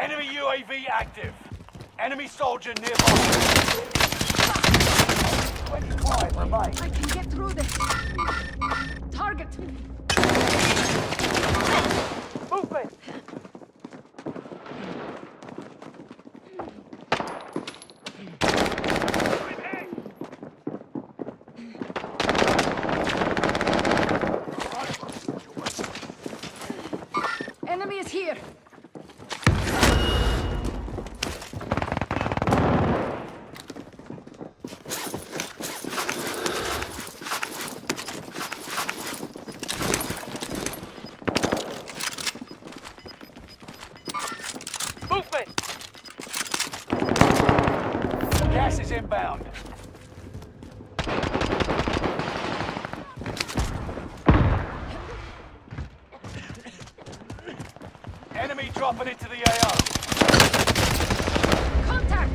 Enemy UAV active. Enemy soldier nearby. 25 remain. I can get through this. Target. Movement. Enemy is here. Movement. Gas is inbound. Enemy dropping into the AO. Contact.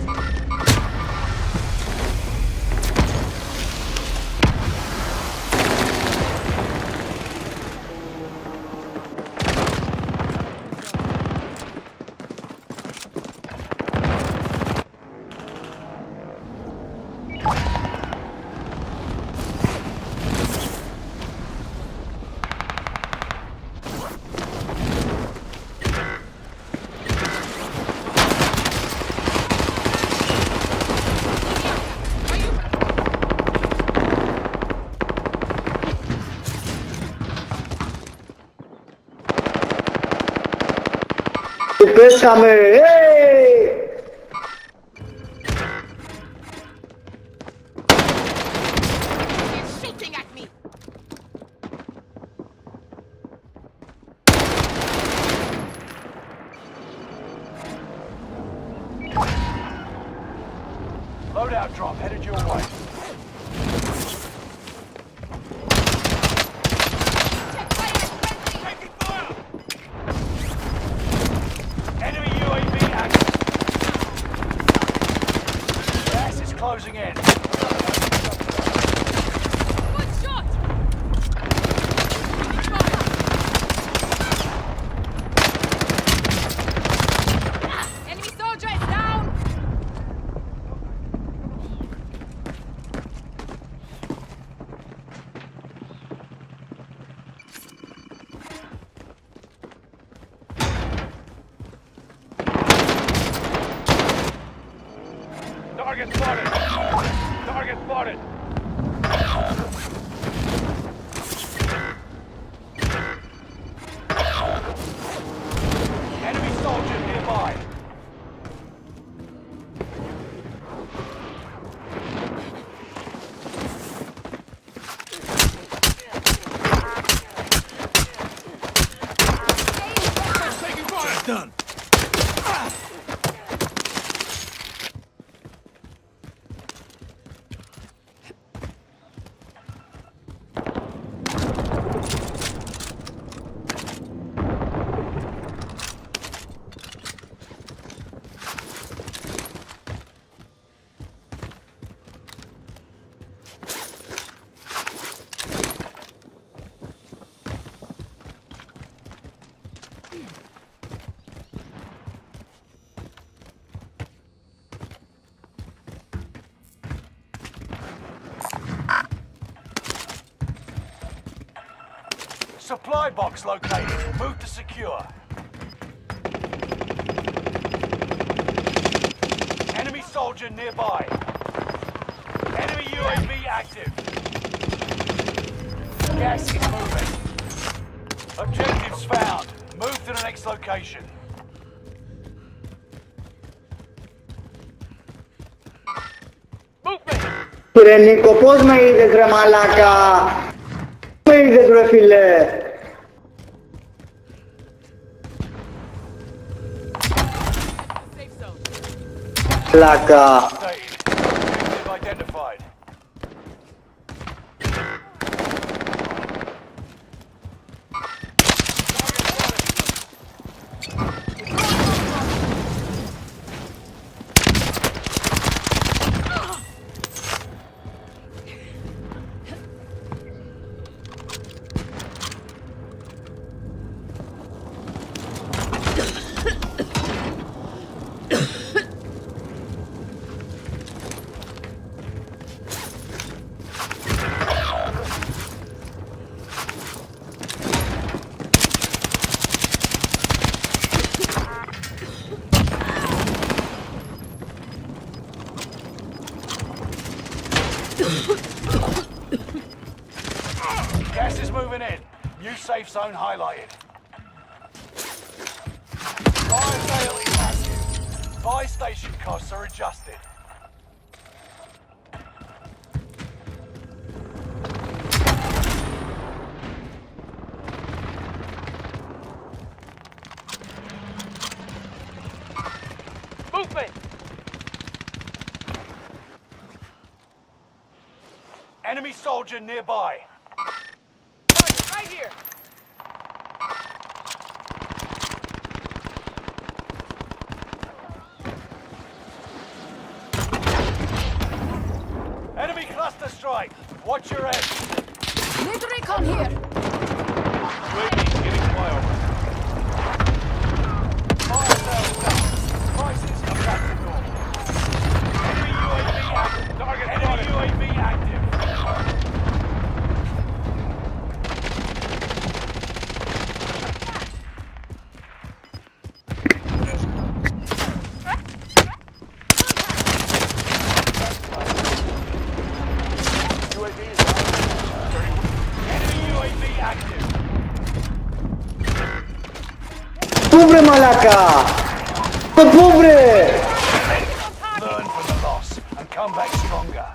Pésame, ¡hey! He's shooting at me. Loadout drop headed your way. Check fire. Taking fire! Enemy UAV active. Gas is closing in. Good shot. Enemy soldier is down. Target spotted. Target spotted. Enemy soldier nearby. Taking fire. Done. Supply box located. Move to secure. Enemy soldier nearby. Enemy UAV active. Gas is moving. Objectives found. Move to the next location. Movement! Νίκο, πώς με είδες ρε μαλάκα! Με είδες ρε φίλε! Safe zone. Μαλάκα! Objective identified. Gas is moving in. New safe zone highlighted. Fire sale is active. Buy station costs are adjusted. Movement! Enemy soldier nearby. Right here! Enemy cluster strike. Watch your head. Need recon here! UAV getting flyover. Fire sale done. Prices are back to normal. Enemy UAV active. Target enemy UAV active. Enemy UAV active. Pobre malaca! The pobre! Learn from the loss and come back stronger.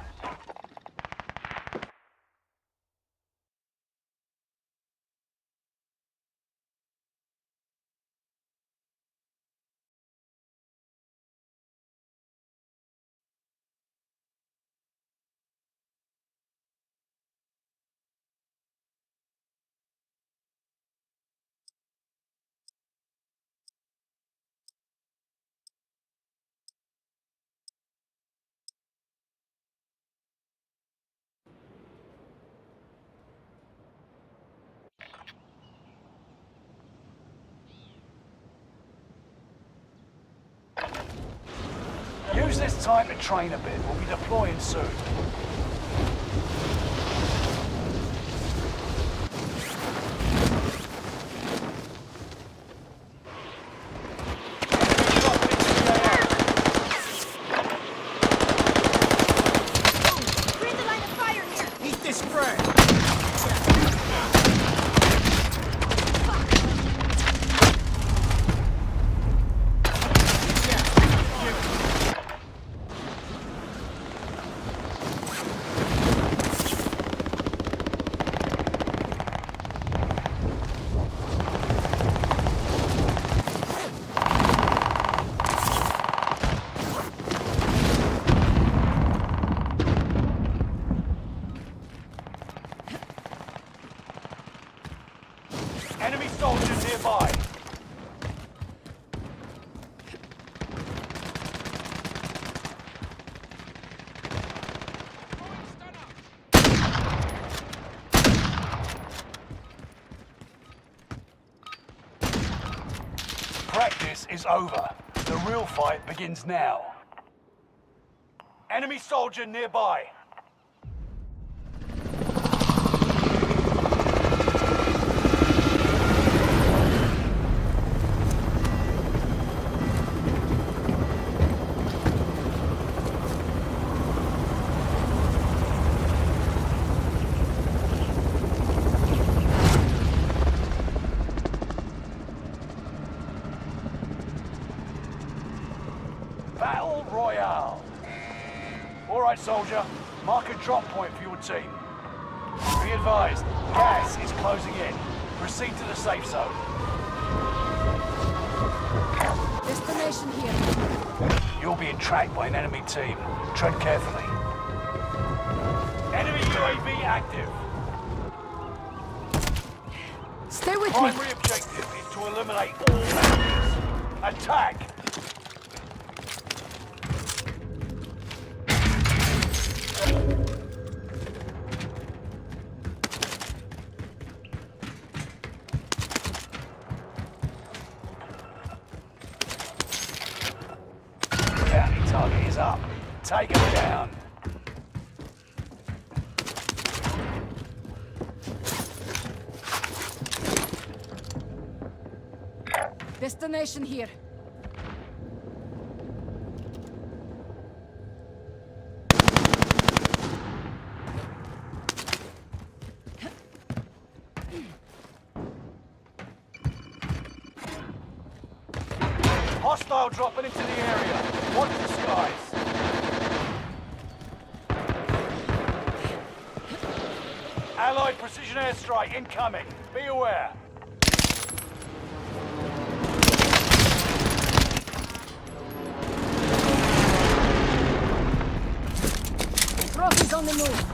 Use this time to train a bit. We'll be deploying soon. Clear the line of fire here! Eat this bread! Enemy soldiers nearby. Practice is over. The real fight begins now. Enemy soldier nearby. Battle Royale. All right, soldier. Mark a drop point for your team. Be advised, gas is closing in. Proceed to the safe zone. Destination here. You're being tracked by an enemy team. Tread carefully. Enemy UAV active. Stay with me! Primary objective is to eliminate all enemies. Attack! Bounty target is up. Take him down. Destination here. Hostile dropping into the area. Watch the skies. Allied precision airstrike incoming. Be aware. Trophies on the move.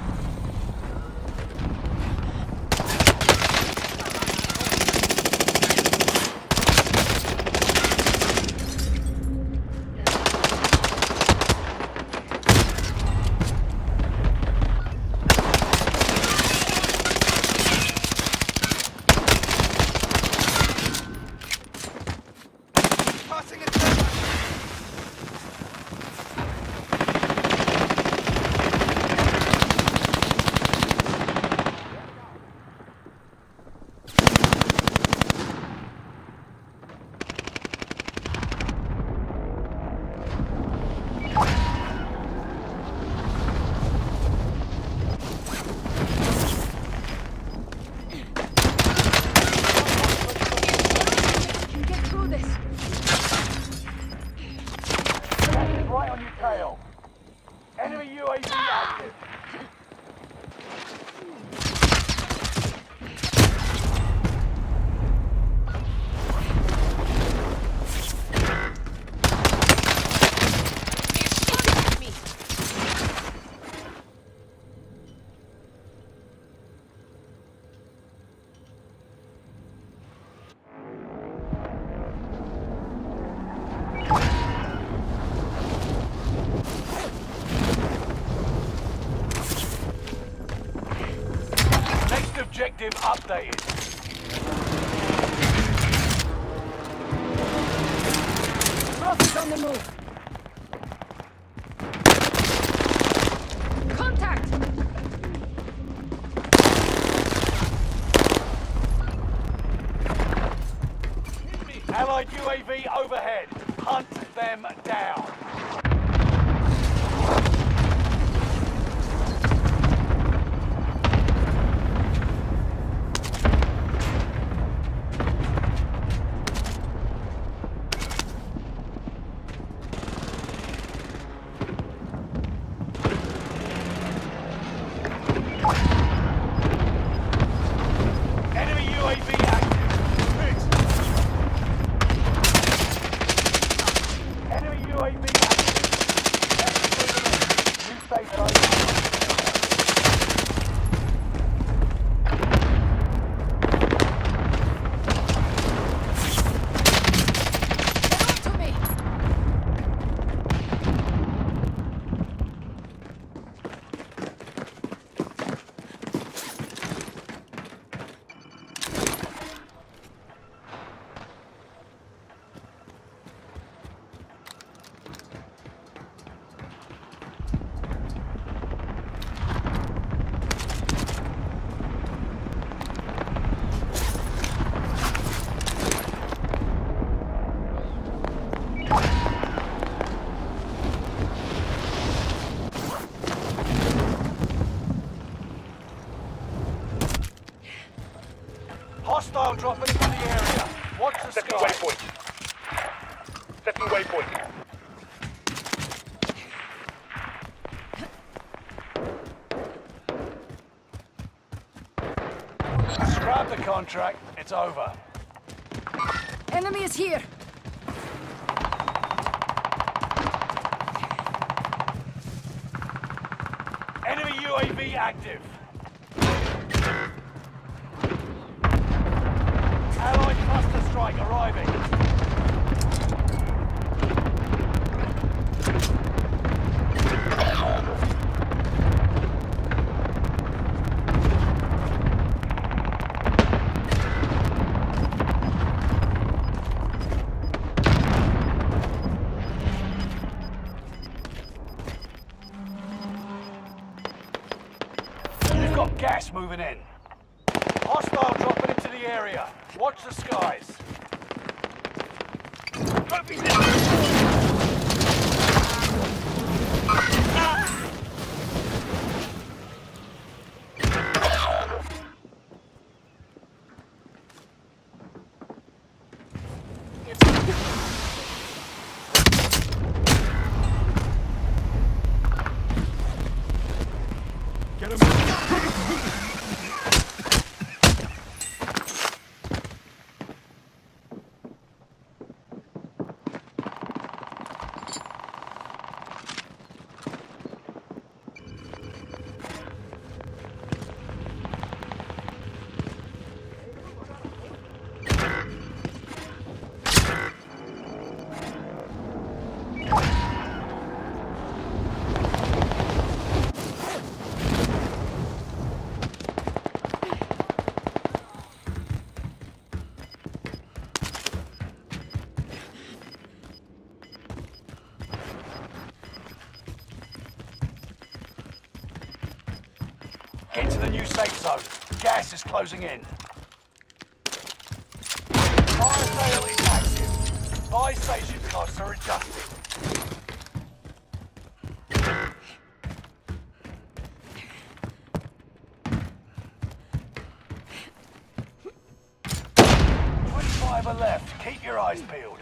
Right on your tail. Enemy UAV active. Next objective updated. Trophies on the move. Contact! Allied UAV overhead. Hunt them down. Enemy UAV active. Enemy UAV active. New safe zone. Get on to me! Hostile dropping into the area. Watch the Setting sky. waypoint. Setting waypoint. Scrap the contract. It's over. Enemy is here. Enemy UAV active. Allied cluster strike arriving. We've got gas moving in. Hostile dropping into the area. Watch the skies. Get to the new safe zone. Gas is closing in. Fire sale is active. Buy station costs are adjusted. Are left. Keep your eyes peeled.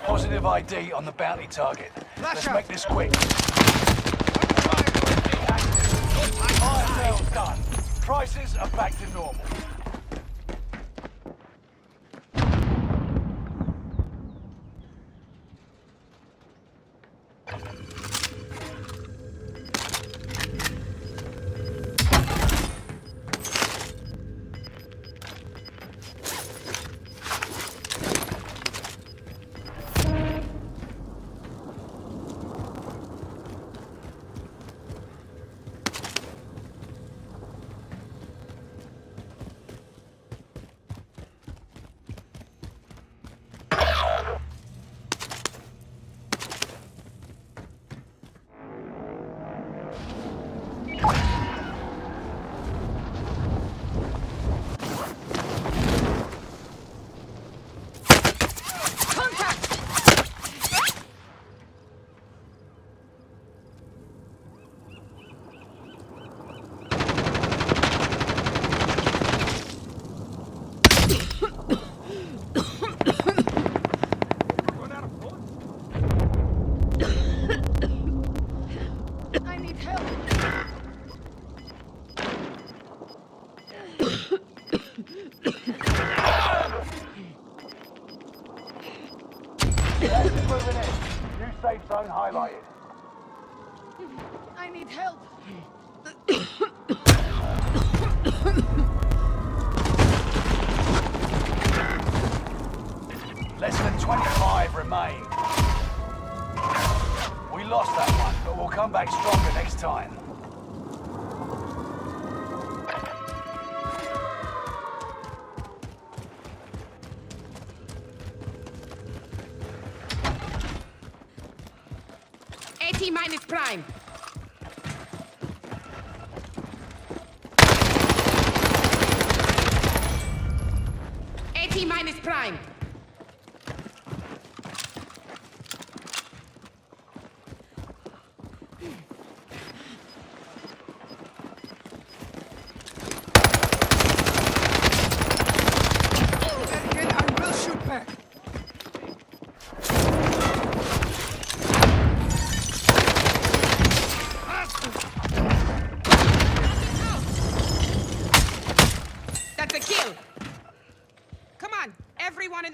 Positive ID on the bounty target. Let's make this quick. Fire sale's done. Prices are back to normal. Moving in. New safe zone highlighted. I need help. Less than 25 remain. We lost that one, but we'll come back stronger next time. T-minus prime. T-minus prime. I will shoot back. That's a kill. Come on, everyone in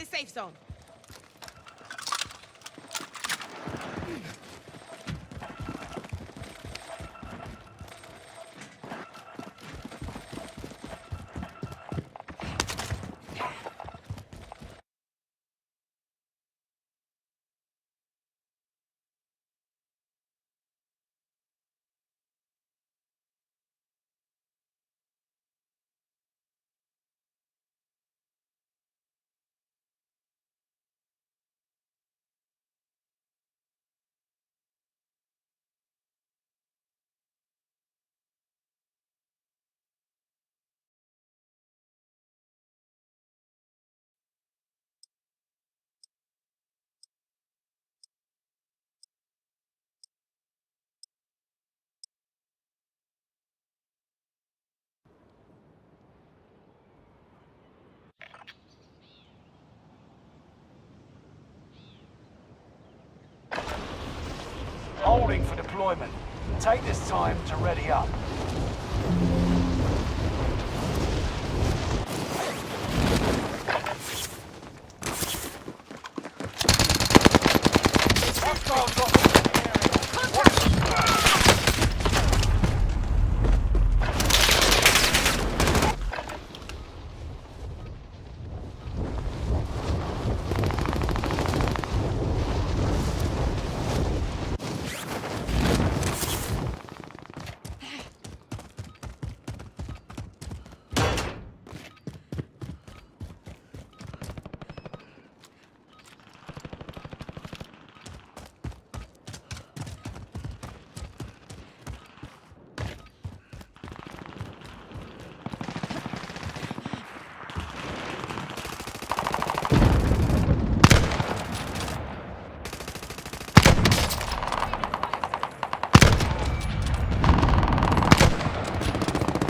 deployment. Take this time to ready up. Hostile dropping into the area. Watch the skies.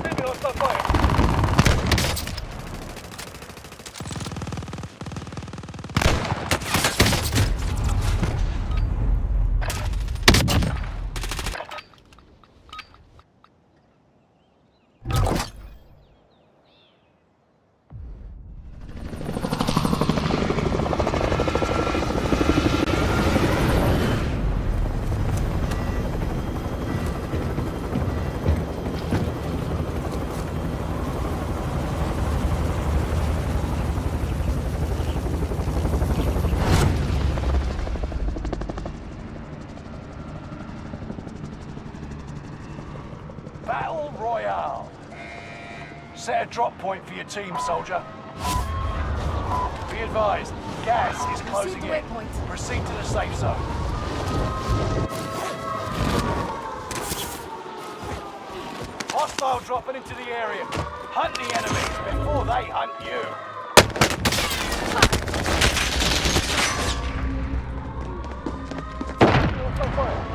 Receiving hostile fire. Battle Royale. Set a drop point for your team, soldier. Be advised, gas is closing in. waypoint. Proceed to the safe zone. Hostile dropping into the area. Hunt the enemies before they hunt you. Hostile fire.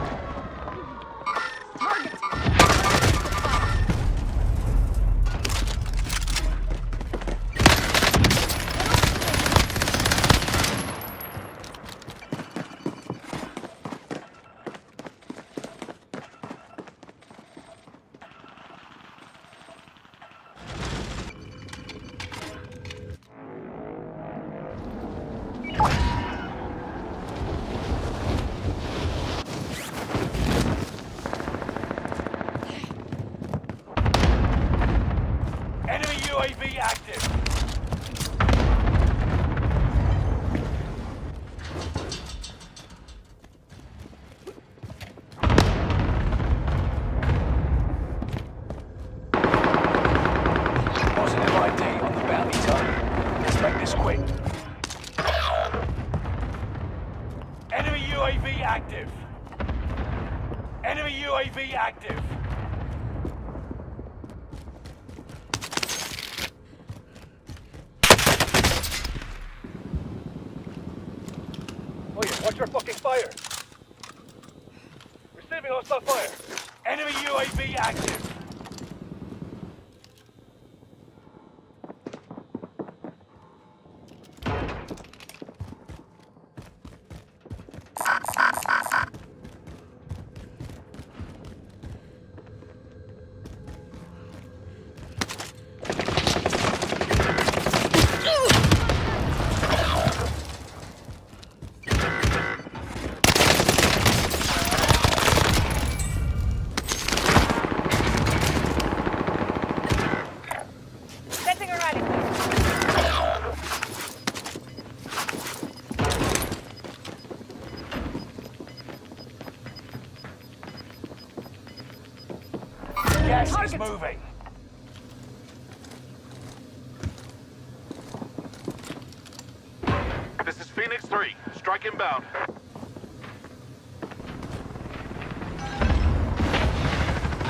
Enemy UAV active. Positive ID on the bounty target. Let's make this quick. Enemy UAV active. Enemy UAV active. Oh yeah, watch your fucking fire. Receiving hostile fire. Enemy UAV active. Setting a rally. Gas is Target. moving. This is Phoenix 3. Strike inbound.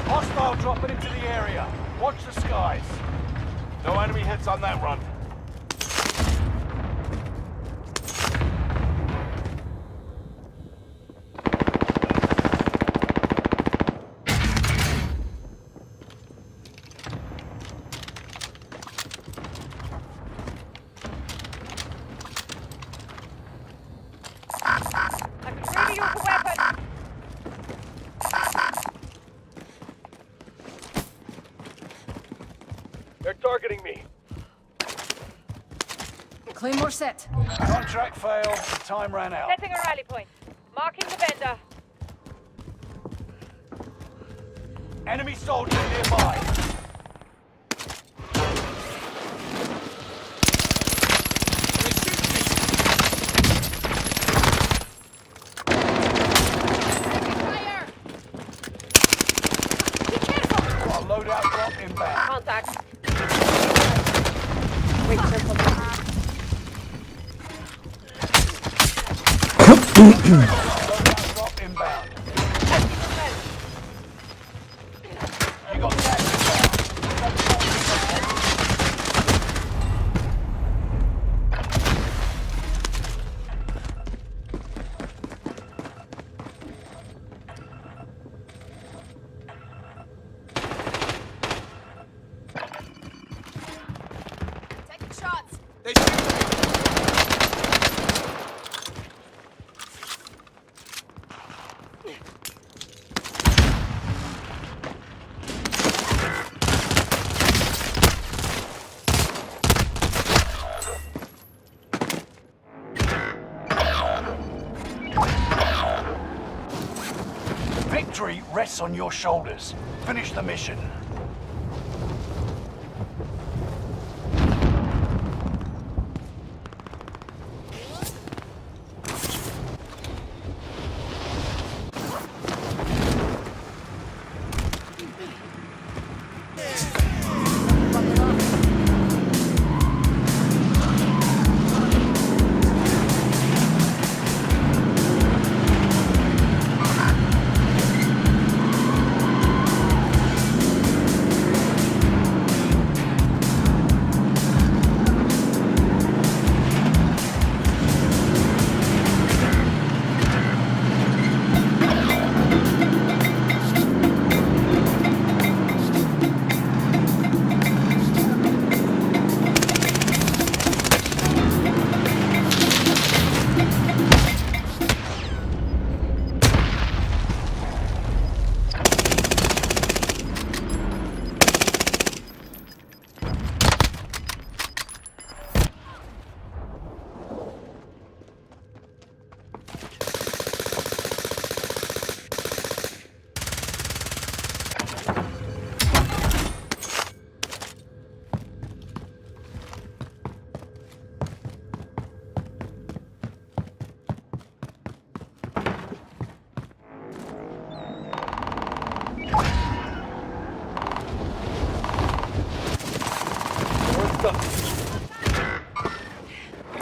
Hostile dropping into the area. Watch the skies. No enemy hits on that run. I'm ready for weapon. Claymore set. Contract failed. Time ran out. Setting a rally point. Marking the vendor. Enemy soldier nearby. Fire! Be careful! Got a loadout drop inbound. Contact. Wait, careful. Loadout drop inbound. You got gas Taking shots. Victory rests on your shoulders. Finish the mission.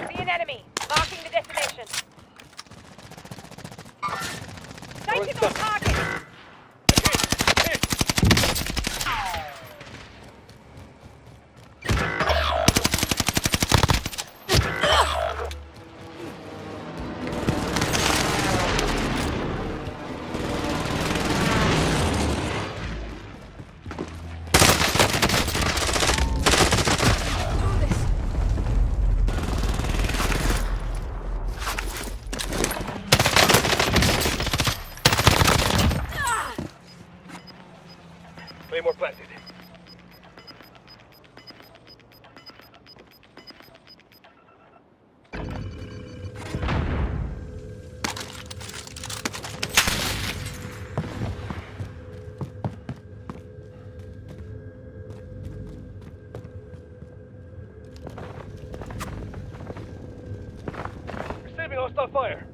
See an enemy. Marking the destination. Sighted on target. Claymore planted. Receiving hostile fire.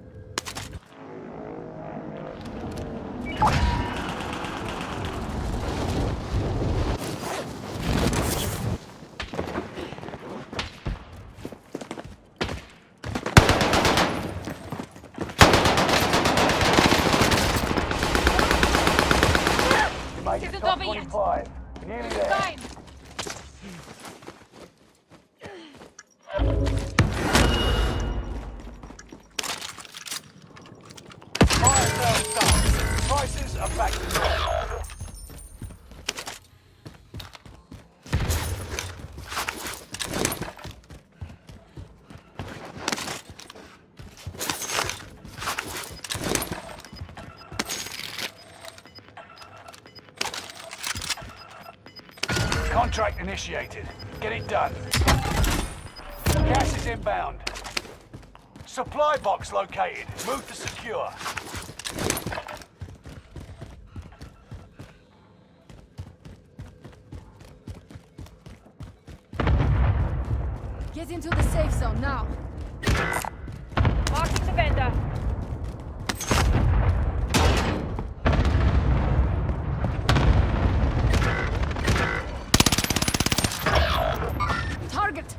You make it This is top over yet. 25. Nearly there. Fine. Fire sales done. Prices are back to normal. Contract initiated. Get it done. Gas is inbound. Supply box located. Move to secure. Get into the safe zone now. Marking the vendor. Target.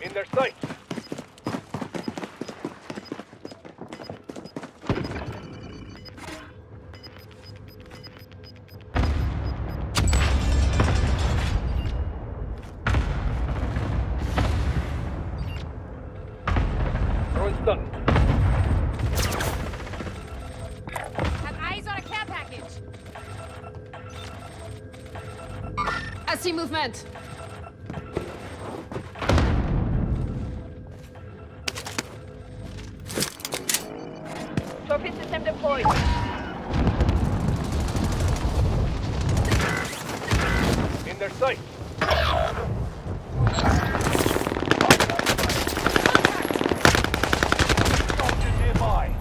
In their sights. Throwing stun. Have eyes on a care package. I see movement. Trophy system deployed. In their sights. Soldier nearby.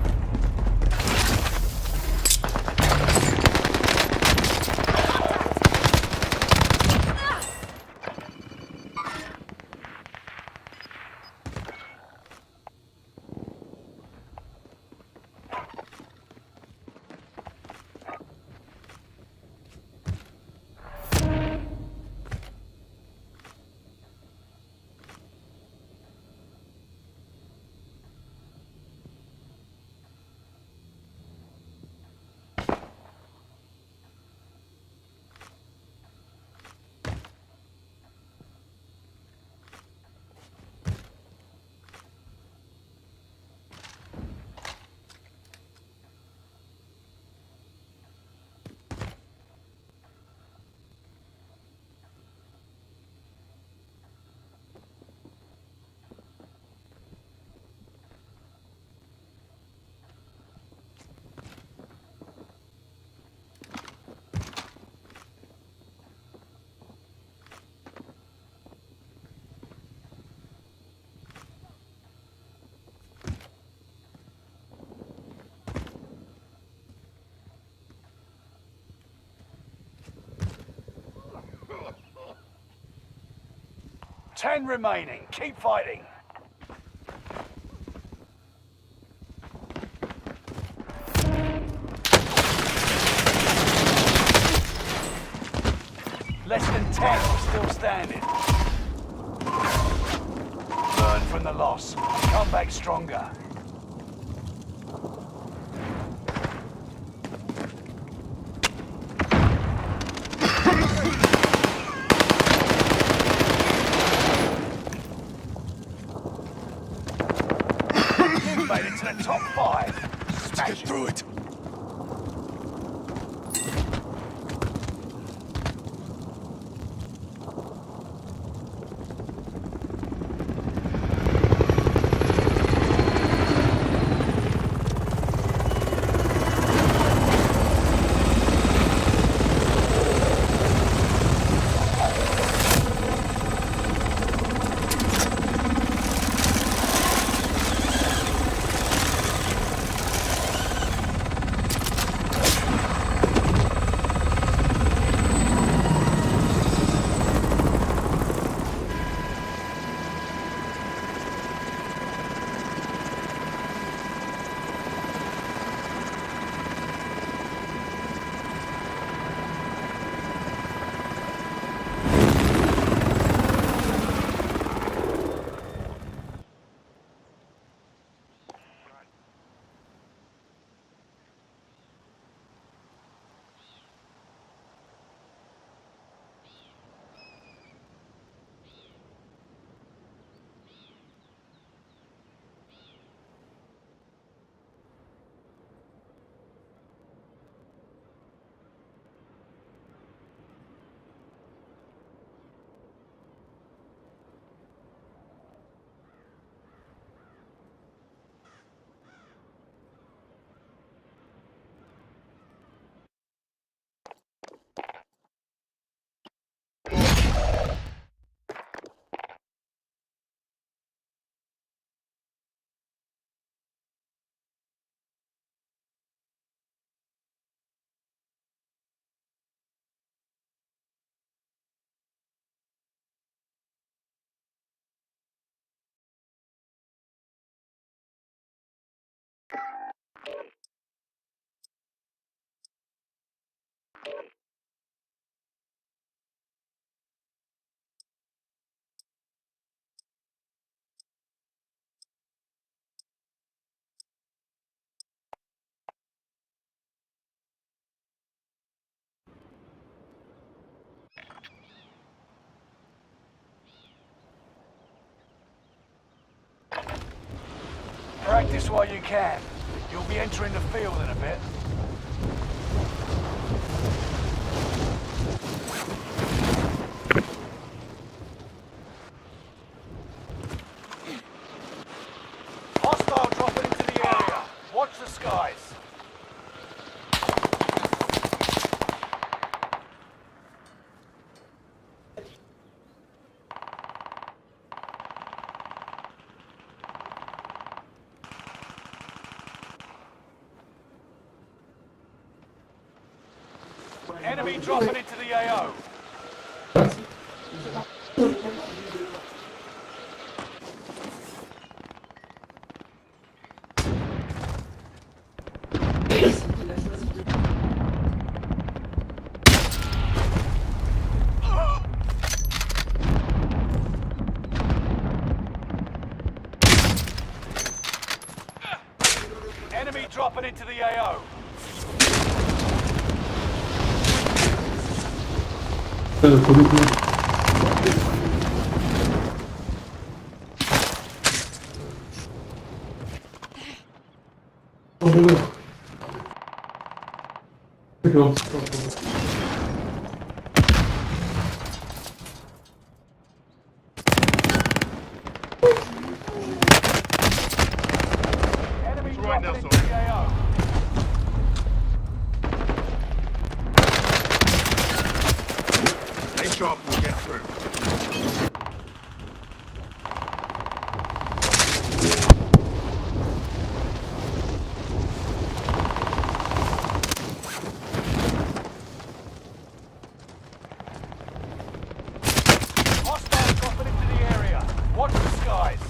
Ten remaining. Keep fighting. Less than 10 are still standing. Learn from the loss. Come back stronger. You've made it to the top 5. Smash it. Through it. Practice while you can. You'll be entering the field in a bit. Hostile dropping into the area. Watch the skies. Enemy dropping into the AO. Enemy dropping into the AO. Enemy dropping into the AO. Stay sharp, we'll get through. Hostile dropping into the area. Watch the skies.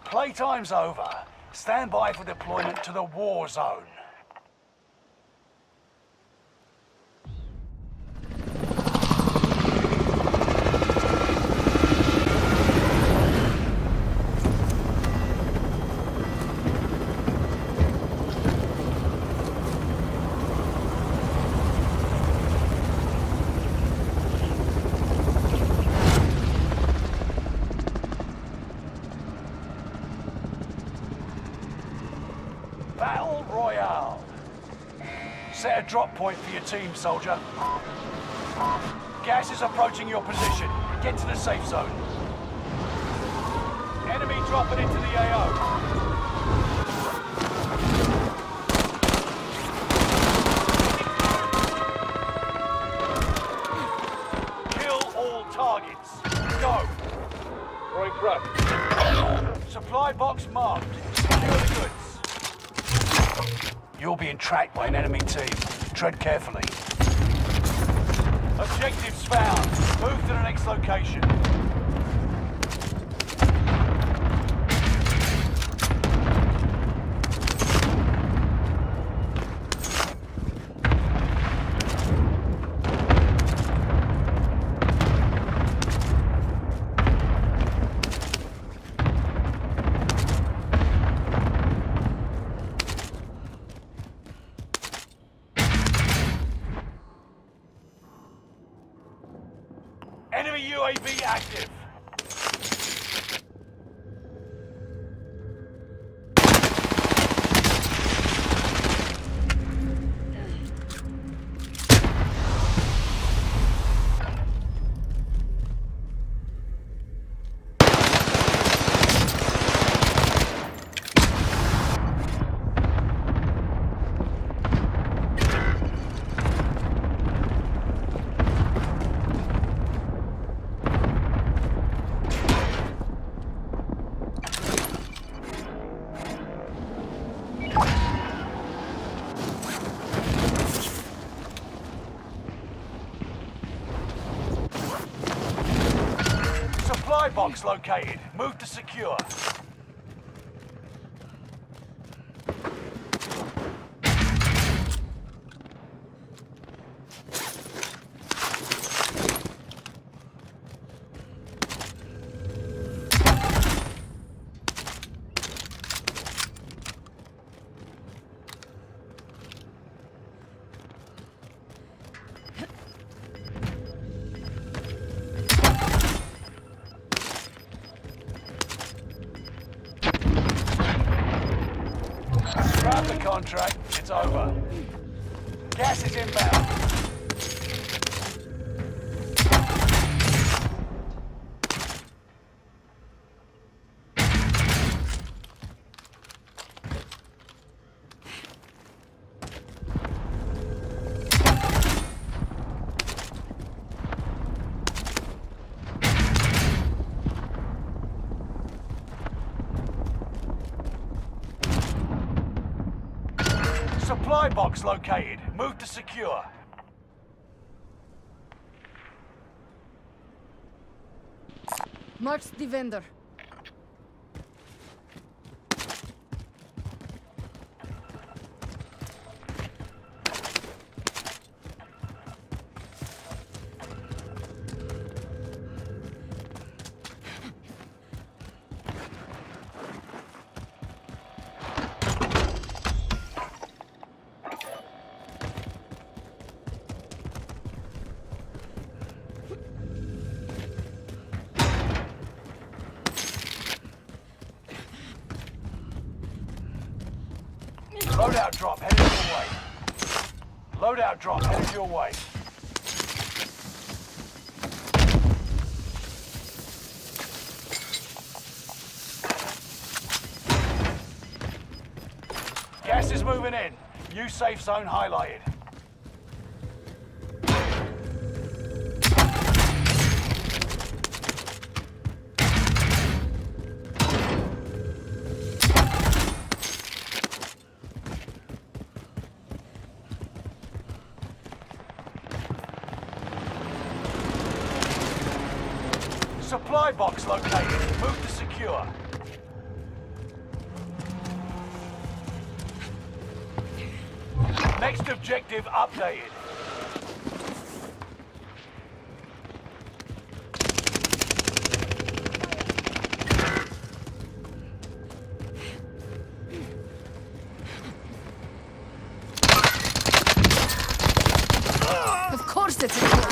Playtime's over. Stand by for deployment to the war zone. Battle Royale. Set a drop point for your team, soldier. Gas is approaching your position. Get to the safe zone. Enemy dropping into the AO. Kill all targets. Go. Throwing front. Supply box marked. Secure the goods. You're being tracked by an enemy team. Tread carefully. Objectives found. Move to the next location. Enemy UAV active. Supply box located. Move to secure. contract. It's over. Gas is inbound. Supply box located. Move to secure. March the vendor. Loadout drop headed your way. Loadout drop headed your way. Gas is moving in. New safe zone highlighted. Supply box located. Move to secure. Next objective updated. Of course it's a kill.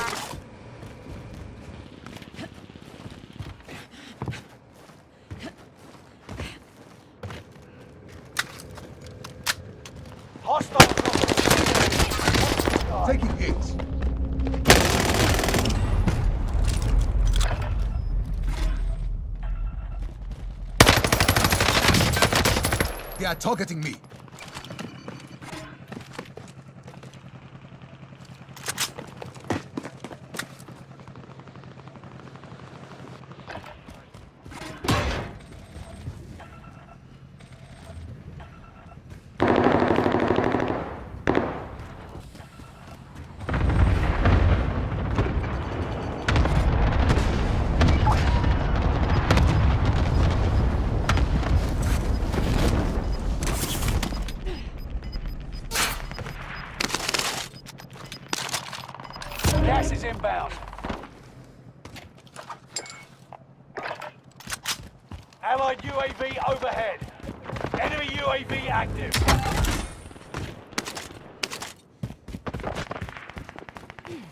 Hostile. Taking hits. They are targeting me. Gas is inbound. Allied UAV overhead. Enemy UAV active.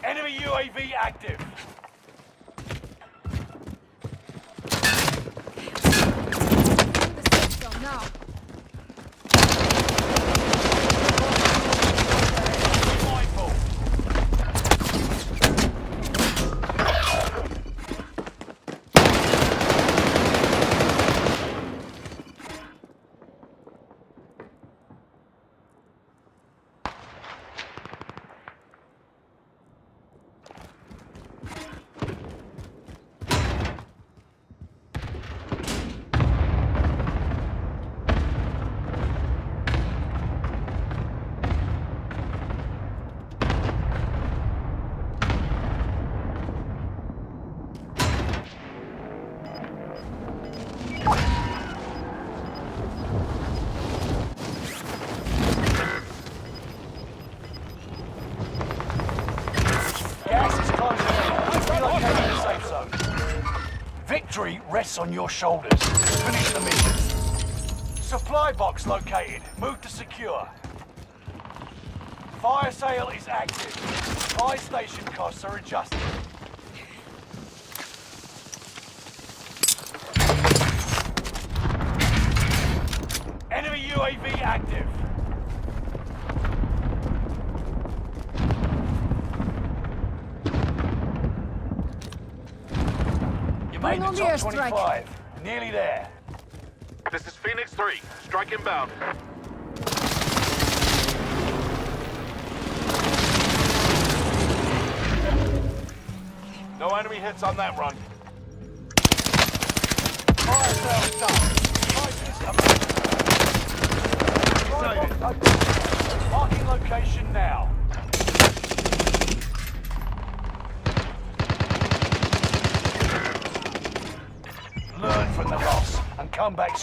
Enemy UAV active. The safe zone now. Mindful. Gas is closing in. Relocating the safe zone. Victory rests on your shoulders. Finish the mission. Supply box located. Move to secure. Fire sale is active. Buy station costs are adjusted. Enemy UAV active. made Bring the on the top airstrike. 25. Nearly there. This is Phoenix 3. Strike inbound. No enemy hits on that run. Fire sales done. Prices are marking location now. Learn from the loss and come back.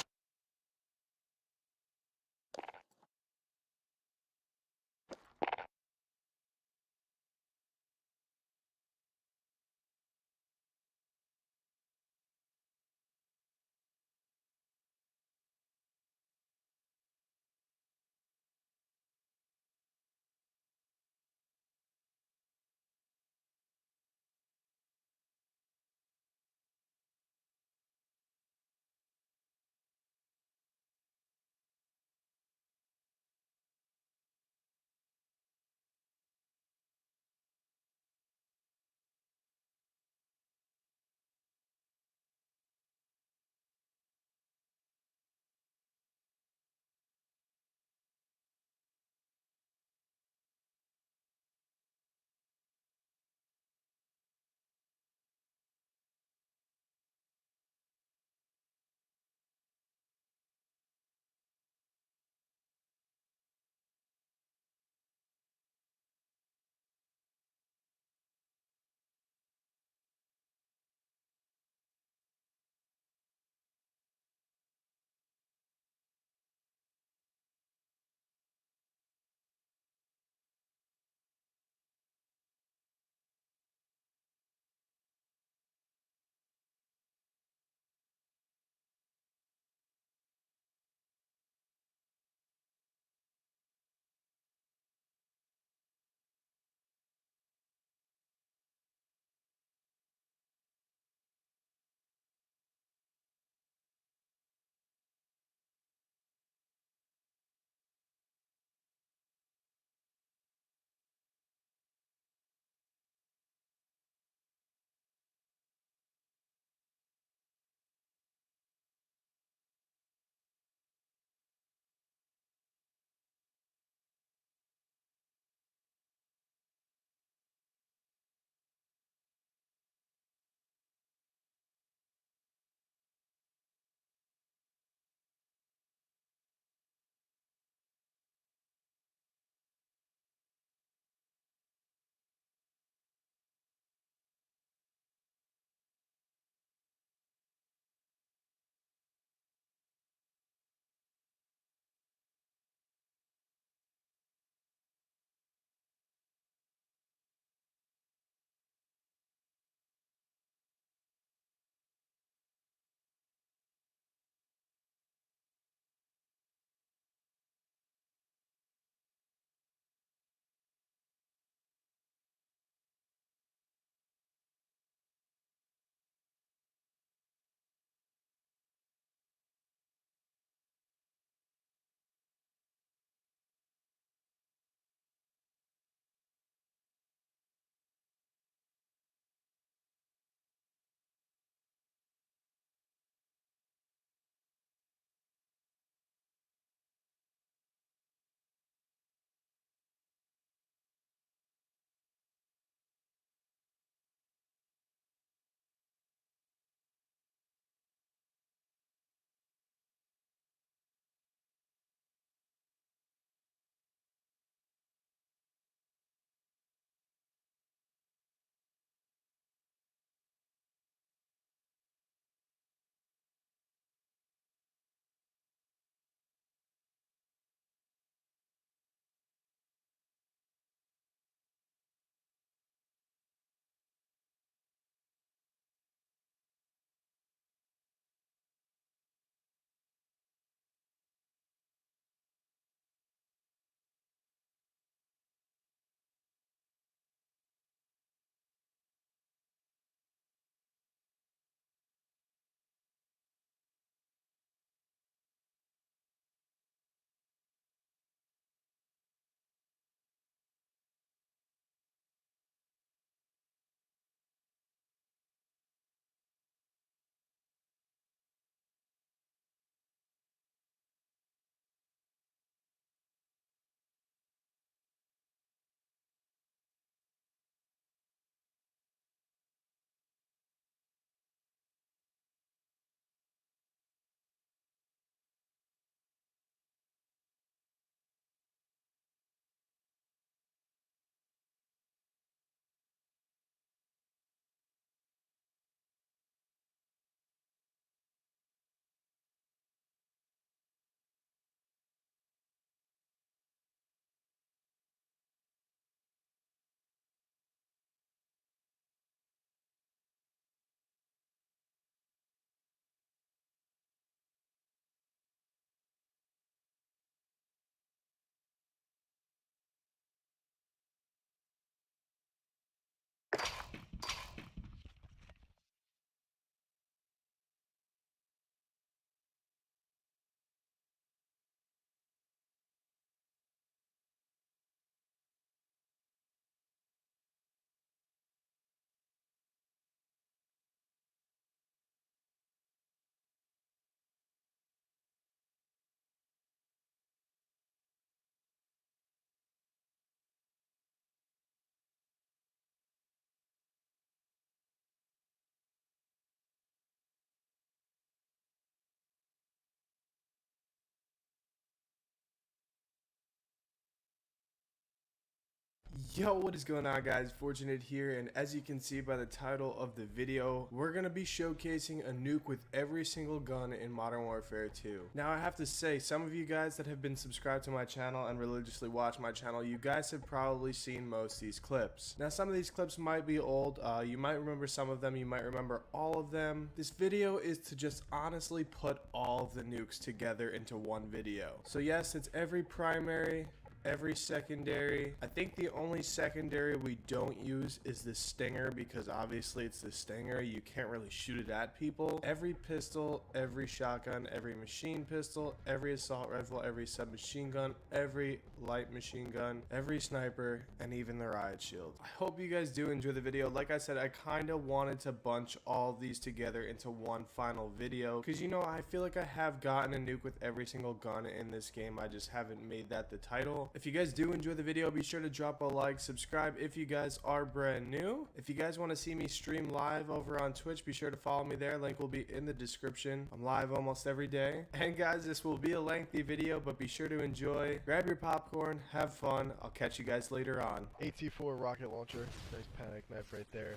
Yo, what is going on, guys? Fortunate here, and as you can see by the title of the video, we're gonna be showcasing a nuke with every single gun in Modern Warfare 2. Now, I have to say, some of you guys that have been subscribed to my channel and religiously watch my channel, you guys have probably seen most of these clips. Now, some of these clips might be old. You might remember some of them, you might remember all of them. This video is to just honestly put all of the nukes together into one video. So yes, it's every primary, every secondary. I think the only secondary we don't use is the Stinger, because obviously it's the Stinger, you can't really shoot it at people. Every pistol, every shotgun, every machine pistol, every assault rifle, every submachine gun, every light machine gun, every sniper, and even the riot shield. I hope you guys do enjoy the video. Like I said, I kind of wanted to bunch all of these together into one final video, because you know, I feel like I have gotten a nuke with every single gun in this game. I just haven't made that the title. If you guys do enjoy the video, be sure to drop a like, subscribe if you guys are brand new. If you guys want to see me stream live over on Twitch, be sure to follow me there. Link will be in the description. I'm live almost every day. And guys, this will be a lengthy video, but be sure to enjoy. Grab your popcorn, have fun. I'll catch you guys later on. AT-4 rocket launcher. Nice panic knife right there.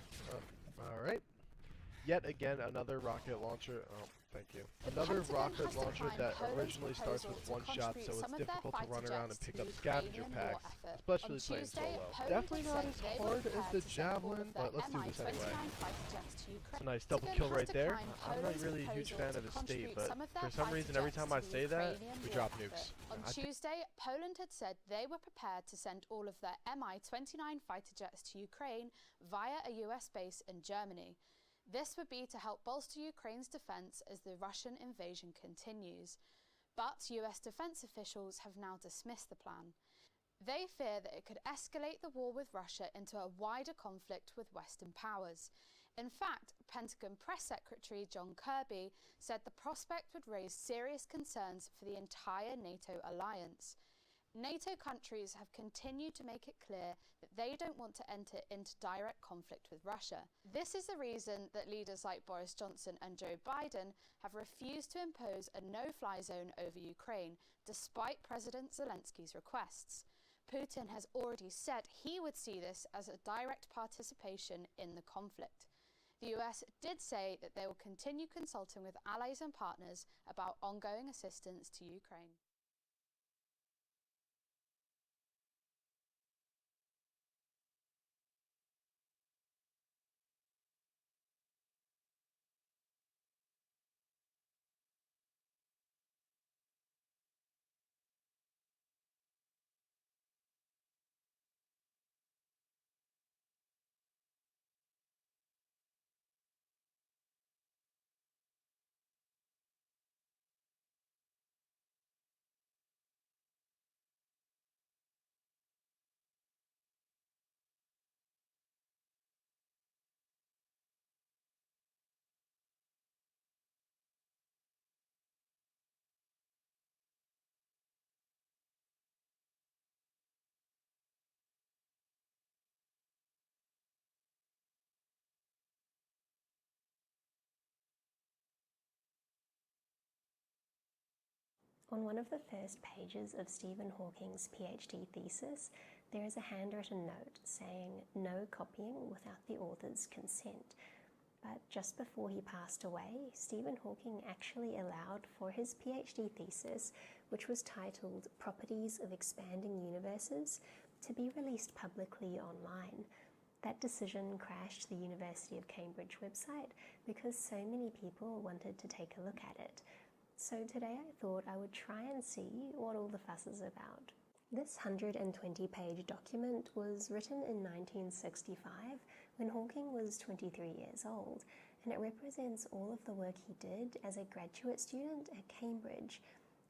Alright. Yet again, another rocket launcher. Oh, thank you. Another rocket launcher that originally starts with one shot, so it's difficult to run around and pick up scavenger packs, especially playing solo. Definitely not as hard as the Javelin, but let's do this anyway. It's a nice double kill right there. I'm not really a huge fan of the state, but for some reason, every time I say that, we drop nukes. On Tuesday, Poland had said they were prepared to send all of their Mi-29 fighter jets to Ukraine via a US base in Germany. This would be to help bolster Ukraine's defense as the Russian invasion continues. But US defense officials have now dismissed the plan. They fear that it could escalate the war with Russia into a wider conflict with Western powers. In fact, Pentagon Press Secretary John Kirby said the prospect would raise serious concerns for the entire NATO alliance. NATO countries have continued to make it clear that they don't want to enter into direct conflict with Russia. This is the reason that leaders like Boris Johnson and Joe Biden have refused to impose a no-fly zone over Ukraine, despite President Zelensky's requests. Putin has already said he would see this as a direct participation in the conflict. The US did say that they will continue consulting with allies and partners about ongoing assistance to Ukraine. On one of the first pages of Stephen Hawking's PhD thesis, there is a handwritten note saying no copying without the author's consent. But just before he passed away, Stephen Hawking actually allowed for his PhD thesis, which was titled Properties of Expanding Universes, to be released publicly online. That decision crashed the University of Cambridge website because so many people wanted to take a look at it. So today I thought I would try and see what all the fuss is about. This 120-page document was written in 1965 when Hawking was 23 years old, and it represents all of the work he did as a graduate student at Cambridge.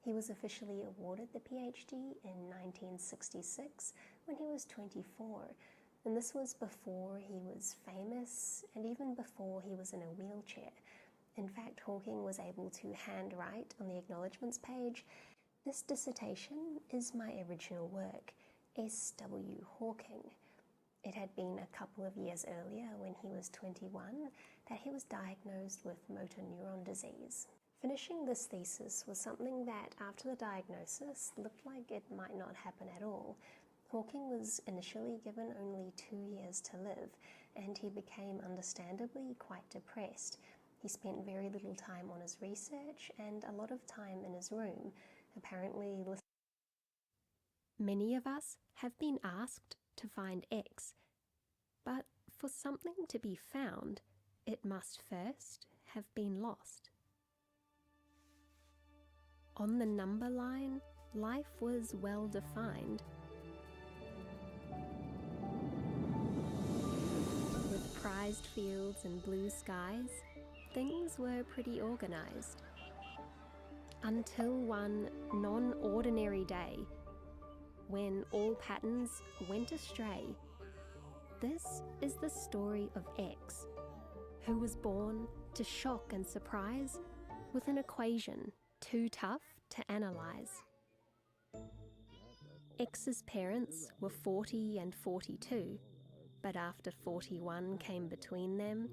He was officially awarded the PhD in 1966 when he was 24, and this was before he was famous and even before he was in a wheelchair. In fact, Hawking was able to handwrite on the acknowledgements page, "This dissertation is my original work, S.W. Hawking." It had been a couple of years earlier, when he was 21, that he was diagnosed with motor neuron disease. Finishing this thesis was something that, after the diagnosis, looked like it might not happen at all. Hawking was initially given only 2 years to live, and he became understandably quite depressed. He spent very little time on his research and a lot of time in his room, apparently listening. Many of us have been asked to find X, but for something to be found, it must first have been lost. On the number line, life was well defined. With prized fields and blue skies, things were pretty organized. Until one non-ordinary day, when all patterns went astray. This is the story of X, who was born to shock and surprise with an equation too tough to analyze. X's parents were 40 and 42, but after 41 came between them,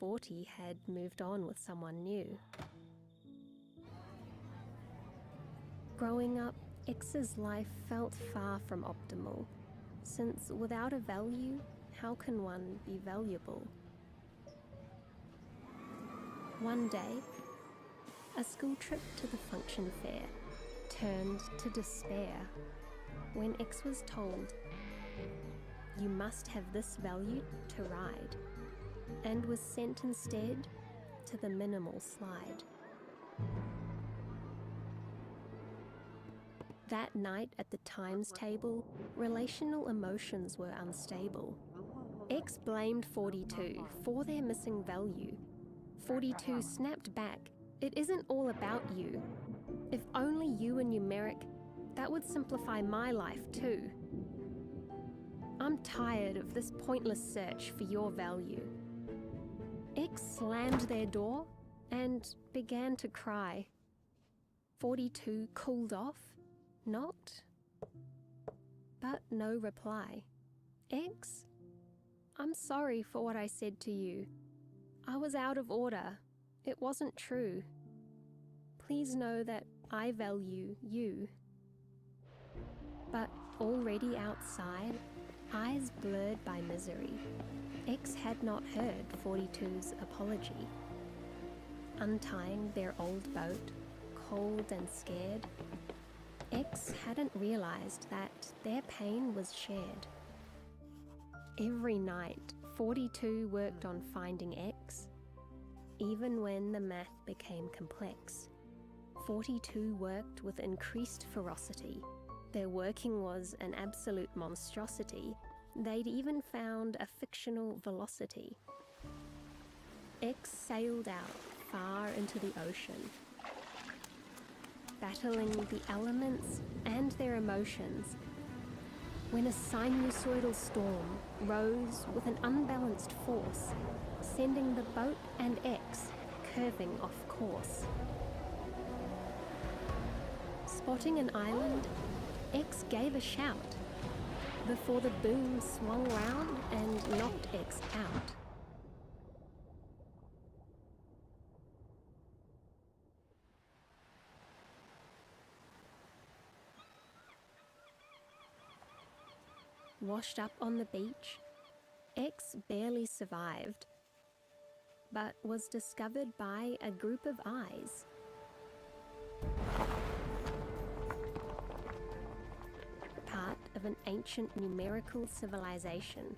40 had moved on with someone new. Growing up, X's life felt far from optimal, since without a value, how can one be valuable? One day, a school trip to the function fair turned to despair when X was told, "You must have this value to ride," and was sent instead to the minimal slide. That night at the times table, relational emotions were unstable. X blamed 42 for their missing value. 42 snapped back, "It isn't all about you. If only you were numeric, that would simplify my life too. I'm tired of this pointless search for your value." X slammed their door and began to cry. 42 cooled off, knocked, but no reply. "X, I'm sorry for what I said to you. I was out of order. It wasn't true. Please know that I value you." But already outside, eyes blurred by misery, X had not heard 42's apology. Untying their old boat, cold and scared, X hadn't realized that their pain was shared. Every night, 42 worked on finding X. Even when the math became complex, 42 worked with increased ferocity. Their working was an absolute monstrosity. They'd even found a fictional velocity. X sailed out far into the ocean, battling the elements and their emotions, when a sinusoidal storm rose with an unbalanced force, sending the boat and X curving off course. Spotting an island, X gave a shout, before the boom swung round and knocked X out. Washed up on the beach, X barely survived, but was discovered by a group of eyes. Part of an ancient numerical civilization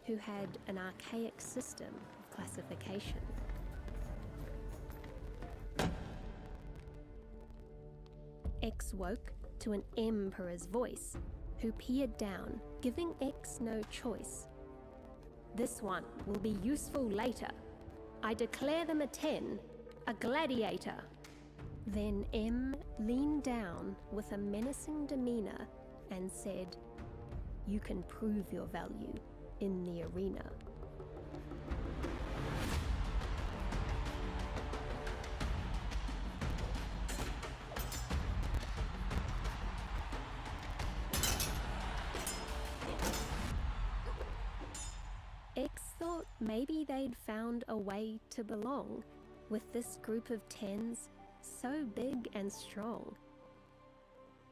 who had an archaic system of classification. X woke to an emperor's voice, who peered down, giving X no choice. "This one will be useful later. I declare them a 10, a gladiator." Then M leaned down with a menacing demeanor and said, "You can prove your value in the arena." X thought maybe they'd found a way to belong with this group of 10s so big and strong.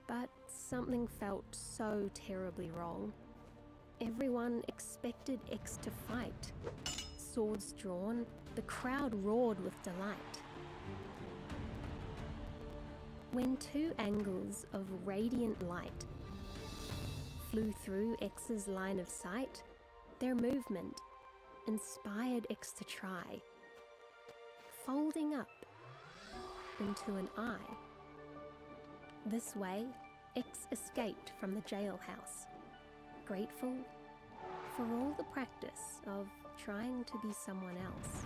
But something felt so terribly wrong. Everyone expected X to fight. Swords drawn, the crowd roared with delight. When two angles of radiant light flew through X's line of sight, their movement inspired X to try, folding up into an eye. This way, X escaped from the jailhouse, grateful for all the practice of trying to be someone else.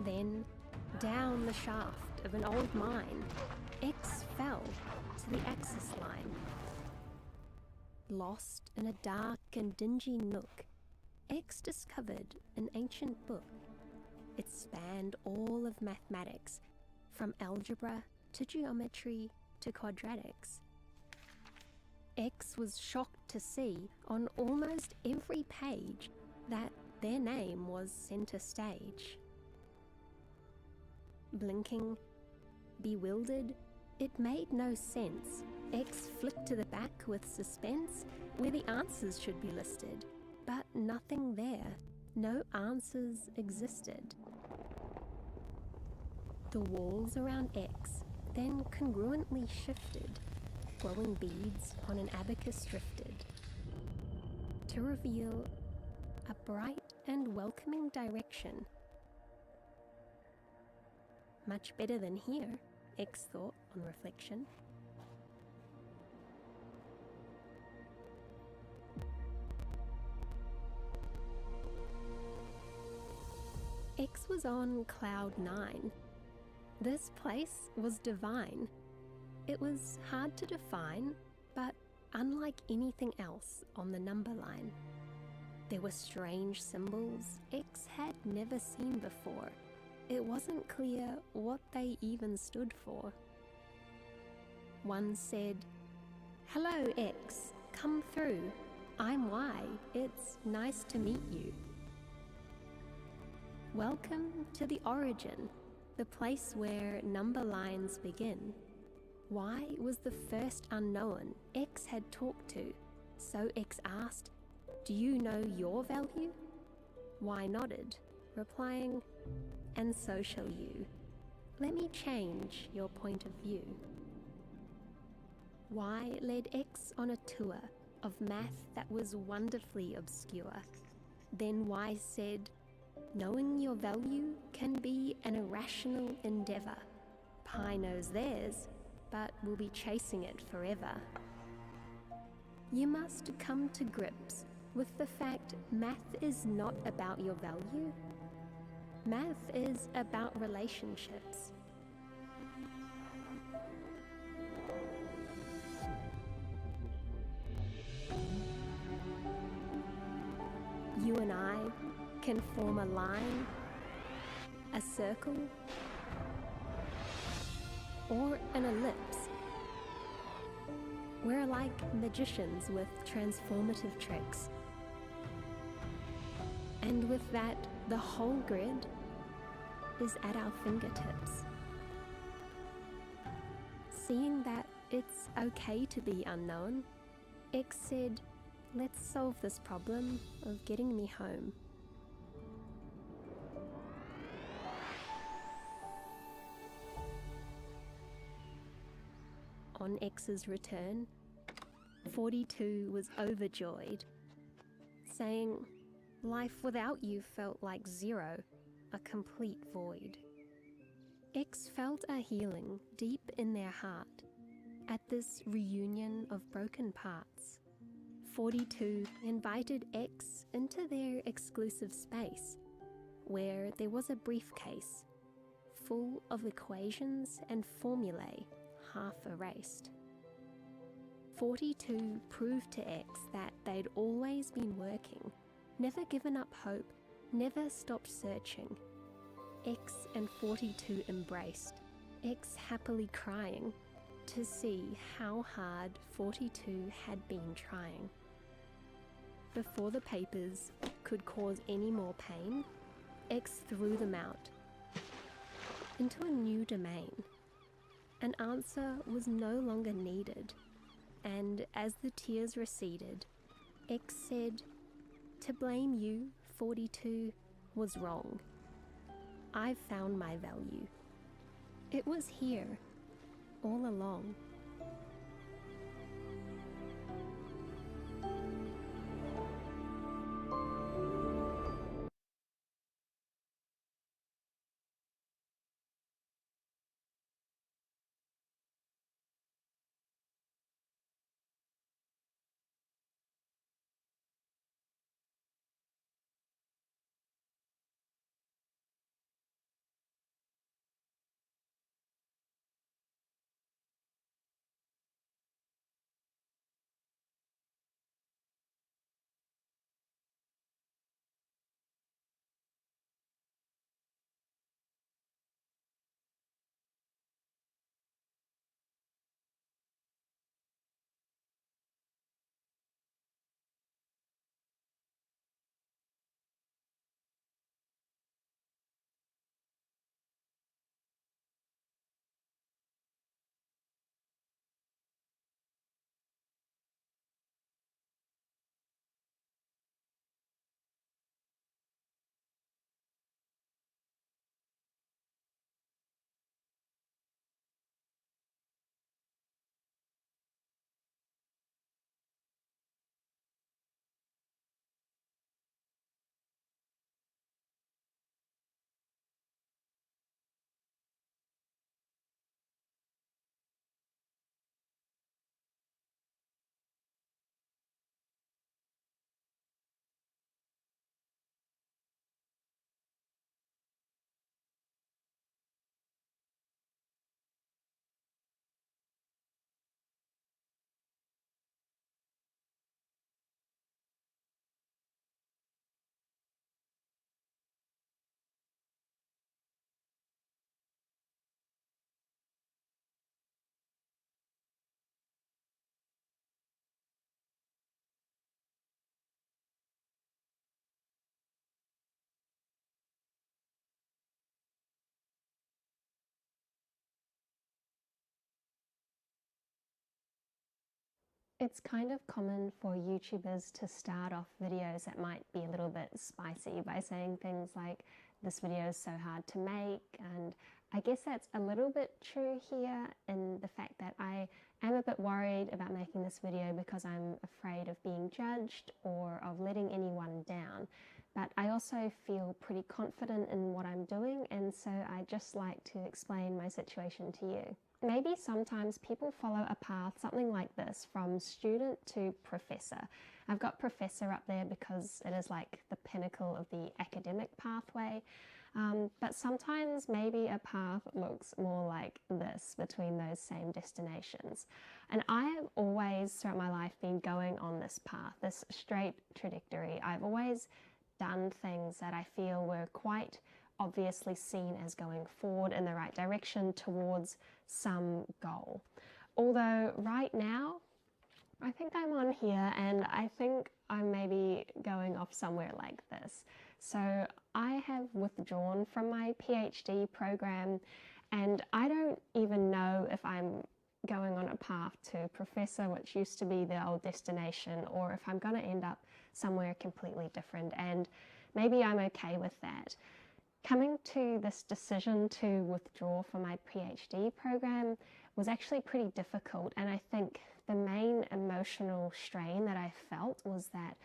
Then, down the shaft of an old mine, X fell to the access line. Lost in a dark and dingy nook, X discovered an ancient book. It spanned all of mathematics, from algebra to geometry to quadratics. X was shocked to see on almost every page that their name was center stage. Blinking, bewildered, it made no sense. X flicked to the back with suspense where the answers should be listed, but nothing there. No answers existed. The walls around X then congruently shifted, glowing beads on an abacus drifted, to reveal a bright and welcoming direction. Much better than here, X thought on reflection. X was on cloud 9. This place was divine. It was hard to define, but unlike anything else on the number line. There were strange symbols X had never seen before. It wasn't clear what they even stood for. One said, "Hello X, come through. I'm Y. It's nice to meet you. Welcome to the origin, the place where number lines begin." Y was the first unknown X had talked to, so X asked, "Do you know your value?" Y nodded, replying, "And so shall you. Let me change your point of view." Y led X on a tour of math that was wonderfully obscure. Then Y said, "Knowing your value can be an irrational endeavor. Pi knows theirs, but will be chasing it forever. You must come to grips with the fact math is not about your value. Math is about relationships." You and I can form a line, a circle, or an ellipse. We're like magicians with transformative tricks. And with that, the whole grid is at our fingertips. Seeing that it's okay to be unknown, X said, "Let's solve this problem of getting me home." On X's return, 42 was overjoyed, saying, "Life without you felt like zero, a complete void." X felt a healing deep in their heart at this reunion of broken parts. 42 invited X into their exclusive space, where there was a briefcase full of equations and formulae half erased. 42 proved to X that they'd always been working, never given up hope, never stopped searching. X and 42 embraced, X happily crying to see how hard 42 had been trying. Before the papers could cause any more pain, X threw them out into a new domain. An answer was no longer needed, and as the tears receded, X said, "To blame you, 42, was wrong. I found my value. It was here, all along." It's kind of common for YouTubers to start off videos that might be a little bit spicy by saying things like, "This video is so hard to make," and I guess that's a little bit true here in the fact that I am a bit worried about making this video because I'm afraid of being judged or of letting anyone down. But I also feel pretty confident in what I'm doing, and so I just like to explain my situation to you. Maybe sometimes people follow a path something like this, from student to professor. I've got professor up there because it is like the pinnacle of the academic pathway, but sometimes maybe a path looks more like this between those same destinations. And I have always throughout my life been going on this path, this straight trajectory. I've always done things that I feel were quite obviously seen as going forward in the right direction towards some goal. Although right now, I think I'm on here and I think I'm maybe going off somewhere like this. So I have withdrawn from my PhD program and I don't even know if I'm going on a path to professor, which used to be the old destination, or if I'm going to end up somewhere completely different, and maybe I'm okay with that. Coming to this decision to withdraw from my PhD program was actually pretty difficult, and I think the main emotional strain that I felt was that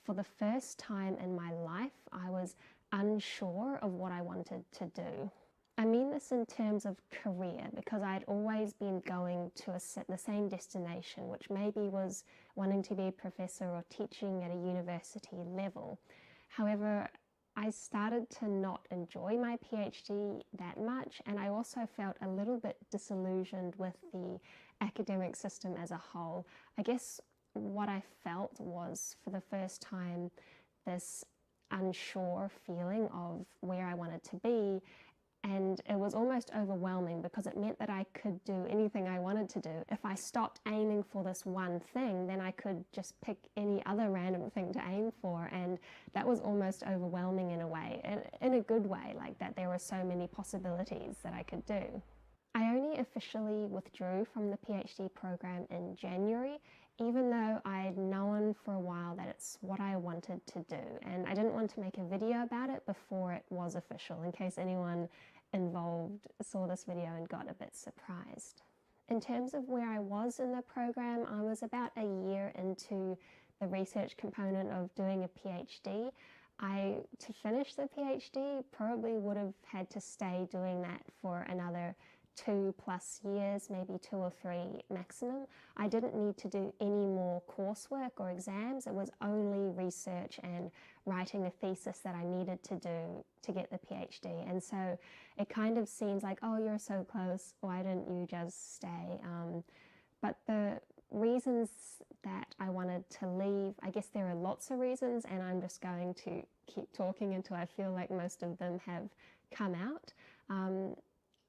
for the first time in my life I was unsure of what I wanted to do. I mean this in terms of career, because I'd always been going to the same destination, which maybe was wanting to be a professor or teaching at a university level. However, I started to not enjoy my PhD that much, and I also felt a little bit disillusioned with the academic system as a whole. I guess what I felt was, for the first time, this unsure feeling of where I wanted to be, And it was almost overwhelming because it meant that I could do anything I wanted to do. If I stopped aiming for this one thing, then I could just pick any other random thing to aim for, and that was almost overwhelming in a way, in a good way, like that there were so many possibilities that I could do. I only officially withdrew from the PhD program in January, even though I'd known for a while that it's what I wanted to do, and I didn't want to make a video about it before it was official, in case anyone involved saw this video and got a bit surprised. In terms of where I was in the program, I was about a year into the research component of doing a PhD. To finish the PhD, probably would have had to stay doing that for another 2+ years, maybe 2 or 3 maximum. I didn't need to do any more coursework or exams. It was only research and writing a thesis that I needed to do to get the PhD. And so it kind of seems like, oh, you're so close, why didn't you just stay? But the reasons that I wanted to leave, I guess there are lots of reasons, and I'm just going to keep talking until I feel like most of them have come out.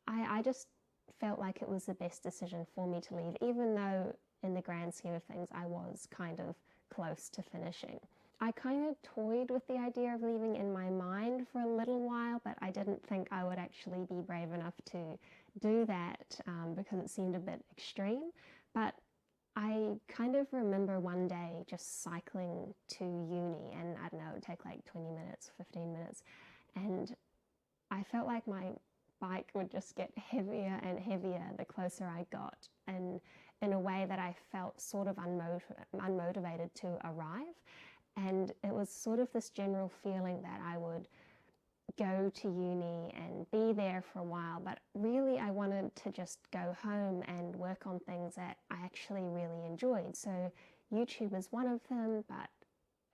I just felt like it was the best decision for me to leave, even though in the grand scheme of things I was kind of close to finishing. I kind of toyed with the idea of leaving in my mind for a little while, but I didn't think I would actually be brave enough to do that because it seemed a bit extreme. But I kind of remember one day just cycling to uni, and I don't know, it would take like 20 minutes, 15 minutes, and I felt like my bike would just get heavier and heavier the closer I got, and in a way that I felt sort of unmotivated to arrive. And it was sort of this general feeling that I would go to uni and be there for a while, but really I wanted to just go home and work on things that I actually really enjoyed. So YouTube is one of them, but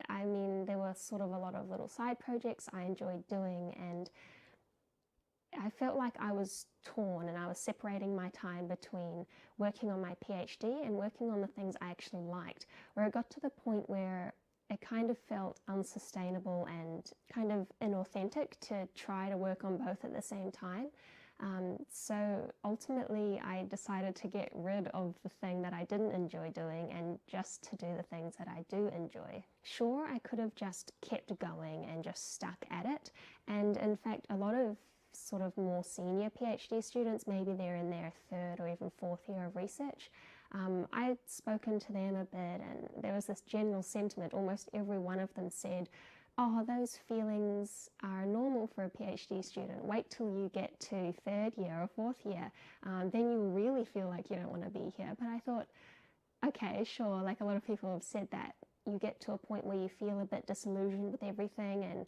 I mean, there were sort of a lot of little side projects I enjoyed doing, and I felt like I was torn and I was separating my time between working on my PhD and working on the things I actually liked, where it got to the point where it kind of felt unsustainable and kind of inauthentic to try to work on both at the same time. So ultimately I decided to get rid of the thing that I didn't enjoy doing and just to do the things that I do enjoy. Sure, I could have just kept going and just stuck at it, and in fact a lot of sort of more senior PhD students, maybe they're in their 3rd or even 4th year of research, I'd spoken to them a bit, and there was this general sentiment. Almost every one of them said, oh, those feelings are normal for a PhD student. Wait till you get to 3rd year or 4th year, then you really feel like you don't want to be here. But I thought, okay, sure, like a lot of people have said that you get to a point where you feel a bit disillusioned with everything, and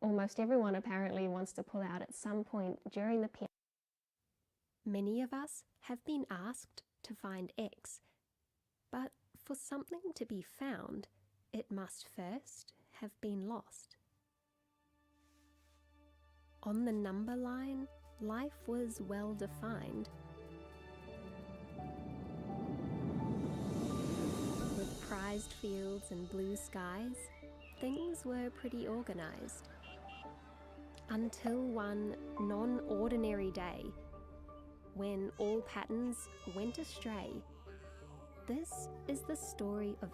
almost everyone apparently wants to pull out at some point during the PhD. Many of us have been asked to find X, but for something to be found, it must first have been lost. On the number line, life was well defined. With prized fields and blue skies, things were pretty organized. Until one non-ordinary day, when all patterns went astray. This is the story of...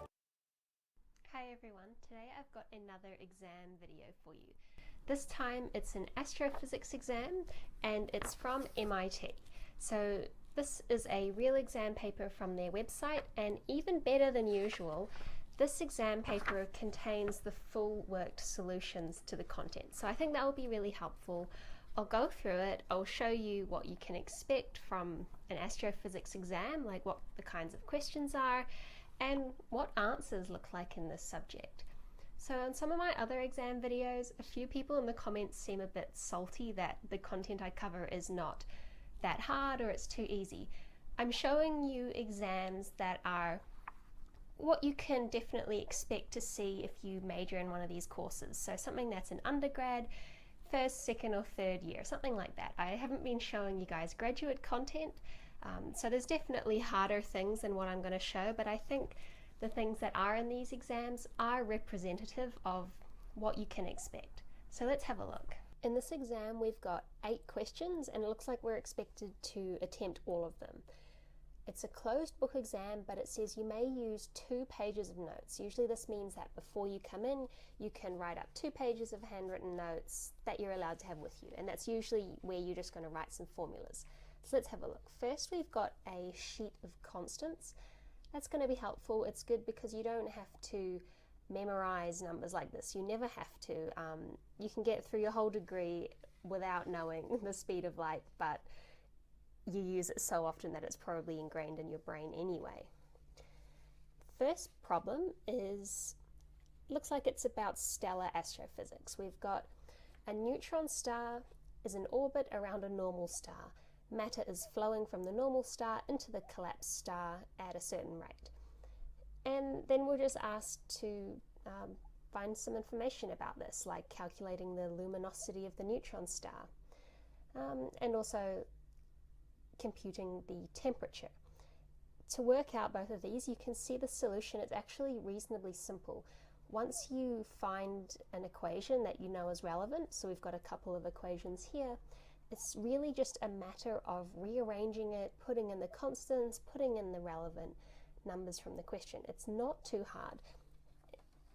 Hi everyone, today I've got another exam video for you. This time it's an astrophysics exam, and it's from MIT. So this is a real exam paper from their website, and even better than usual, this exam paper contains the full worked solutions to the content. So I think that will be really helpful. I'll go through it, I'll show you what you can expect from an astrophysics exam, like what the kinds of questions are, and what answers look like in this subject. So on some of my other exam videos, a few people in the comments seem a bit salty that the content I cover is not that hard or it's too easy. I'm showing you exams that are what you can definitely expect to see if you major in one of these courses. So something that's an undergrad, 1st, 2nd or 3rd year, something like that. I haven't been showing you guys graduate content, so there's definitely harder things than what I'm going to show, but I think the things that are in these exams are representative of what you can expect. So let's have a look. In this exam, we've got 8 questions, and it looks like we're expected to attempt all of them. It's a closed book exam, but it says you may use 2 pages of notes. Usually this means that before you come in, you can write up 2 pages of handwritten notes that you're allowed to have with you, and that's usually where you're just going to write some formulas. So let's have a look. First, we've got a sheet of constants. That's going to be helpful. It's good because you don't have to memorize numbers like this. You never have to. You can get through your whole degree without knowing the speed of light, but you use it so often that it's probably ingrained in your brain anyway. First problem looks like it's about stellar astrophysics. We've got a neutron star is in orbit around a normal star. Matter is flowing from the normal star into the collapsed star at a certain rate. And then we're just asked to find some information about this, like calculating the luminosity of the neutron star, and also computing the temperature. To work out both of these, you can see the solution is actually reasonably simple. Once you find an equation that you know is relevant, so we've got a couple of equations here, it's really just a matter of rearranging it, putting in the constants, putting in the relevant numbers from the question. It's not too hard.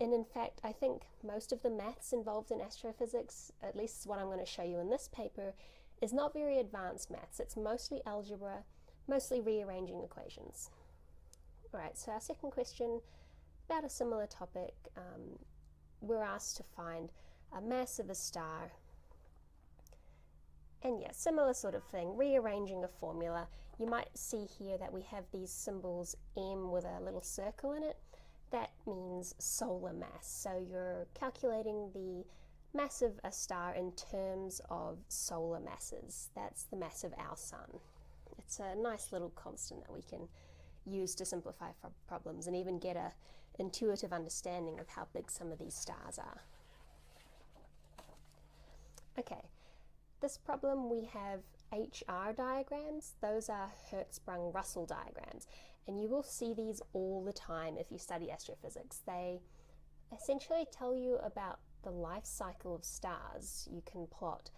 And in fact, I think most of the maths involved in astrophysics, at least what I'm going to show you in this paper, is not very advanced maths. It's mostly algebra, mostly rearranging equations. Alright, so our second question, about a similar topic. We're asked to find a mass of a star. And yeah, similar sort of thing, rearranging a formula. You might see here that we have these symbols M with a little circle in it. That means solar mass. So you're calculating the mass of a star in terms of solar masses. That's the mass of our sun. It's a nice little constant that we can use to simplify problems and even get an intuitive understanding of how big some of these stars are. Okay. This problem, we have HR diagrams. Those are Hertzsprung-Russell diagrams, and you will see these all the time if you study astrophysics. They essentially tell you about the life cycle of stars. You can plot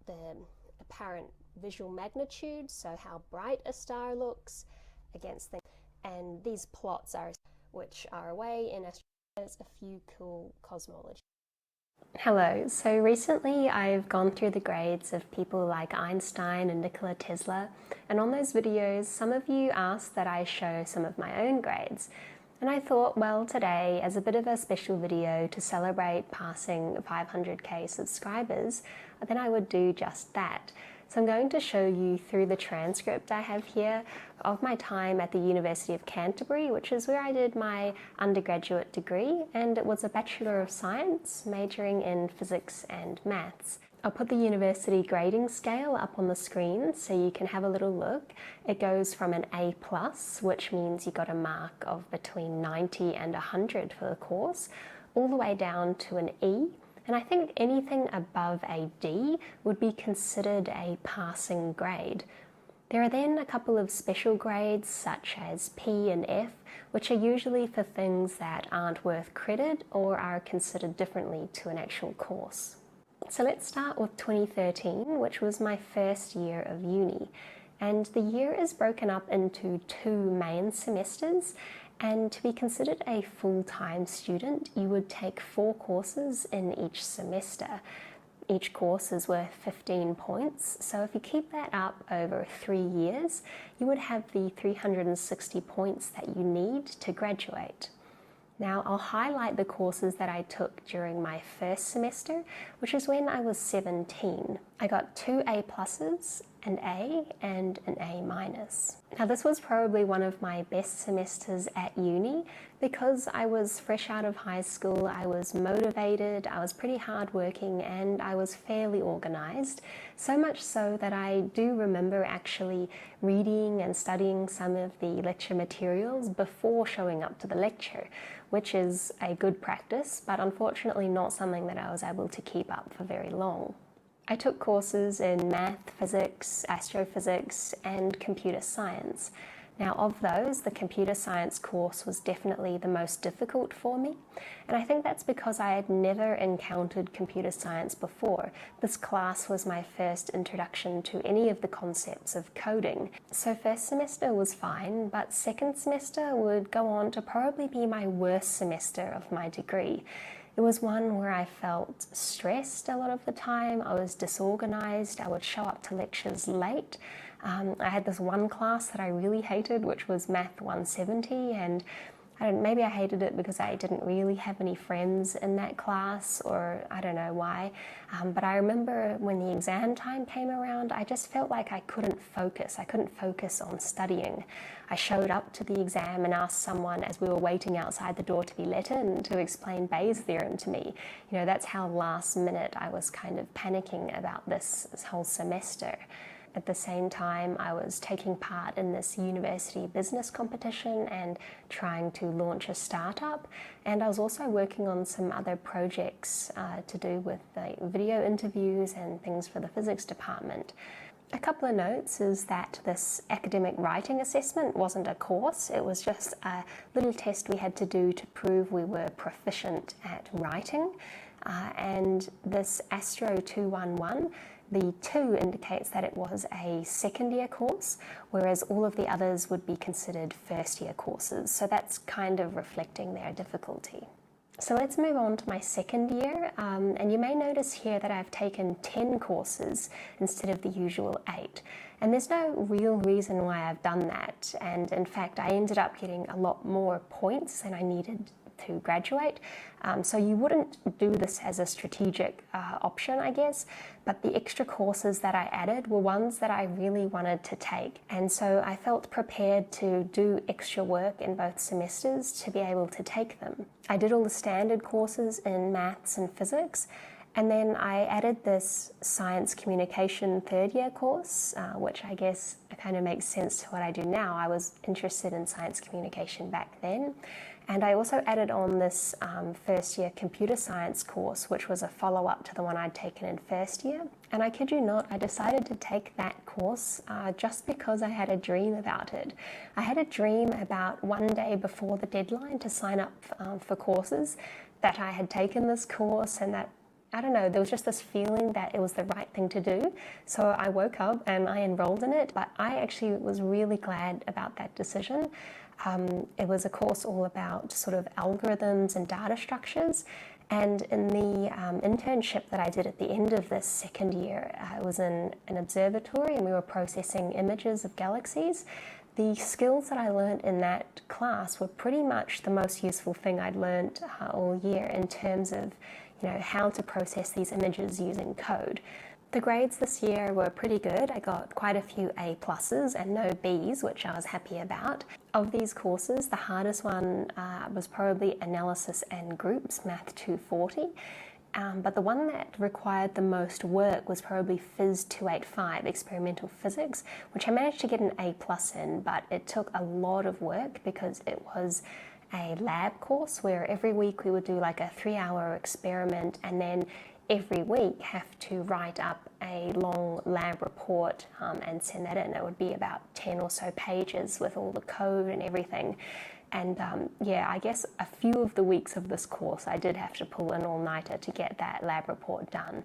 the apparent visual magnitude, so how bright a star looks against things, and these plots are which are a way in astrophysics a few cool cosmology. Hello, so recently I've gone through the grades of people like Einstein and Nikola Tesla, and on those videos some of you asked that I show some of my own grades. And I thought, well, today, as a bit of a special video to celebrate passing 500k subscribers, then I would do just that. So I'm going to show you through the transcript I have here of my time at the University of Canterbury, which is where I did my undergraduate degree, and it was a Bachelor of Science, majoring in physics and maths. I'll put the university grading scale up on the screen so you can have a little look. It goes from an A+, which means you got a mark of between 90 and 100 for the course, all the way down to an E. And I think anything above a D would be considered a passing grade. There are then a couple of special grades such as P and F, which are usually for things that aren't worth credit or are considered differently to an actual course. So let's start with 2013, which was my first year of uni. And the year is broken up into 2 main semesters, and to be considered a full-time student, you would take 4 courses in each semester. Each course is worth 15 points, so if you keep that up over 3 years, you would have the 360 points that you need to graduate. Now, I'll highlight the courses that I took during my first semester, which is when I was 17. I got 2 A+, an A, and an A-. Now, this was probably one of my best semesters at uni because I was fresh out of high school, I was motivated, I was pretty hardworking, and I was fairly organized. So much so that I do remember actually reading and studying some of the lecture materials before showing up to the lecture, which is a good practice, but unfortunately not something that I was able to keep up for very long. I took courses in math, physics, astrophysics, and computer science. Now, of those, the computer science course was definitely the most difficult for me, and I think that's because I had never encountered computer science before. This class was my first introduction to any of the concepts of coding. So first semester was fine, but second semester would go on to probably be my worst semester of my degree. It was one where I felt stressed a lot of the time. I was disorganized. I would show up to lectures late. I had this one class that I really hated, which was Math 170, and maybe I hated it because I didn't really have any friends in that class, or I don't know why. But I remember when the exam time came around, I just felt like I couldn't focus. I couldn't focus on studying. I showed up to the exam and asked someone as we were waiting outside the door to be let in to explain Bayes' theorem to me. You know, that's how last minute I was kind of panicking about this whole semester. At the same time, I was taking part in this university business competition and trying to launch a startup. And I was also working on some other projects to do with video interviews and things for the physics department. A couple of notes is that this academic writing assessment wasn't a course. It was just a little test we had to do to prove we were proficient at writing. And this Astro 211, the 2 indicates that it was a second year course, whereas all of the others would be considered first year courses. So that's kind of reflecting their difficulty. So let's move on to my second year, and you may notice here that I've taken 10 courses instead of the usual 8. And there's no real reason why I've done that, and in fact I ended up getting a lot more points than I needed to graduate. So you wouldn't do this as a strategic option, I guess, but the extra courses that I added were ones that I really wanted to take. And so I felt prepared to do extra work in both semesters to be able to take them. I did all the standard courses in maths and physics, and then I added this science communication third year course, which I guess kind of makes sense to what I do now. I was interested in science communication back then. And I also added on this first year computer science course, which was a follow-up to the one I'd taken in first year. And I kid you not, I decided to take that course just because I had a dream about it. I had a dream about one day before the deadline to sign up for courses that I had taken this course, and that, I don't know, there was just this feeling that it was the right thing to do. So I woke up and I enrolled in it, but I actually was really glad about that decision. It was a course all about sort of algorithms and data structures. And in the internship that I did at the end of this second year, I was in an observatory and we were processing images of galaxies. The skills that I learned in that class were pretty much the most useful thing I'd learned all year in terms of, you know, how to process these images using code. The grades this year were pretty good. I got quite a few A+ and no Bs, which I was happy about. Of these courses, the hardest one was probably Analysis and Groups, Math 240. But the one that required the most work was probably Phys 285, Experimental Physics, which I managed to get an A+ in, but it took a lot of work because it was a lab course where every week we would do like a 3-hour experiment, and then every week have to write up a long lab report and send that in. It would be about 10 or so pages with all the code and everything. And yeah, I guess a few of the weeks of this course I did have to pull an all-nighter to get that lab report done.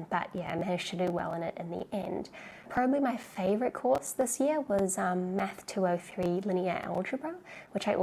But yeah, I managed to do well in it in the end. Probably my favorite course this year was Math 203 Linear Algebra, which I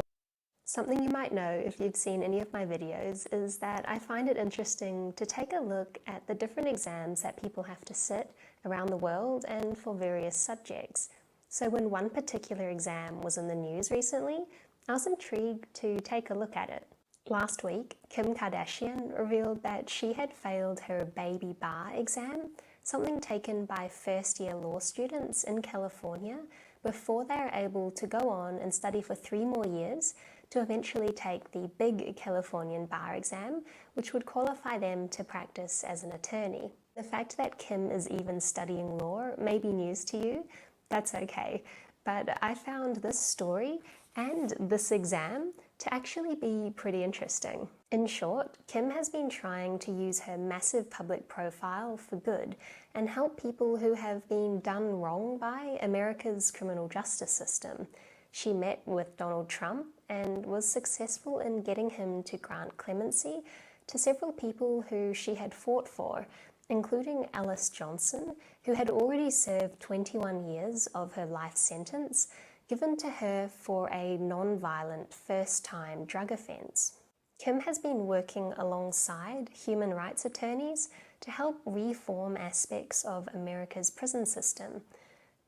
Something you might know if you've seen any of my videos is that I find it interesting to take a look at the different exams that people have to sit around the world and for various subjects. So when one particular exam was in the news recently, I was intrigued to take a look at it. Last week, Kim Kardashian revealed that she had failed her baby bar exam, something taken by first-year law students in California before they are able to go on and study for 3 more years to eventually take the big Californian bar exam, which would qualify them to practice as an attorney. The fact that Kim is even studying law may be news to you. That's okay. But I found this story and this exam to actually be pretty interesting. In short, Kim has been trying to use her massive public profile for good and help people who have been done wrong by America's criminal justice system. She met with Donald Trump and was successful in getting him to grant clemency to several people who she had fought for, including Alice Johnson, who had already served 21 years of her life sentence given to her for a non-violent first-time drug offence. Kim has been working alongside human rights attorneys to help reform aspects of America's prison system.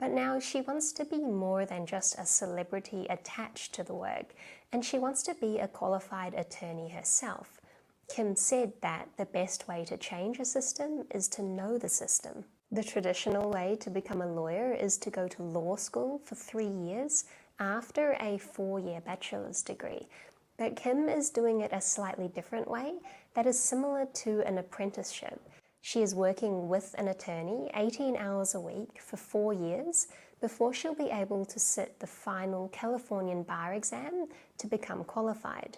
But now she wants to be more than just a celebrity attached to the work, and she wants to be a qualified attorney herself. Kim said that the best way to change a system is to know the system. The traditional way to become a lawyer is to go to law school for 3 years after a 4-year bachelor's degree. But Kim is doing it a slightly different way that is similar to an apprenticeship. She is working with an attorney 18 hours a week for 4 years before she'll be able to sit the final Californian bar exam to become qualified.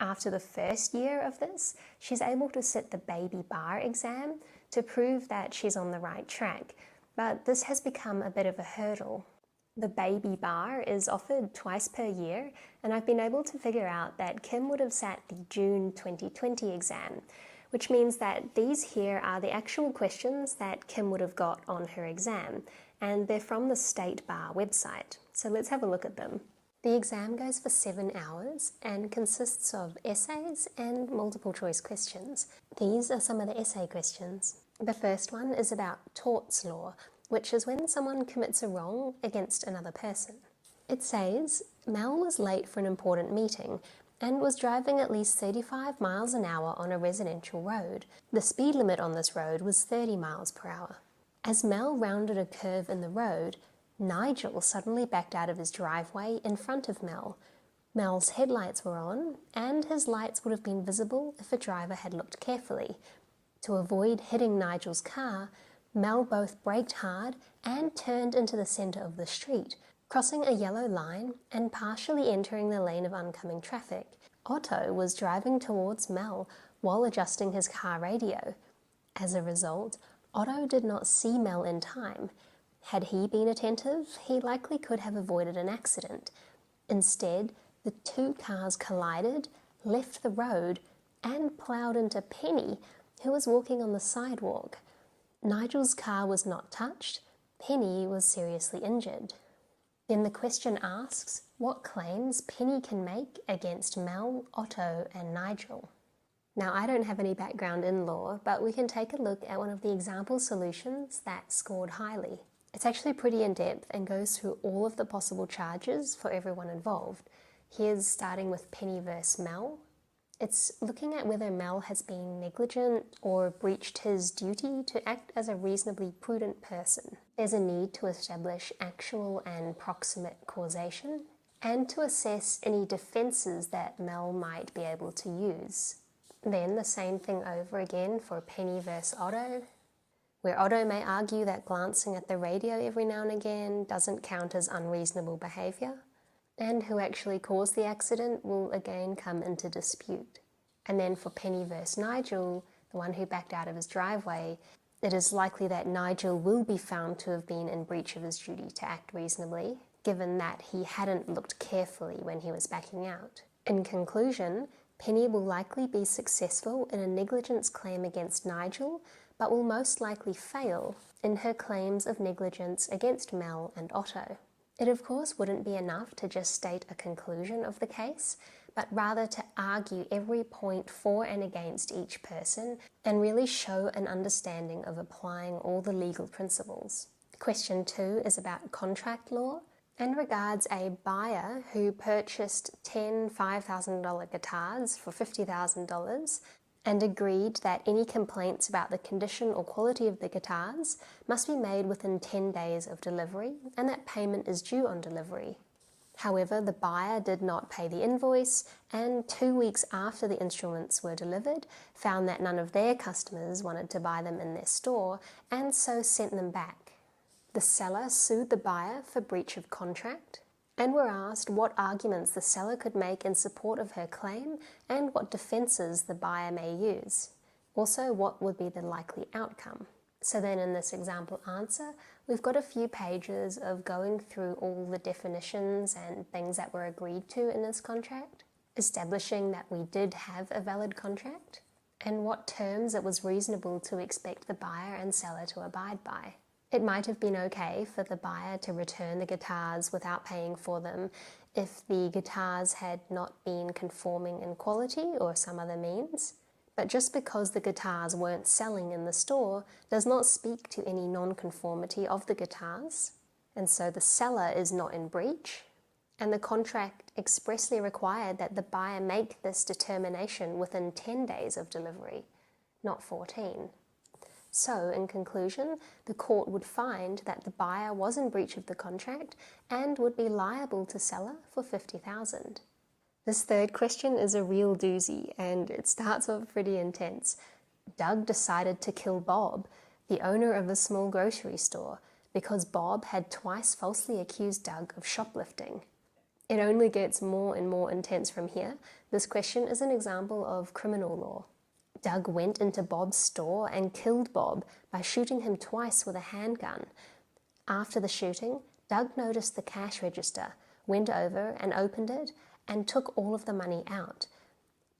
After the first year of this, she's able to sit the baby bar exam to prove that she's on the right track, but this has become a bit of a hurdle. The baby bar is offered twice per year, and I've been able to figure out that Kim would have sat the June 2020 exam, which means that these here are the actual questions that Kim would have got on her exam, and they're from the State Bar website. So let's have a look at them. The exam goes for 7 hours and consists of essays and multiple choice questions. These are some of the essay questions. The first one is about torts law, which is when someone commits a wrong against another person. It says, Mel was late for an important meeting and was driving at least 35 miles an hour on a residential road. The speed limit on this road was 30 miles per hour. As Mel rounded a curve in the road, Nigel suddenly backed out of his driveway in front of Mel. Mel's headlights were on, and his lights would have been visible if a driver had looked carefully. To avoid hitting Nigel's car, Mel both braked hard and turned into the centre of the street, crossing a yellow line and partially entering the lane of oncoming traffic. Otto was driving towards Mel while adjusting his car radio. As a result, Otto did not see Mel in time. Had he been attentive, he likely could have avoided an accident. Instead, the two cars collided, left the road, and ploughed into Penny, who was walking on the sidewalk. Nigel's car was not touched. Penny was seriously injured. Then the question asks what claims Penny can make against Mel, Otto, and Nigel. Now, I don't have any background in law, but we can take a look at one of the example solutions that scored highly. It's actually pretty in-depth and goes through all of the possible charges for everyone involved. Here's starting with Penny versus Mel. It's looking at whether Mel has been negligent or breached his duty to act as a reasonably prudent person. There's a need to establish actual and proximate causation and to assess any defences that Mel might be able to use. Then the same thing over again for Penny versus Otto, where Otto may argue that glancing at the radio every now and again doesn't count as unreasonable behaviour, and who actually caused the accident will again come into dispute. And then for Penny versus Nigel, the one who backed out of his driveway, it is likely that Nigel will be found to have been in breach of his duty to act reasonably, given that he hadn't looked carefully when he was backing out. In conclusion, Penny will likely be successful in a negligence claim against Nigel, but will most likely fail in her claims of negligence against Mel and Otto. It of course wouldn't be enough to just state a conclusion of the case, but rather to argue every point for and against each person and really show an understanding of applying all the legal principles. Question 2 is about contract law and regards a buyer who purchased 10 $5,000 guitars for $50,000 and agreed that any complaints about the condition or quality of the guitars must be made within 10 days of delivery and that payment is due on delivery. However, the buyer did not pay the invoice and 2 weeks after the instruments were delivered found that none of their customers wanted to buy them in their store and so sent them back. The seller sued the buyer for breach of contract. and were asked what arguments the seller could make in support of her claim and what defences the buyer may use. Also, what would be the likely outcome. So then in this example answer, we've got a few pages of going through all the definitions and things that were agreed to in this contract, establishing that we did have a valid contract, and what terms it was reasonable to expect the buyer and seller to abide by. It might have been okay for the buyer to return the guitars without paying for them if the guitars had not been conforming in quality or some other means. But just because the guitars weren't selling in the store does not speak to any non-conformity of the guitars, and so the seller is not in breach, and the contract expressly required that the buyer make this determination within 10 days of delivery, not 14. So, in conclusion, the court would find that the buyer was in breach of the contract and would be liable to seller for $50,000. This third question is a real doozy, and it starts off pretty intense. Doug decided to kill Bob, the owner of a small grocery store, because Bob had twice falsely accused Doug of shoplifting. It only gets more and more intense from here. This question is an example of criminal law. Doug went into Bob's store and killed Bob by shooting him twice with a handgun. After the shooting, Doug noticed the cash register, went over and opened it, and took all of the money out.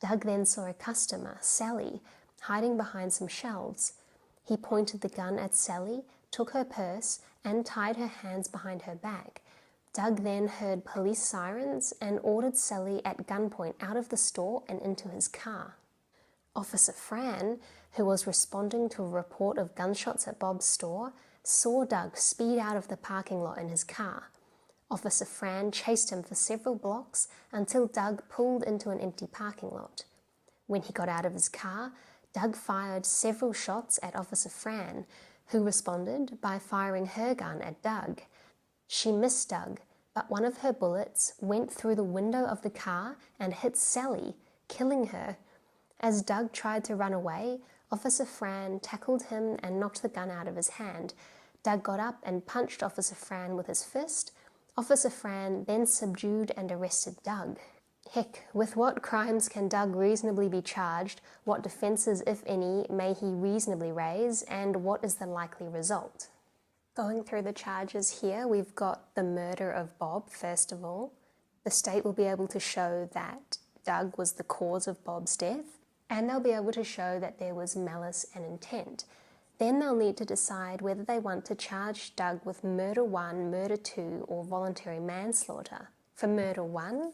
Doug then saw a customer, Sally, hiding behind some shelves. He pointed the gun at Sally, took her purse, and tied her hands behind her back. Doug then heard police sirens and ordered Sally at gunpoint out of the store and into his car. Officer Fran, who was responding to a report of gunshots at Bob's store, saw Doug speed out of the parking lot in his car. Officer Fran chased him for several blocks until Doug pulled into an empty parking lot. When he got out of his car, Doug fired several shots at Officer Fran, who responded by firing her gun at Doug. She missed Doug, but one of her bullets went through the window of the car and hit Sally, killing her. As Doug tried to run away, Officer Fran tackled him and knocked the gun out of his hand. Doug got up and punched Officer Fran with his fist. Officer Fran then subdued and arrested Doug. Heck, with what crimes can Doug reasonably be charged, what defences, if any, may he reasonably raise, and what is the likely result? Going through the charges here, we've got the murder of Bob, first of all. The state will be able to show that Doug was the cause of Bob's death, and they'll be able to show that there was malice and intent. Then they'll need to decide whether they want to charge Doug with murder 1, murder 2, or voluntary manslaughter. For murder 1,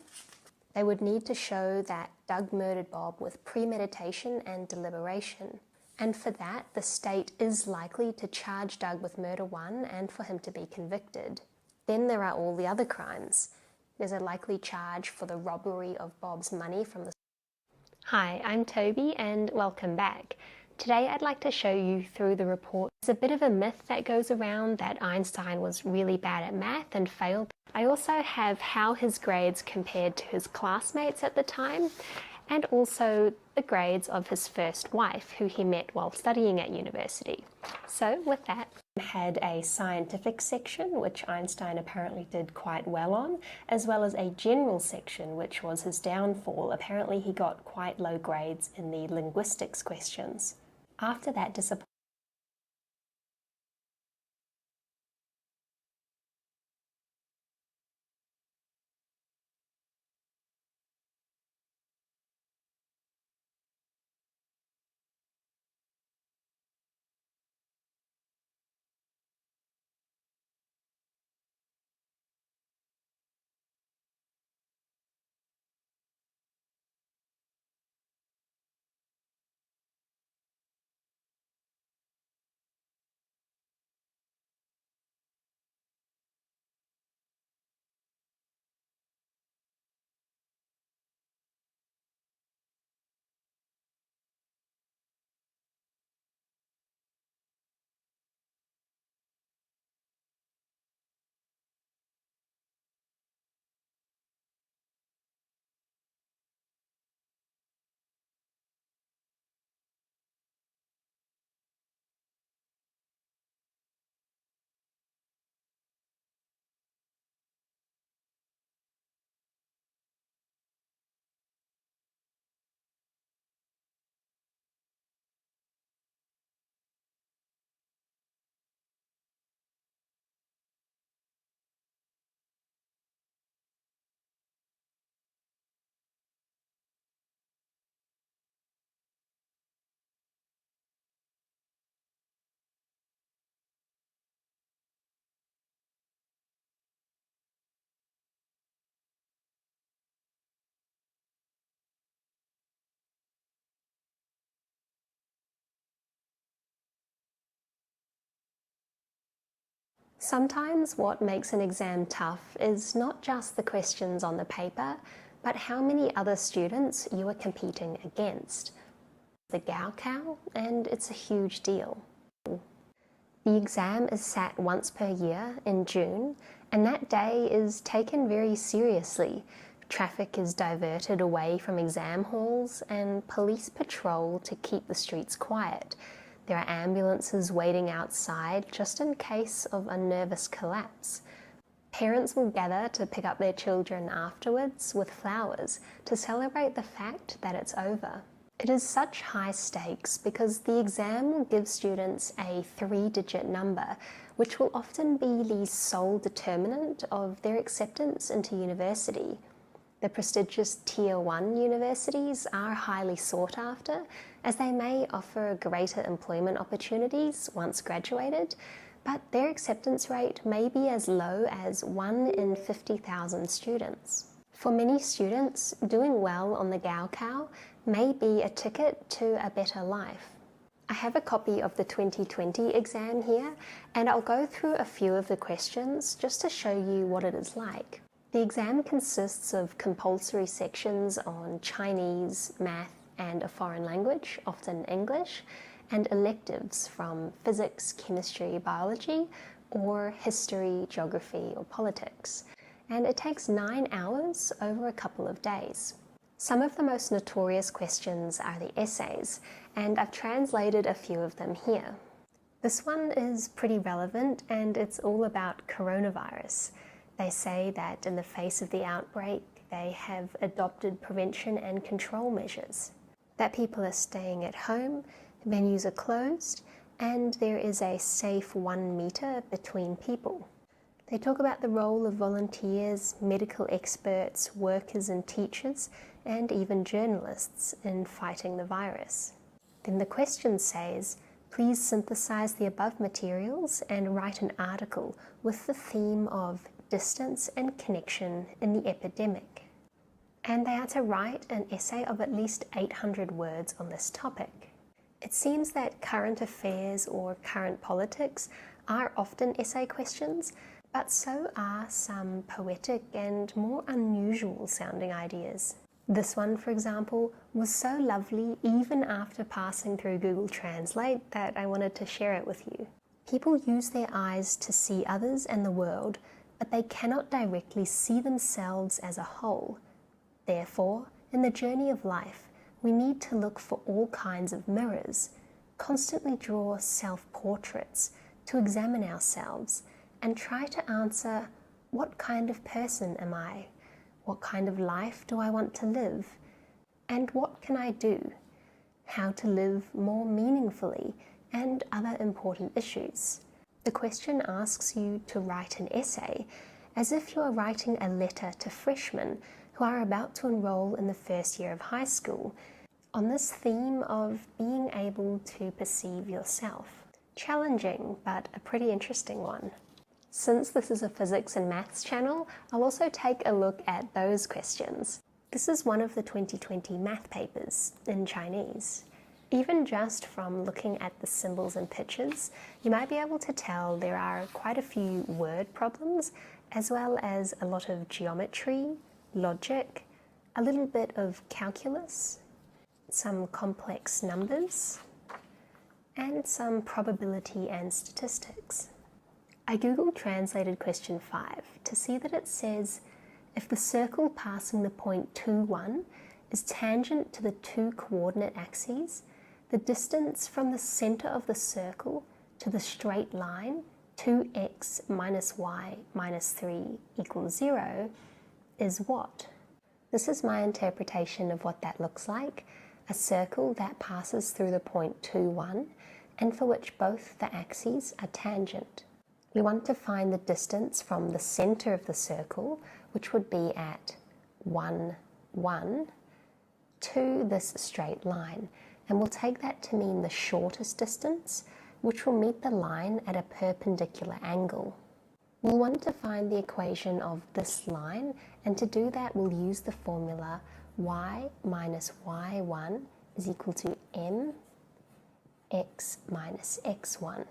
they would need to show that Doug murdered Bob with premeditation and deliberation. And for that, the state is likely to charge Doug with murder 1 and for him to be convicted. Then there are all the other crimes. There's a likely charge for the robbery of Bob's money from the... Hi, I'm Toby and welcome back. Today I'd like to show you through the report. There's a bit of a myth that goes around that Einstein was really bad at math and failed. I also have how his grades compared to his classmates at the time, and also the grades of his first wife, who he met while studying at university. So with that, I had a scientific section, which Einstein apparently did quite well on, as well as a general section, which was his downfall. Apparently he got quite low grades in the linguistics questions. After that disappointment, Sometimes what makes an exam tough is not just the questions on the paper, but how many other students you are competing against. The Gaokao, and it's a huge deal. The exam is sat once per year in June, and that day is taken very seriously. Traffic is diverted away from exam halls and police patrol to keep the streets quiet. There are ambulances waiting outside just in case of a nervous collapse. Parents will gather to pick up their children afterwards with flowers to celebrate the fact that it's over. It is such high stakes because the exam will give students a 3-digit number, which will often be the sole determinant of their acceptance into university. The prestigious Tier 1 universities are highly sought after, as they may offer greater employment opportunities once graduated, but their acceptance rate may be as low as 1 in 50,000 students. For many students, doing well on the Gaokao may be a ticket to a better life. I have a copy of the 2020 exam here, and I'll go through a few of the questions just to show you what it is like. The exam consists of compulsory sections on Chinese, math, and a foreign language, often English, and electives from physics, chemistry, biology, or history, geography, or politics. And it takes 9 hours over a couple of days. Some of the most notorious questions are the essays, and I've translated a few of them here. This one is pretty relevant, and it's all about coronavirus. They say that in the face of the outbreak, they have adopted prevention and control measures, that people are staying at home, venues are closed, and there is a safe 1 meter between people. They talk about the role of volunteers, medical experts, workers and teachers, and even journalists in fighting the virus. Then the question says, please synthesize the above materials and write an article with the theme of distance and connection in the epidemic. And they are to write an essay of at least 800 words on this topic. It seems that current affairs or current politics are often essay questions, but so are some poetic and more unusual sounding ideas. This one, for example, was so lovely even after passing through Google Translate that I wanted to share it with you. People use their eyes to see others and the world, but they cannot directly see themselves as a whole. Therefore, in the journey of life, we need to look for all kinds of mirrors, constantly draw self-portraits to examine ourselves and try to answer, what kind of person am I? What kind of life do I want to live? And what can I do? How to live more meaningfully, and other important issues. The question asks you to write an essay as if you are writing a letter to freshmen who are about to enroll in the first year of high school on this theme of being able to perceive yourself. Challenging, but a pretty interesting one. Since this is a physics and maths channel, I'll also take a look at those questions. This is one of the 2020 math papers in Chinese. Even just from looking at the symbols and pictures, you might be able to tell there are quite a few word problems, as well as a lot of geometry, logic, a little bit of calculus, some complex numbers, and some probability and statistics. I Google translated question 5 to see that it says, if the circle passing the point 2, 1 is tangent to the 2 coordinate axes, the distance from the center of the circle to the straight line 2x minus y minus 3 equals 0 is what? This is my interpretation of what that looks like, a circle that passes through the point 2, 1 and for which both the axes are tangent. We want to find the distance from the center of the circle, which would be at 1, 1, to this straight line. And we'll take that to mean the shortest distance, which will meet the line at a perpendicular angle. We'll want to find the equation of this line, and to do that we'll use the formula y minus y1 is equal to m x minus x1.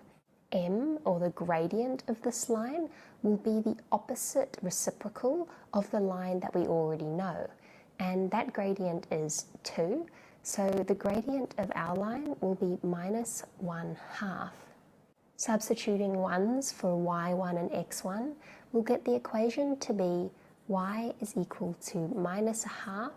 m, or the gradient of this line, will be the opposite reciprocal of the line that we already know. And that gradient is 2, so the gradient of our line will be minus 1/2. Substituting 1s for y1 and x1, we'll get the equation to be y is equal to minus 1/2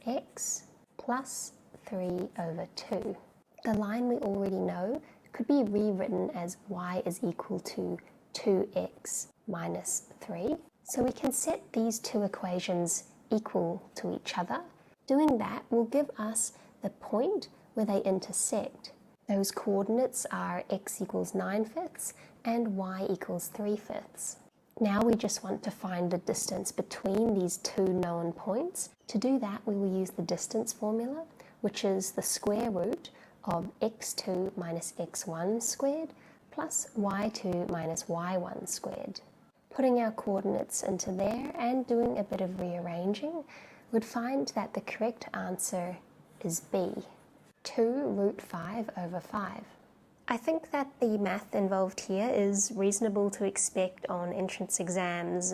x plus 3/2. The line we already know could be rewritten as y is equal to 2x minus 3. So we can set these two equations equal to each other. Doing that will give us the point where they intersect. Those coordinates are x equals 9/5 and y equals 3/5. Now we just want to find the distance between these two known points. To do that, we will use the distance formula, which is the square root of x2 minus x1 squared plus y2 minus y1 squared. Putting our coordinates into there and doing a bit of rearranging, we'd find that the correct answer is B, 2√5/5. I think that the math involved here is reasonable to expect on entrance exams.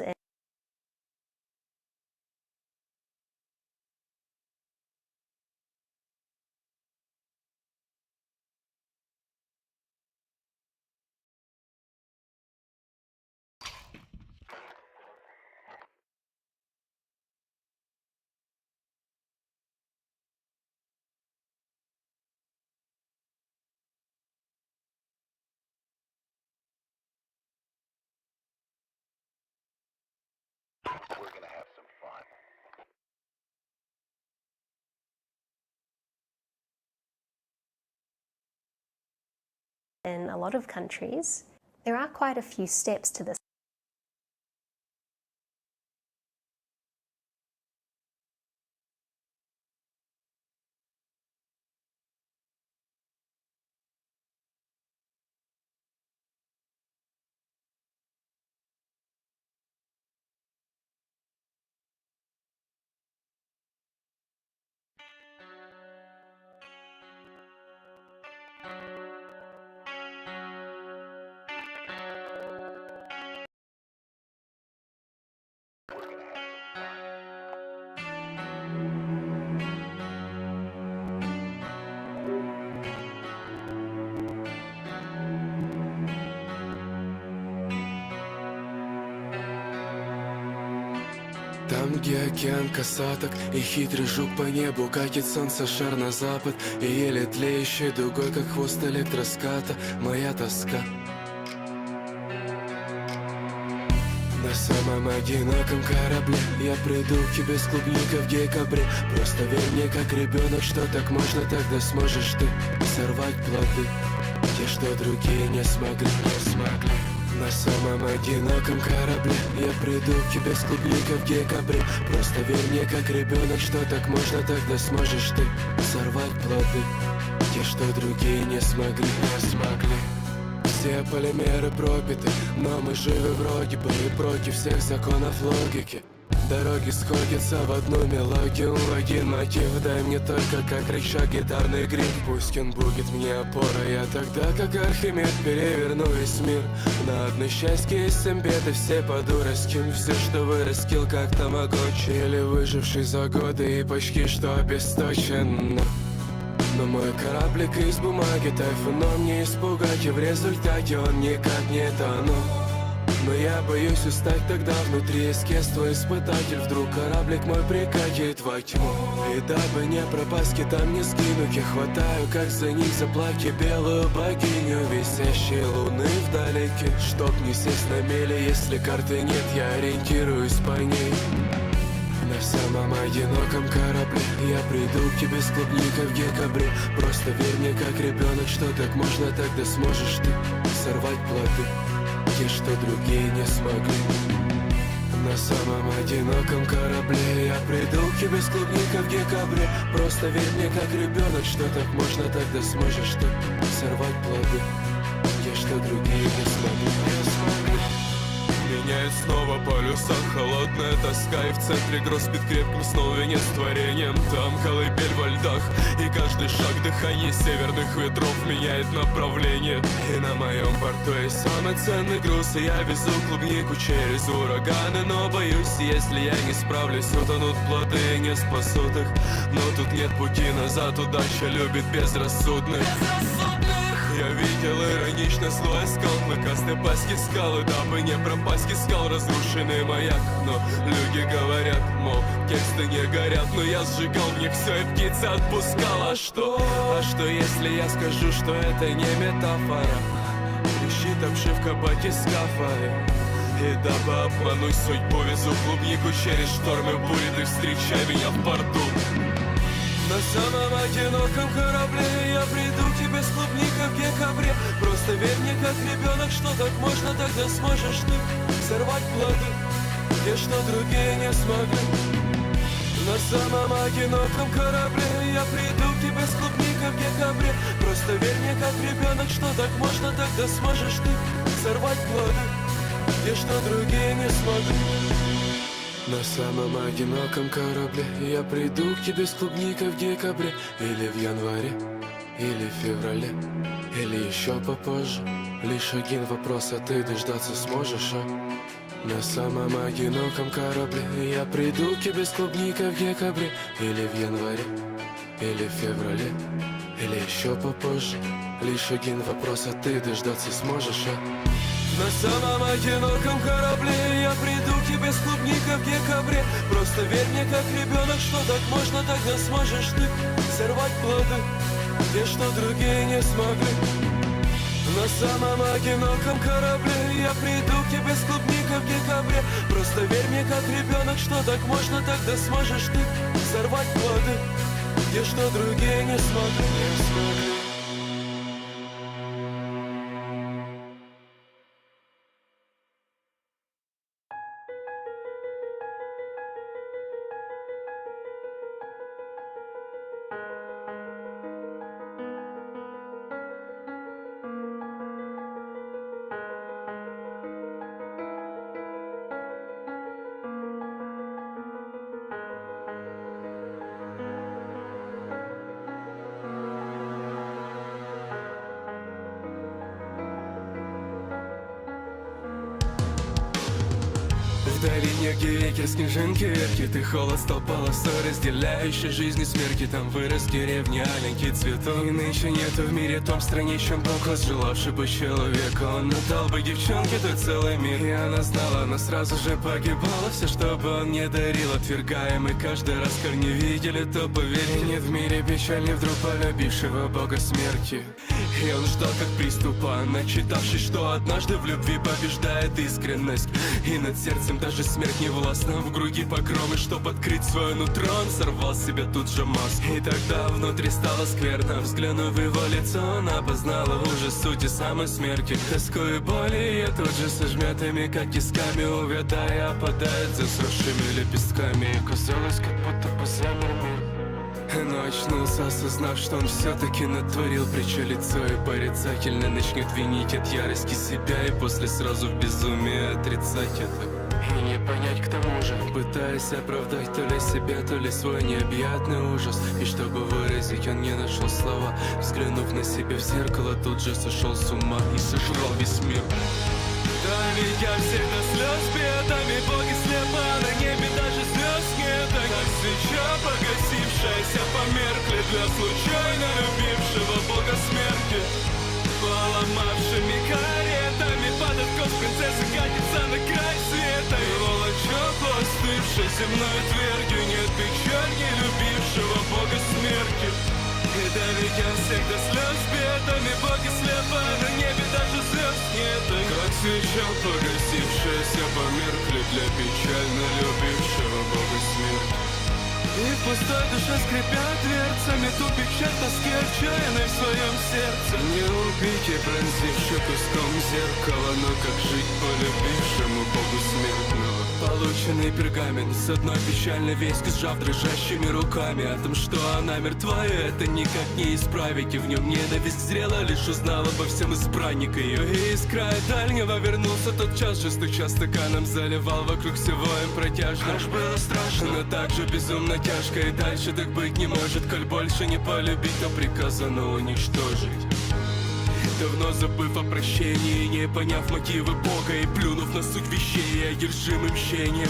We're gonna have some fun. In a lot of countries, there are quite a few steps to this. Там, где океан касаток и хитрый жук по небу, катит солнце шар на запад, и еле тлеющей дугой, как хвост электроската, моя тоска. На самом одиноком корабле я приду к тебе с клубникой в декабре. Просто верь мне, как ребенок, что так можно, тогда сможешь ты сорвать плоды, те, что другие не смогли. На самом одиноком корабле я приду к тебе с клубникой в декабре. Просто верь мне, как ребенок, что так можно, тогда сможешь ты сорвать плоды, те, что другие не смогли. Все полимеры пропиты, но мы живы вроде бы и против всех законов логики. Дороги сходятся в одну мелодию, в один мотив. Дай мне только как рычаг гитарный гриф. Пусть он будет мне опорой, я тогда как Архимед переверну весь мир. На одно счастье из 7 бед, и все по-дурацки. Все, что вырастил как тамагочи, или выживший за годы и почти что обесточен. Но мой кораблик из бумаги, тайфуном не испугать, и в результате он никак не тонул. Но я боюсь устать тогда внутри эскества испытатель. Вдруг кораблик мой прикатит во тьму. И дабы не пропасть, там не сгинуть, я хватаю, как за них заплаки, белую богиню висящей луны вдалеке. Чтоб не сесть на мели, если карты нет, я ориентируюсь по ней. На самом одиноком корабле я приду к тебе с клубникой в декабре. Просто верь мне, как ребенок, что так можно, тогда сможешь ты сорвать плоды, те, что другие не смогли. На самом одиноком корабле я приду к тебе с клубникой в декабре. Просто верь мне, как ребенок, что так можно, тогда сможешь ты сорвать плоды, те, что другие не смогли. Меня меняет снова полюса. Холодная тоска, и в центре гроз спит крепким сном венец творением. Там колыбель во льдах, и каждый шаг дыхание северных ветров меняет направление. И на моем борту есть самый ценный груз, и я везу клубнику через ураганы. Но боюсь, если я не справлюсь, утонут плоды и не спасут их. Но тут нет пути назад, удача любит безрассудных. Я видел иронично слой скал, клыкастые паски скалы, дабы не пропасть, искал разрушенный маяк. Но люди говорят, мол, тексты не горят, но я сжигал в них все, и птица отпускала. А что если я скажу, что это не метафора? Трещит обшивка батискафа, и дабы обмануть судьбу, везу клубнику через штормы бури. Ты встречай меня в порту. На самом одиноком корабле я приду к тебе с клубникой в декабре. Просто верь мне, как ребенок, что так можно, тогда сможешь ты сорвать плоды, те, что другие не смогли. На самом одиноком корабле я приду к тебе с клубникой в декабре. Просто верь мне, как ребенок, что так можно, тогда сможешь ты сорвать плоды, те, что другие не смогли. На самом одиноком корабле я приду к тебе с клубникой в декабре. Или в январе, или в феврале, или еще попозже. Лишь один вопрос, а ты дождаться сможешь, а? На самом одиноком корабле я приду к тебе с клубникой в декабре. Или в январе, или в феврале, или еще попозже. Лишь один вопрос, а ты дождаться сможешь, а? На самом одиноком корабле я приду к тебе с клубникой в декабре. Просто верь мне, как ребенок, что так можно, тогда сможешь ты сорвать плоды, те, что другие не смогли. На самом одиноком корабле я приду к тебе с клубникой в декабре. Просто верь мне, как ребенок, что так можно, тогда сможешь ты сорвать плоды, те, что другие не смогли. В долине, где ветер снежинки редкий, ты холод стал полосой, разделяющей жизнь и смерти. Там вырос деревня, аленький цветок. И нынче нету в мире том стране, чем Бог возжелавший бы человека. Он отдал бы девчонке той целый мир, и она знала, но сразу же погибала. Все, что бы он не дарил, отвергаемый каждый раз, как не видели, то поверь. Нет в мире печали вдруг полюбившего Бога смерти. И он ждал как приступа, начитавшись, что однажды в любви побеждает искренность. И над сердцем даже смерть не властна. В груди покровы, чтоб открыть свое нутро, он сорвал с себя тут же маску. И тогда внутри стало скверно. Взглянув в его лицо, он опознала ужас сути самой смерти. Тоску и боли, и тут же со жмятыми, как тисками, увядая, опадает засохшими лепестками. И казалось, как будто бы замер мир. Но очнулся, осознав, что он все-таки натворил, причем лицо и порицательно начнет винить от ярости себя, и после сразу в безумии отрицать это. И не понять к тому же, пытаясь оправдать то ли себя, то ли свой необъятный ужас. И чтобы выразить, он не нашел слова. Взглянув на себя в зеркало, тут же сошел с ума и сожрал весь мир. Да ведь я всех до слез бедами, боги слепа, на небе даже звезд нет. Как свеча погасившаяся померкли для случайно любившего бога смерти. Поломавшими каретами под откос принцессы катится на край света. И волочок остывшей земной твердью, нет печаль не любившего бога смерти. И да ведь я всех до слез бедами, боги слепа, на небе даже звезд нет. Как свеча погасившаяся померкли для печально любившего бога смерти. И в пустой душе скрипят дверцами, тупик чат тоски отчаянной в своем сердце. Не убейте, пронзивший куском зеркала, но как жить полюбившему Богу смертного. Полученный пергамент с одной печальной вестью, сжав дрожащими руками о том, что она мертва, и это никак не исправить. И в нем ненависть зрела, лишь узнал обо всем избранник ее. И из края дальнего вернулся тот час, же стуча стаканом заливал вокруг всего им протяжно. Аж было страшно, но так же безумно тяжко. И дальше так быть не может, коль больше не полюбить, то приказано уничтожить. Давно забыв о прощении, не поняв мотивы Бога и плюнув на суть вещей, одержимым мщением.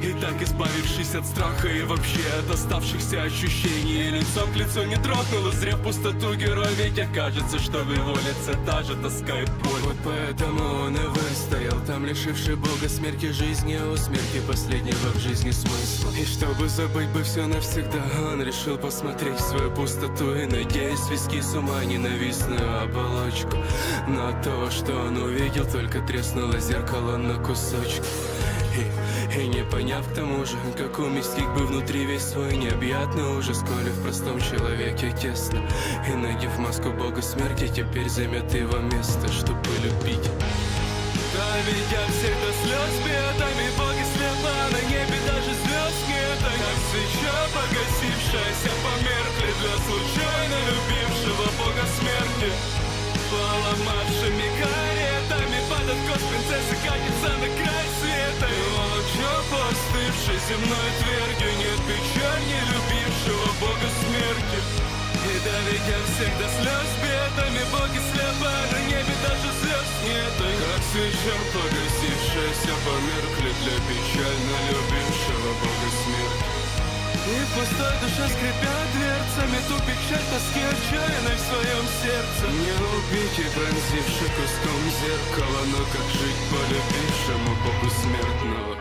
И так избавившись от страха и вообще от оставшихся ощущений, лицом к лицу не дрогнул, узрев пустоту герой, ведь окажется, что в его лице та же тоска и боль. Вот поэтому он и выстоял там, лишивший Бога смерти жизни, а у смерти последнего в жизни смысла. И чтобы забыть бы все навсегда, он решил посмотреть в свою пустоту и, надеясь свести с ума ненавистную оболочку. Но от того, что он увидел, только треснуло зеркало на кусочки. И не поняв к тому же, как уместить бы внутри весь свой необъятный ужас, коли в простом человеке тесно. И надев маску Бога смерти, теперь займет его место, чтобы любить. Да ведь я всех до слез бедами, Боги слепа, на небе даже звезд нет. Как свеча погасившаяся померкли для случайно любившего Бога смерти. Поломавшими каретами под откос принцессы катится на край света. И волоча по остывшей земной тверди, нет печаль не любившего Бога смерти. И давидя всех до слез бедами, Боги слепа, на небе даже звезд нет. Как свеча погасившаяся померкли для печально любившего Бога смерти. И в пустой душе скрипят дверцами, тупик чат тоски отчаянной в своем сердце. Не убейте, пронзивший куском зеркала, но как жить полюбившему Богу смертного.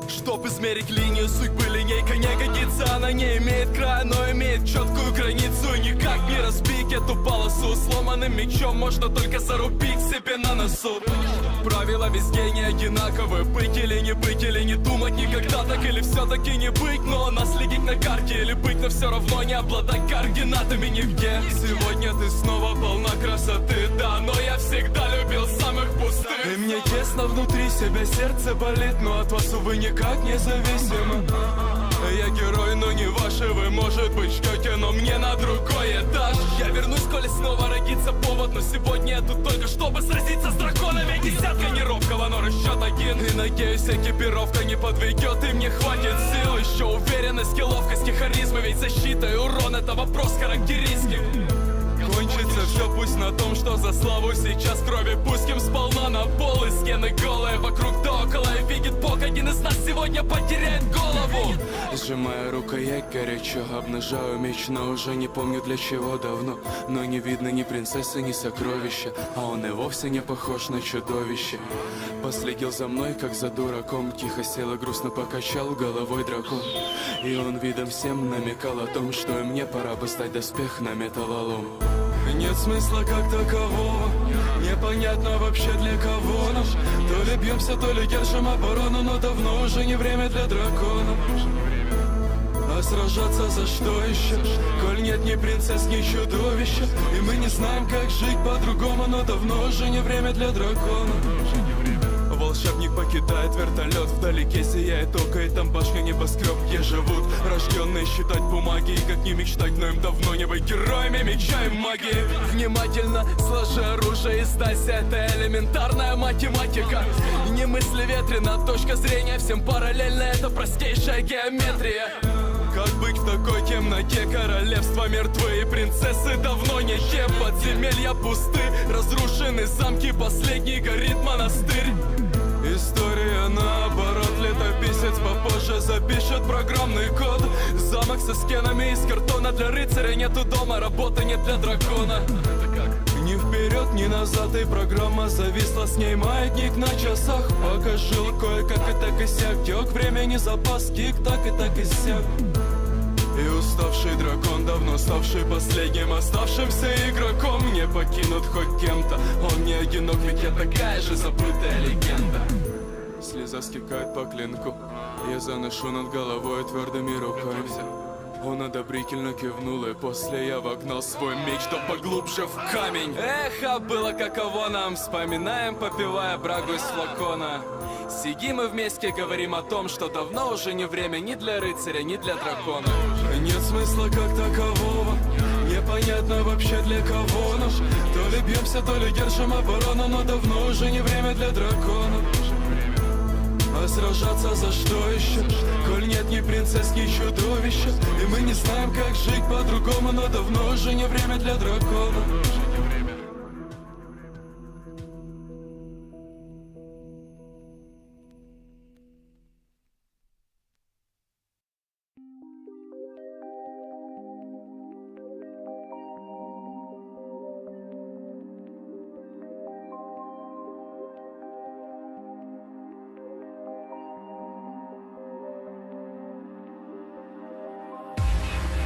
Чтоб измерить линию судьбы, линейка не годится. Она не имеет края, но имеет четкую границу. И никак не разбить эту полосу. Сломанным мечом можно только зарубить себе на носу. Правила везде не одинаковы. Быть или не думать никогда так или все-таки не быть. Но наследить на карте или быть, но все равно не обладать координатами нигде. Сегодня ты снова полна красоты, да, но я всегда любил самых пустых. И мне тесно внутри себя, сердце болит, но от вас, увы, никак не зависимо. Я герой, но не ваши, вы, может быть, ждете, но мне на другой этаж. Я вернусь, коли снова родится повод, но сегодня я тут только чтобы сразиться с драконами. Десятка неровкого, но расчет один. И надеюсь, экипировка не подведет, и мне хватит сил. Еще уверенность и ловкость и харизмы, ведь защита и урон — это вопрос характеристик. Кончится все пусть на том, что за славу сейчас крови пустим сполна на пол. И стены голые вокруг да около, и видит Бог, один из нас сегодня потеряет голову. Сжимая рукоять горячо, обнажаю меч, но уже не помню для чего давно. Но не видно ни принцессы, ни сокровища, а он и вовсе не похож на чудовище. Последил за мной, как за дураком, тихо сел и грустно покачал головой дракон. И он видом всем намекал о том, что и мне пора бы стать доспех на металлолом. Нет смысла как такового, непонятно вообще для кого нам. То ли бьемся, то ли держим оборону, но давно уже не время для дракона. А сражаться за что еще, коль нет ни принцесс, ни чудовища. И мы не знаем, как жить по-другому, но давно уже не время для дракона. волшебник покидает вертолет. Вдалеке сияет око, и там башня небоскреб, где живут рожденные считать бумаги. И как не мечтать, но им давно не быть героями меча и магии. Внимательно сложи оружие и сдайся, это элементарная математика. Не мысли ветрена, точка зрения всем параллельно, это простейшая геометрия. Как быть в такой темноте? Королевства мертвы и принцессы давно не те. Подземелья пусты, разрушены замки, последний горит монастырь. История наоборот, летописец попозже запишет программный код. Замок со стенами из картона, для рыцаря нету дома, работы нет для дракона. Ни вперед, ни назад, и программа зависла, с ней маятник на часах. Пока жил кое-как и так и сяк, тек времени запас, кик-так и так и сяк. И уставший дракон, давно ставший последним оставшимся игроком, не покинут хоть кем-то, он не одинок, ведь я такая же забытая легенда. Слеза стекает по клинку, я заношу над головой твердыми руками. Он одобрительно кивнул, и после я вогнал свой меч да поглубже в камень. Эх, а было каково нам, вспоминаем, попивая брагу из флакона. Сидим мы вместе, говорим о том, что давно уже не время ни для рыцаря, ни для дракона. Нет смысла как такового, непонятно вообще для кого нам. То ли бьемся, то ли держим оборону, но давно уже не время для дракона. А сражаться за что еще? Коль нет ни принцесс, ни чудовища, и мы не знаем, как жить по-другому, но давно уже не время для дракона.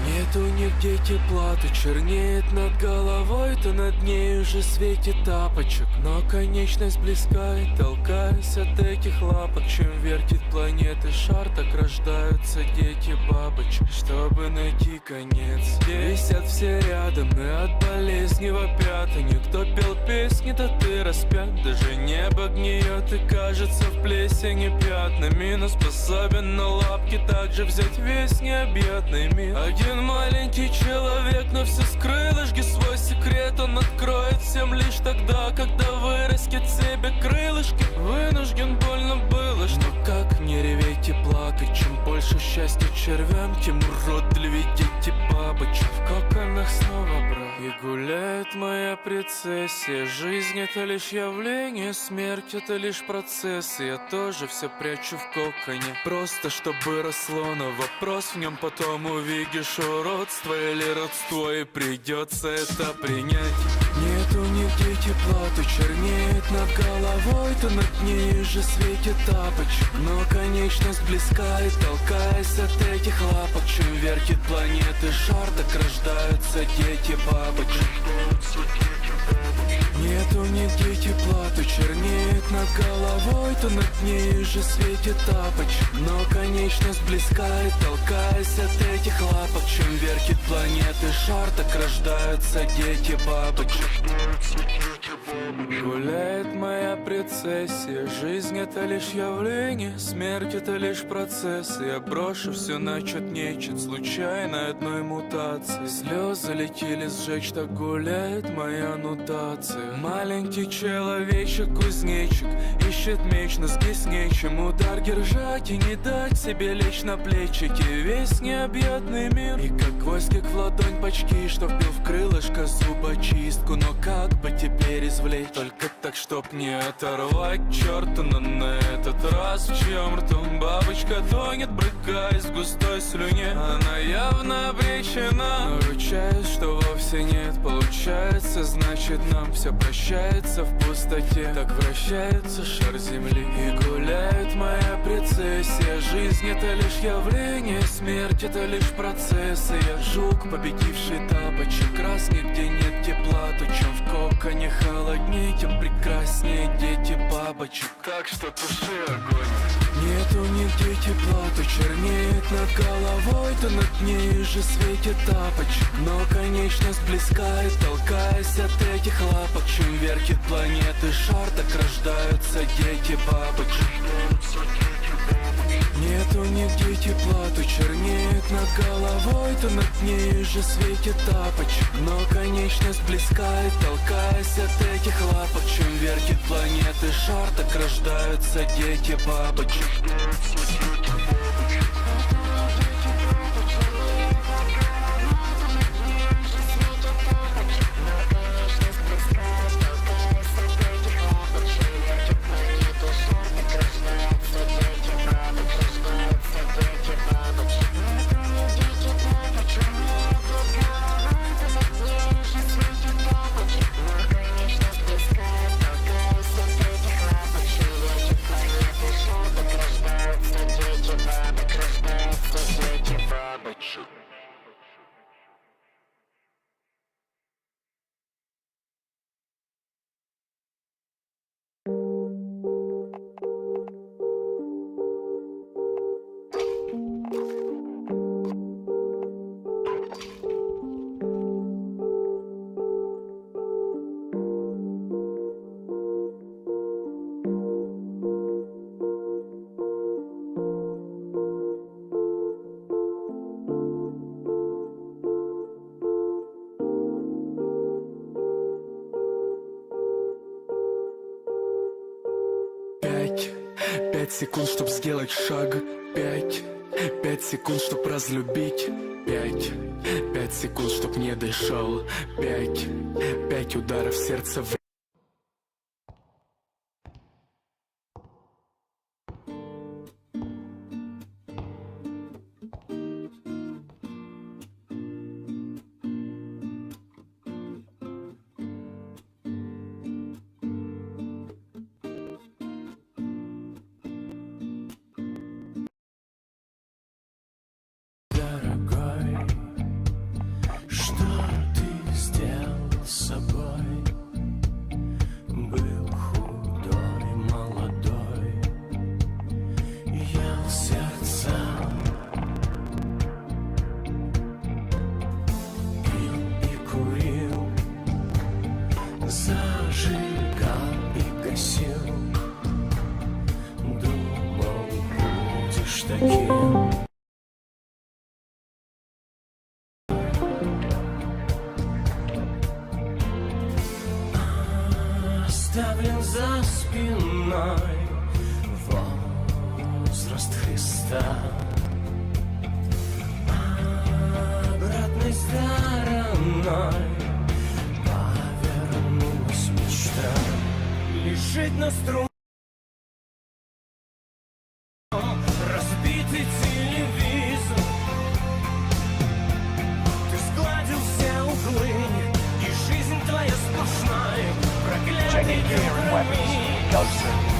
Нету нигде тепла, то чернеет над головой, то над ней уже светит тапочек. Но конечность близка и толкаясь от этих лапок, чем вертит планеты шар, так рождаются дети бабочек. Чтобы найти конец, висят все рядом и от болезни вопят. И никто пел песни, да ты распят. Даже небо гниет и кажется в плесени пятнами, но способен на лапки также взять весь необъятный мир. Один маленький человек, но все с крылышки, свой секрет он откроет всем лишь тогда, когда вырастет себе крылышки. Вынужден больно было, что как не реветь и плакать. Чем больше счастья червям, тем уродливее дети бабочек. В коконах снова брат, и гуляет моя принцессия. Жизнь это лишь явление, смерть это лишь процесс. И я тоже все прячу в коконе, просто чтобы росло. Но вопрос в нем потом увидишь, уродство или родство, и придется это принять. Нету нигде тепла, то чернеет над головой, то над ней уже светит тапочек. Но конечность близка и толкаясь от этих лапок, чем вертит планеты шар, так рождаются дети бабочек. Нету нигде тепла, то чернеет над головой, то над ней уже светит тапочек. Но конечность близка и толкаясь от этих лапок, чем вертит планеты шар, так рождаются дети бабочек. Гуляет моя принцессия. Жизнь это лишь явление, смерть это лишь процесс. Я брошу все начат нечет, случайно одной мутации. Слезы летели сжечь, так гуляет моя нутация. Маленький человечек, кузнечик, ищет меч, но здесь нечем удар держать и не дать себе лечь на плечики. Весь необъятный мир, и как гвоздик в ладонь почти, что вбил в крылышко зубочистку. Но как бы теперь извлечь, только так, чтоб не оторвать черту. Но на этот раз в чьем ртом бабочка тонет, брыкаясь в густой слюне. Она явно обречена, но ручаюсь, что вовсе нет. Получается, значит нам все прощается в пустоте. Так вращается шар земли и гуляет моя принцессия. Жизнь это лишь явление, смерть это лишь процесс. И я жук, победивший тапочек, раз нигде нет тепла, то чем в коконе холоднее, тем прекраснее дети бабочек. Так что туши огонь. Нету нигде тепла, то чернеет над головой, то над ней уже светит тапочек. Но конечность близка и толкаясь от этих лапок. Чем верхит планеты шар, так рождаются дети бабочек. Нету нигде тепла, то чернеет над головой, то над ней же светит тапочек. Но конечность близка и толкаясь от этих лапок. Чем верхит планеты шар, так рождаются дети бабочек. Пять секунд, чтоб сделать шаг. 5 секунд, чтоб разлюбить. 5 секунд, чтоб не дышал. 5 ударов сердца в... Оставлен за спиной возраст Христа. Обратной стороной повернулась мечта. Лежит на струнах разбитый телевизор. Ты сгладил все углы, и жизнь твоя сплошная. Checking gear and weapons. Go through.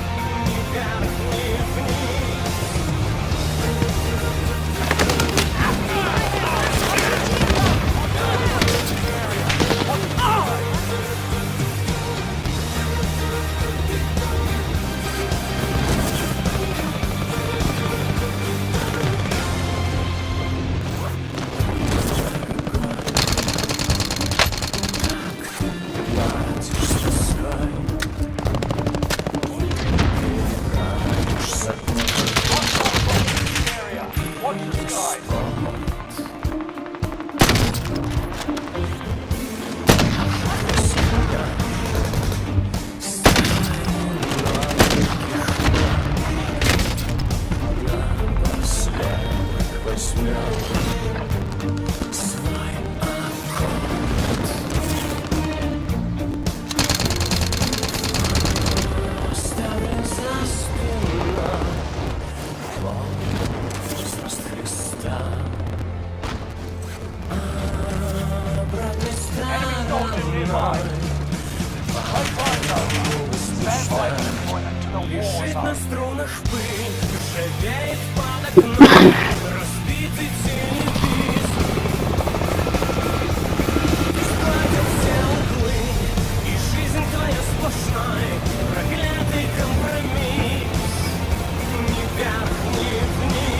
Лежит на струнах пыль, ржавеет под окном разбитый телевизор. Ты сгладил все углы, и жизнь твоя сплошная, проклятый компромисс. Ни вверх, ни вниз.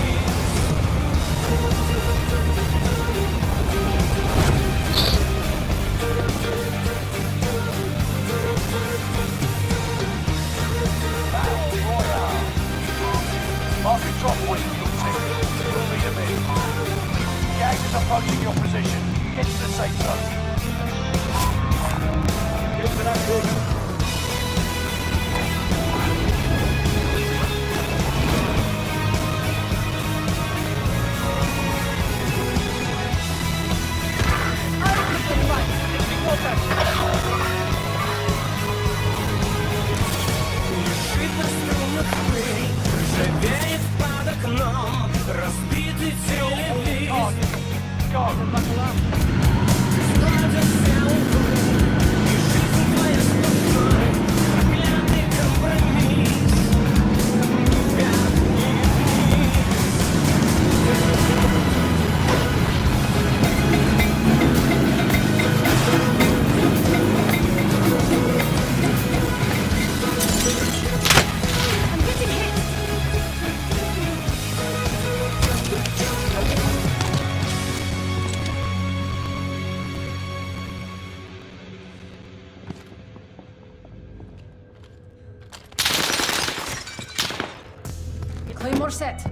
More set.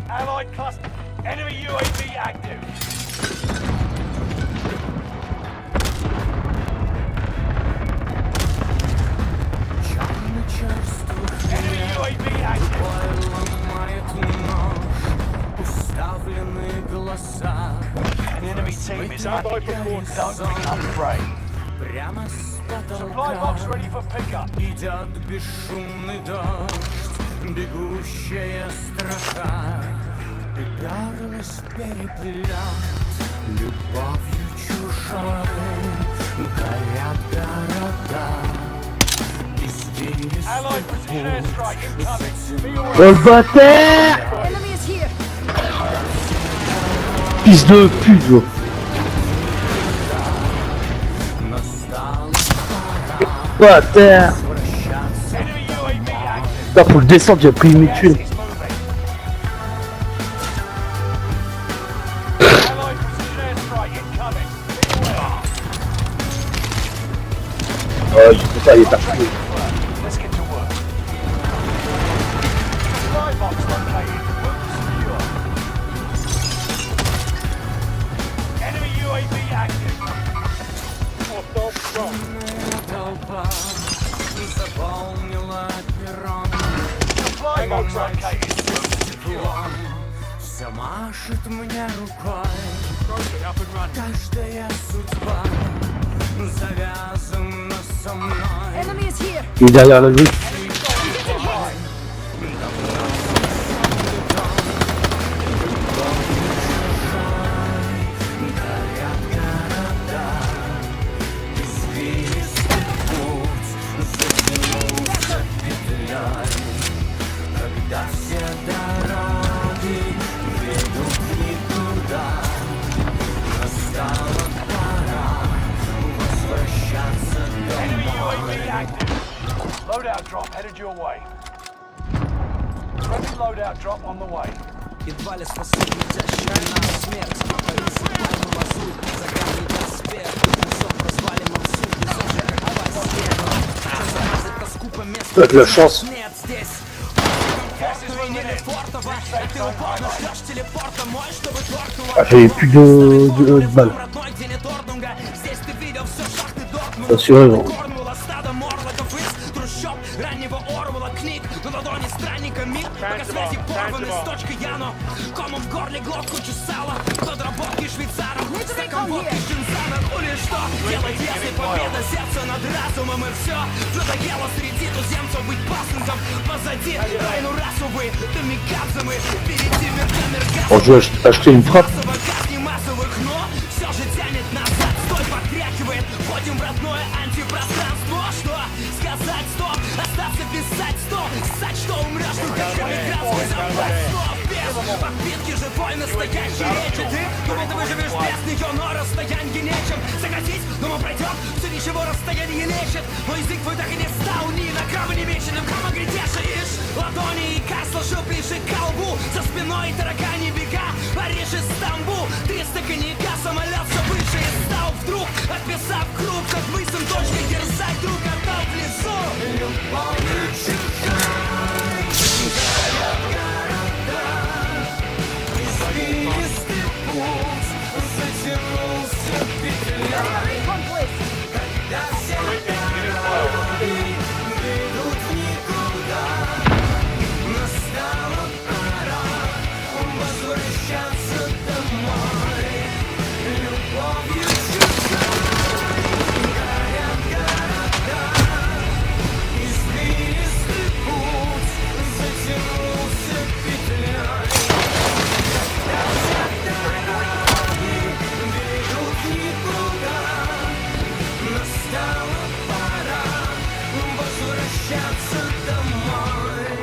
Allied cluster. Enemy UAV active. Enemy UAV active. The enemy team is active. Don't become prey. Supply box ready for pickup. Идет бесшумный дождь, бегущая строка, и горлось переплет любовью чужой. Горят города, Allied precision airstrike incoming. Be aware. Enemy is here. Fils de pute, gros. Bâtard. Putain, faut le descendre, j'ai pris une tuile. Allied precision airstrike incoming. Be aware. Oh, je peux pas, il est parti. Let's get to work. Supply box located. Route secure. Enemy UAV active. толпа заполнила перрон. Supply box located. Теплом все машет мне рукой. Каждая судьба завязана со мной. Enemy is here. Il est derrière la grille. Когда все дороги ведут никуда, настала пора возвращаться Enemy домой. UAV active. Loadout drop headed your way. Friendly loadout drop on the way. Едва ли спасут летящую на смерть. Повисит лазурь, загадный проспект. Носом развалим мансу, безумие как хвостет. Что замазать тоску по месту? Так, la chance. Нет здесь. И не Лефортово. Ты упорно ждешь телепорта мой, чтобы торкнуло. Ah, j'avais plus de balles. Где нет Ордунга. Здесь ты видел все шахты Дортмунда. Assuré, gros. Кормула стадо морлоков из трущоб раннего Орвала книг. На ладони странника миг. Пока связи порваны с точкой Яно. Комом в горле глотку чесала. Подработки швейцаров. Стакан водки Шинзана. Ну ли что делать, если победа сердца над разумом и все. Надоело среди туземцев быть пасынком. Позади райну расовый. Домикадзе мы. Впереди мерка. Oh, je vais acheter une frappe. Массовых, но все же тянет назад. Стой, потряхивает. Входим в родное антипространство. Что? Сказать стоп. Остаться писать стоп. Ссать, что умрешь. Ну как эмигрантский запас слов. Без подпитки живой настоящей речи. Ты думал, ты выживешь без нее, но расстояние нечем. Согласись, думал, пройдет. Все ничего расстояние лечит. Но язык твой так и не стал ни на грамма не меченым. Кому грядешаешь? Ладони и кар сложил ближе к колбу. За спиной таракани бега. Париж и Стамбул. 300 коньяка, самолет все выше и стал вдруг. Отписав круг, как мысль точно дерзать друг отдал в лесу. Любовью чужой. Горят города. Извилистый путь затянулся петлей. Когда все дороги ведут в никуда, настала пора возвращаться домой. Любовью чужой горят города. Извилистый путь затянулся петлей. Когда все дороги ведут в никуда, настала пора возвращаться домой.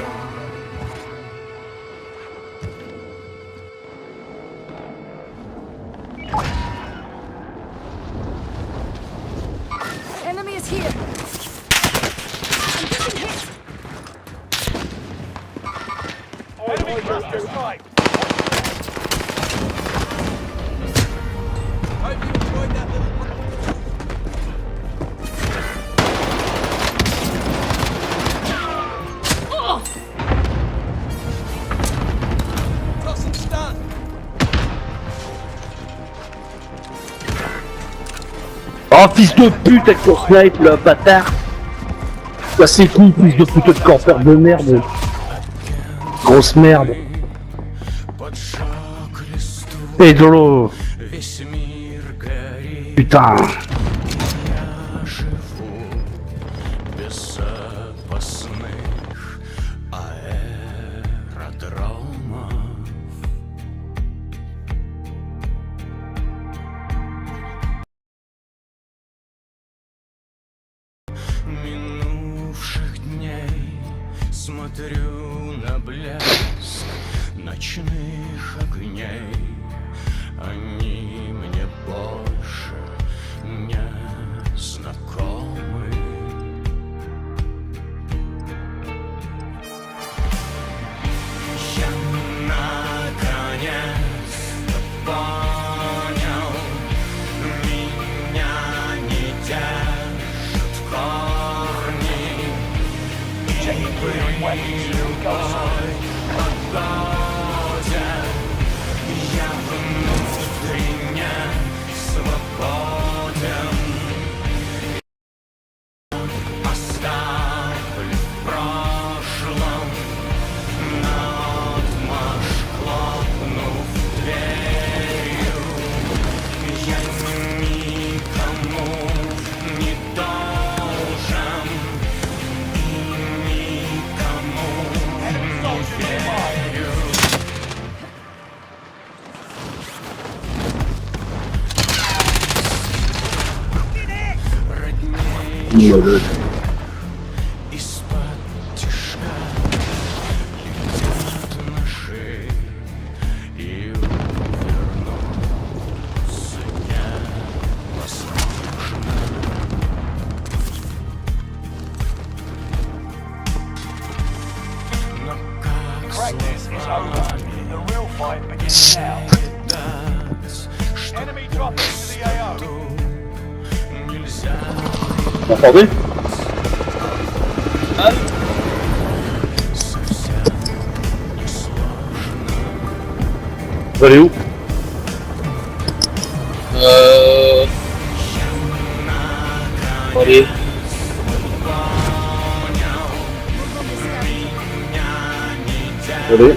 Enemy is here. I'm getting hit. Enemy cluster strike. Oh fils de pute avec ton snipe, le bâtard. Ça c'est tout, fils de pute de campeur de merde. Grosse merde. Pédolo. Putain. Минувших дней смотрю на блеск ночных огней. Они мне больше не знакомы. Я наконец понял, меня не держат корни. Checking clearing weapons. Here we go, soldier. Я внутренне свободен. Оставлю в прошлом наотмашь, хлопнув дверью. Я никому не должен и никому не верю. Из-под тишка летят наши, и увернуться невозможно. Но как Practice is over. The real fight begins now. Enemy dropping into the AO. нельзя. Vous m'entendez? Vous allez où? Allez. Allez.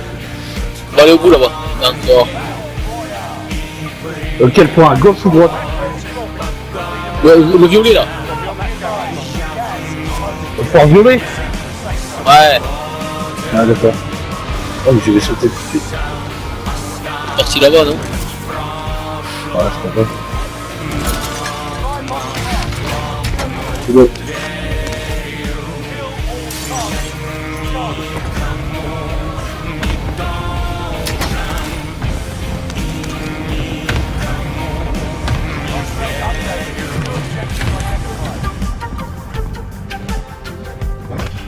On va aller au bout là-bas. D'accord. Quel point? À gauche ou droite? Le violet là. Le point violet? Ouais. Ah d'accord. Oh mais je vais sauter tout de suite. Parti là-bas non? Voilà, c'est pas grave. C'est bon.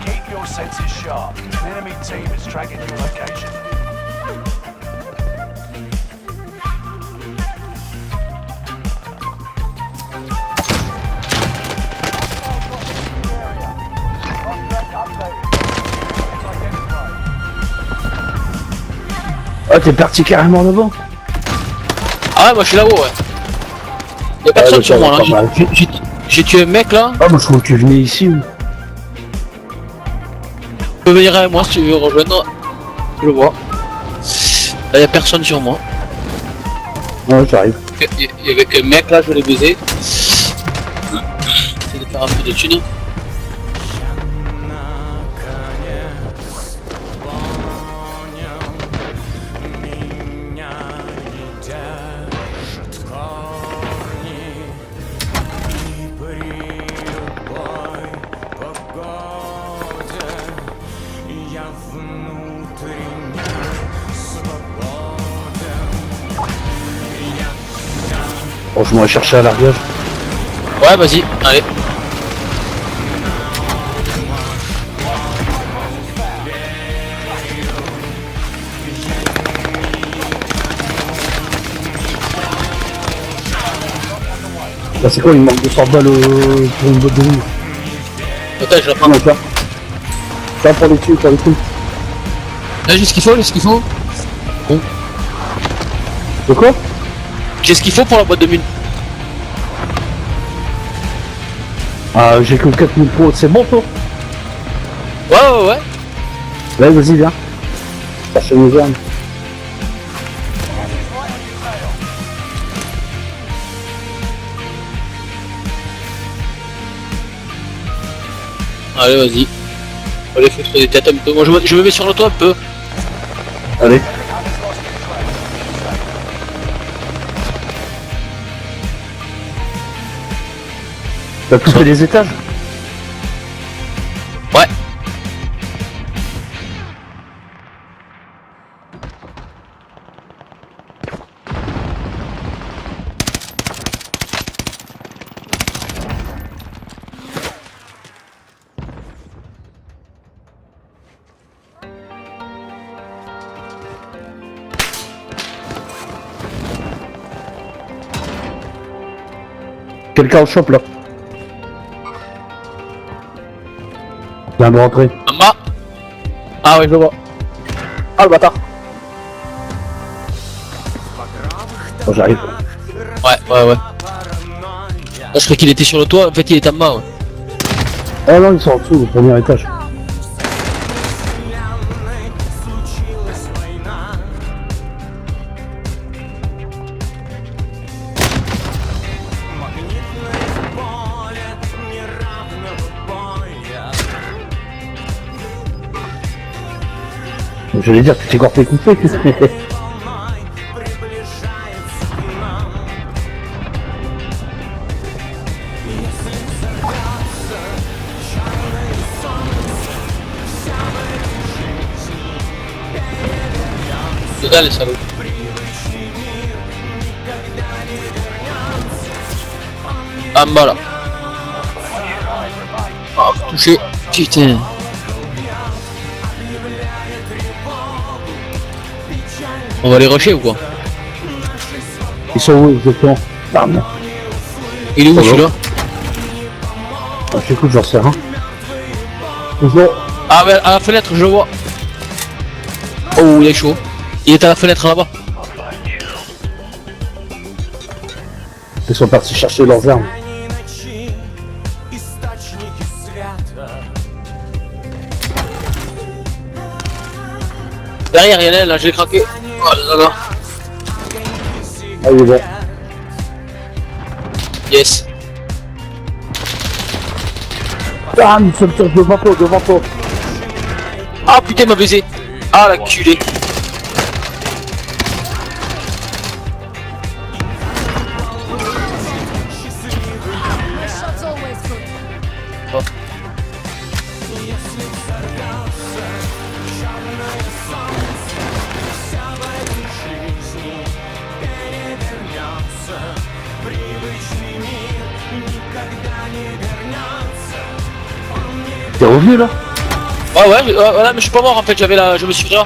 Keep your senses sharp. An enemy team is tracking your location. Ah t'es parti carrément devant. Ah ouais, moi je suis là-haut, ouais. Y'a personne sur moi là. J'ai tué un mec là. Ah moi je crois que tu venais ici. Ou... Tu peux venir avec moi si tu veux rejoindre. Je le vois. Là y'a personne sur moi. Ouais j'arrive. Il y avait qu'un mec là, je l'ai baisé. J'essaie de faire un peu de thunes. Bon je m'en vais chercher à l'arrière. Ouais vas-y, allez. Là c'est quoi, il me manque 200 balles pour une boîte de nuit. Attends, je la prends. Tiens, pour les tuer, pour les coups. Là j'ai ce qu'il faut, Bon. De quoi? J'ai ce qu'il faut pour la boîte de mine. Ah, j'ai que 4000 points, c'est bon toi? Ouais. Ouais, vas-y, viens. Cherche les armes. Allez, vas-y. Allez, foutre des têtes un peu. Moi, je me mets sur le toit un peu. Allez. T'as tout fait les étages? Ouais. Quelqu'un au shop là. Viens de rentrer. En bas. Ah ouais, je le vois. Ah le bâtard. Oh, j'arrive. Ouais. Ah, je croyais qu'il était sur le toit, en fait il est en bas. Ouais. Oh non, ils sont en dessous, au premier étage. J'allais dire, tu t'es encore fait couper. Dedans les salauds. En bas là. Ah, touché. Putain. On va les rusher ou quoi? Ils sont où exactement? Bam. Il est où celui-là? Ah, j'écoute, j'en sais rien. Ah mais à la fenêtre je le vois. Oh il est chaud. Il est à la fenêtre là-bas. Ils sont partis chercher leurs armes. Derrière il y en a un là, je l'ai craqué. Oh là là. Ah il est bon. Yes. Bam, il se tire devant toi. Ah putain il m'a baisé. Ah la culée. Shots always good. Oh. T'es revenu là? Ouais, voilà, mais je suis pas mort en fait, je me suis là.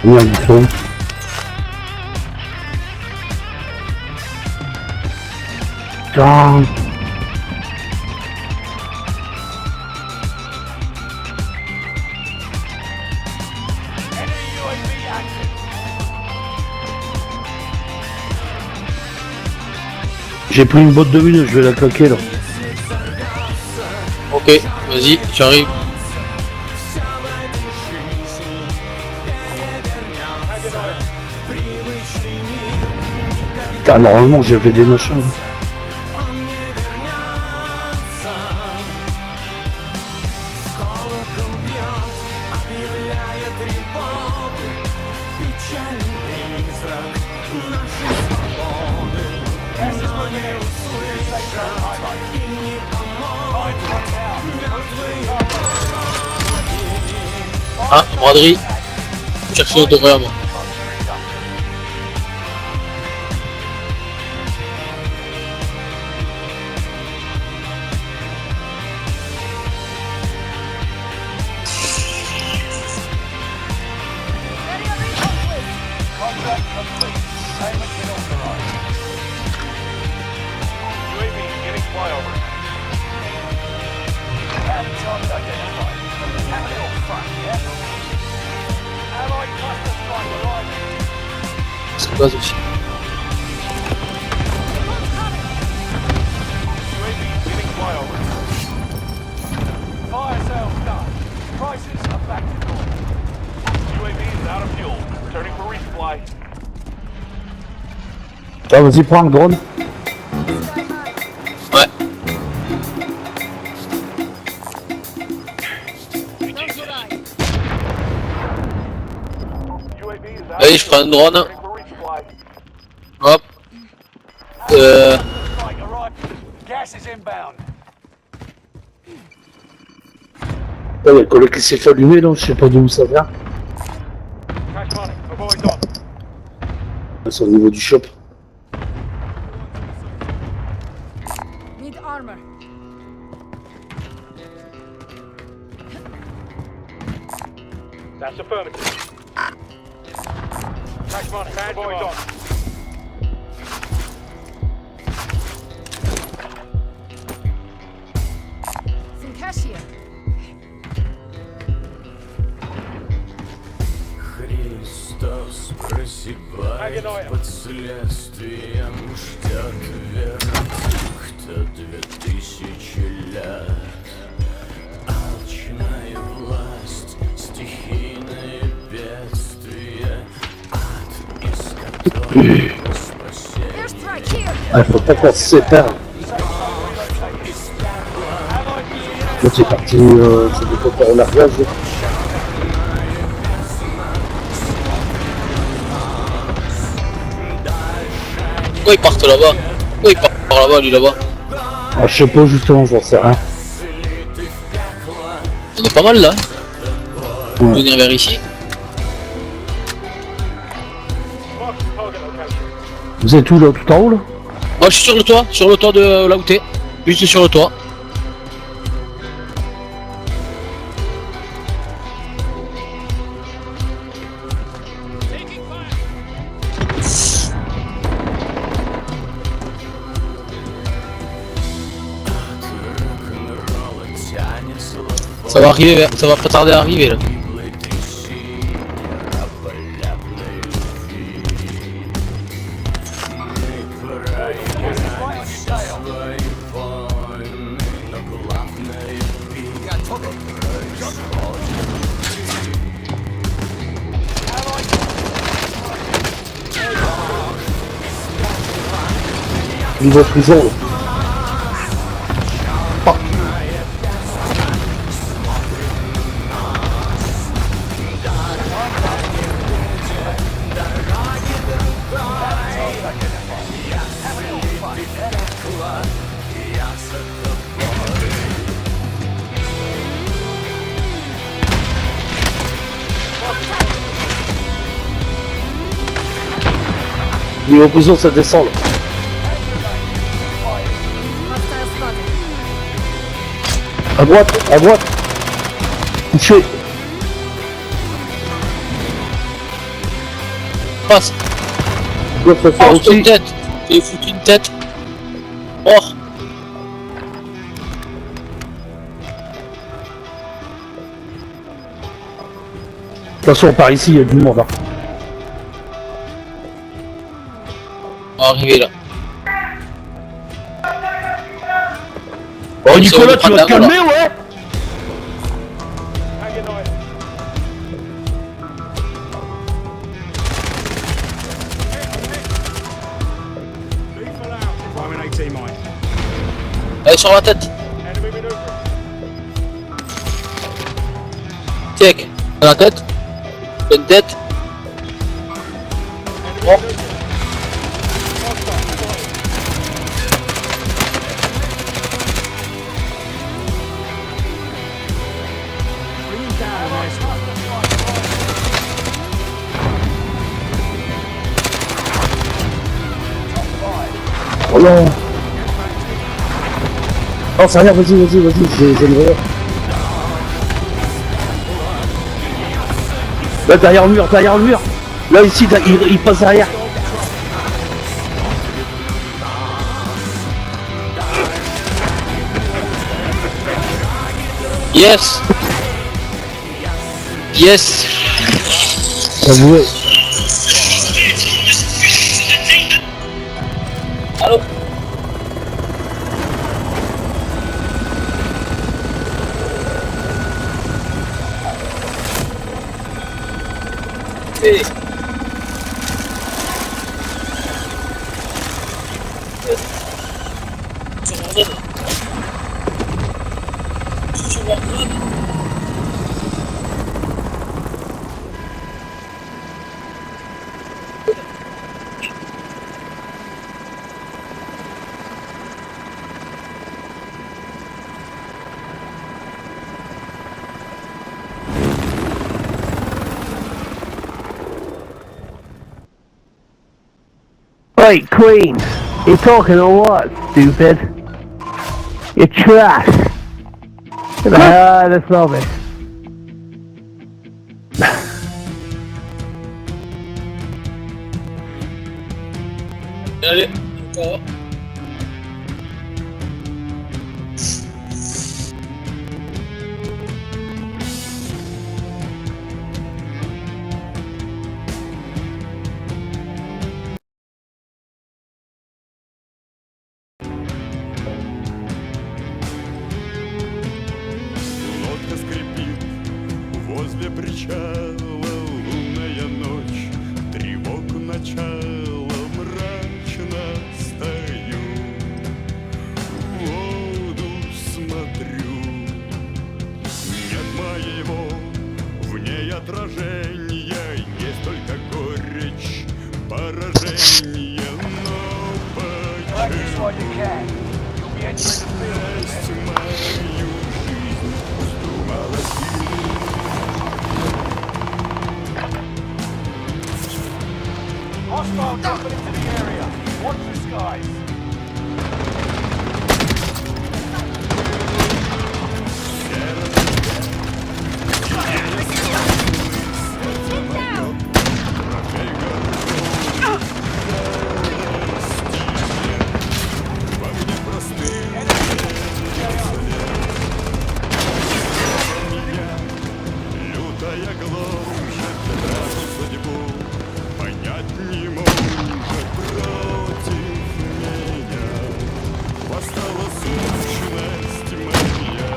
Merde, ils sont où? Putain. J'ai pris une botte de mine, je vais la claquer là. Ok, vas-y, j'arrive. Putain, normalement j'ai fait des machins. Ah, braderie. Chercher au devant moi. Target identified. Capital front, yeah? Allied cluster strike arriving. C'est pas aussi. UAV giving flyover. Fire sales done. Prices are back to normal. UAV is out of fuel. Returning for resupply. Ah, vas-y, prends le drone. Ouais. Allez, je prends un drone. Hop. Gas is inbound. Il y a le collègue qui s'est fait allumer, donc je sais pas d'où ça vient. C'est au niveau du shop. Need armor. That's affirmative. Cash money. Bad boys on. Some cash here. Христос просипает под следствием, ждет вердикта 2000 лет. Алчная власть, стихийные бедствия, ад, из которого спасение. Ah, faut pas qu'on se sépare. Là, c'est parti, c'est des copains au largage. Pourquoi ils partent là-bas? Pourquoi ils partent par là-bas, lui là-bas? Ah, je sais pas justement, j'en sais rien. On est pas mal là. On peut venir vers ici. Vous êtes où là, tout en haut là? Moi je suis sur le toit de là où t'es. Juste sur le toit. Ça va arriver, ça va pas tarder à arriver là. Niveau prison là. Oh. Niveau prison, ça descend là. À droite, touché. Passe. Doit se faire aussi. Une tête. J'ai foutu une tête. Oh. Attention, par ici, il y a du monde là. On va arriver là. Oh Nicolas, tu vas te calmer, ouais. Allez sur la tête. Check. Dans la tête. Une tête. Bon. Oh non. Oh ça a l'air, vas-y, j'ai une erreur. Là derrière le mur. Là ici, il passe derrière. Yes. Yes. Avouez. Allô. Hey. Wait, Queen, you talking or what, stupid? You're trash. Ah, that's rubbish. Allez, encore. Лодка скрипит возле причала, лунная ночь, тревогу начала, мрачно стою, в воду смотрю, нет моего в ней отражения, есть только горечь поражения, но почему есть мою жизнь уступала силу. Hostile dropping into the area. Watch the skies. Лютая глубже траву судьбу, понять не может против меня. Восстала сущность моя.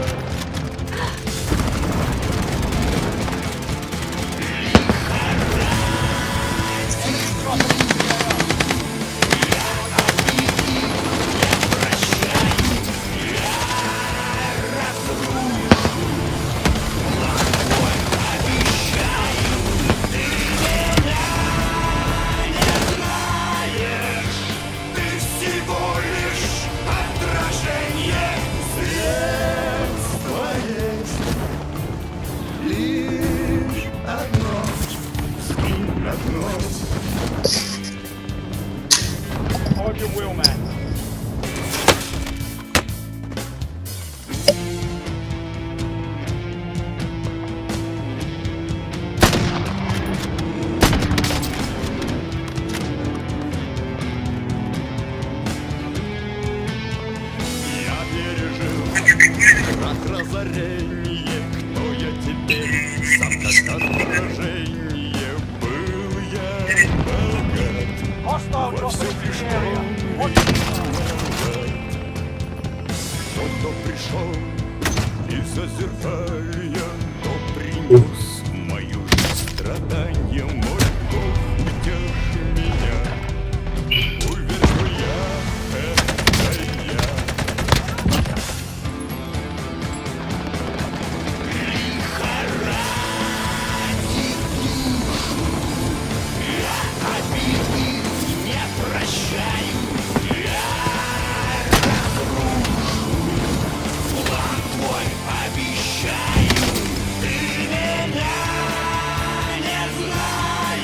Hold your wheel, man. Я пережил крах разорения, кто я теперь, сам как отражение, был я богат. Hostile Во всем dropping into лишь the area. он Watch the тот, кто пришел из-за зеркалья, кто принес мою жизнь страдания, мой Бог, утешь меня. Уверен, я это я. Обещаю, ты меня не знаешь.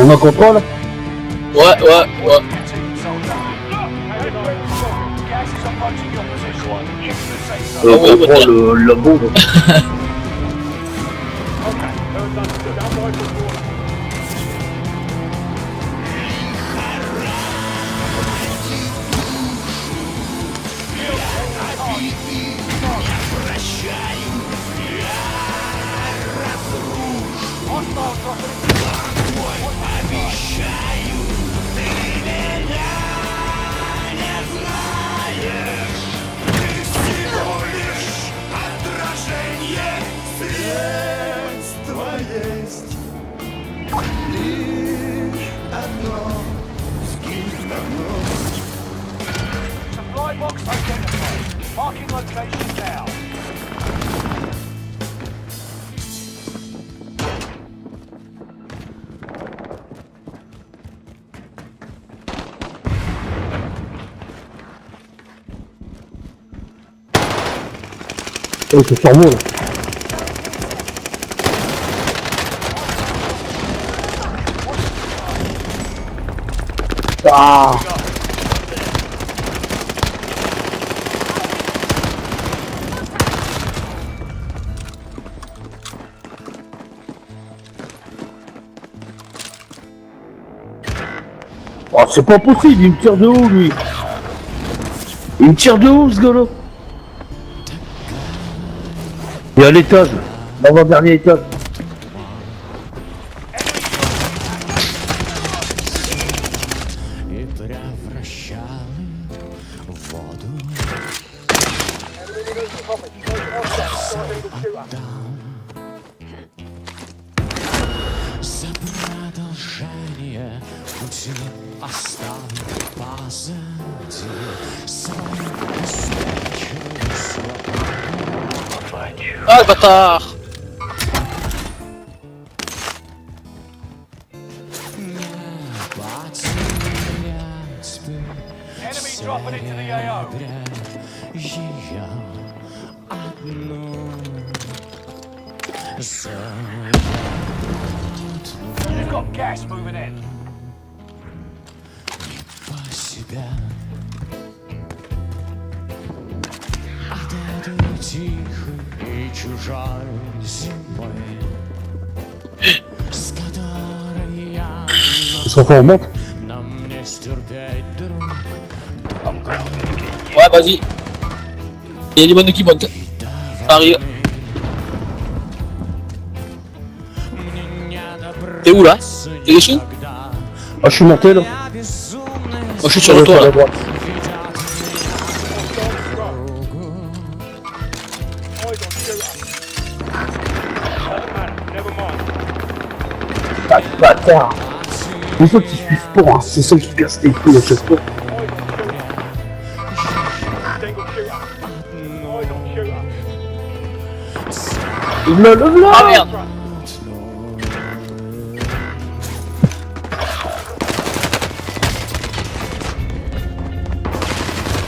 On en contrôle? Ouais. On contrôle la bombe. Supply box identified. Marking location now. Oh, c'est sur moi là. Ah! Oh, c'est pas possible, il me tire de haut lui. Il me tire de haut ce gars-là. Il est à l'étage, l'avant-dernier étage. За продолжение пути оставим позади свою устойчивую свободу. Ah le bâtard! Enemy dropping into the AO. Ее одну You've got gas moving in. по себя отойду тихо и чужой зимой, с которой я на мне стерпеть друг. Ouais, vas-y. Il y a des bonnes qui montent. Arrive. T'es où là? T'es dessus? Ah, je suis monté là. Moi je suis sur le toit là. Ah, bâtard. Les autres ils suivent pas, hein. C'est ceux qui cassent les couilles à chaque fois. Le Ah merde!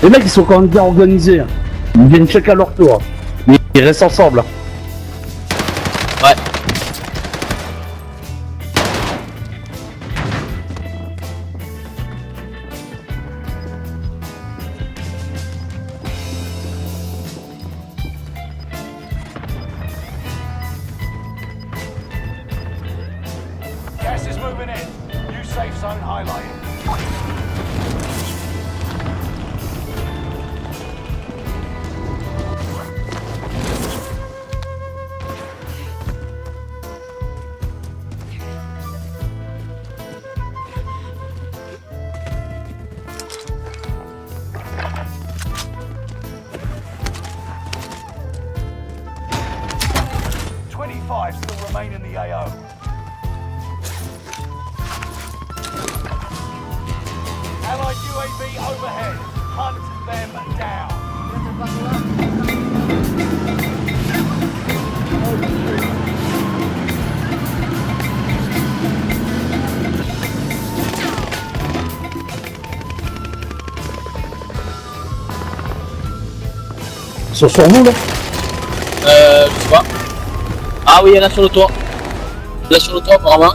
Les mecs ils sont quand même bien organisés. Ils viennent chacun à leur tour. Mais ils restent ensemble. Ouais. Gas is moving in. New safe zone highlighted. Still remain in the AO. Allied UAV overhead. Hunt them down. Ils sont sur nous là? Je sais pas. Ah oui, il y en a sur le toit. Là sur le toit apparemment.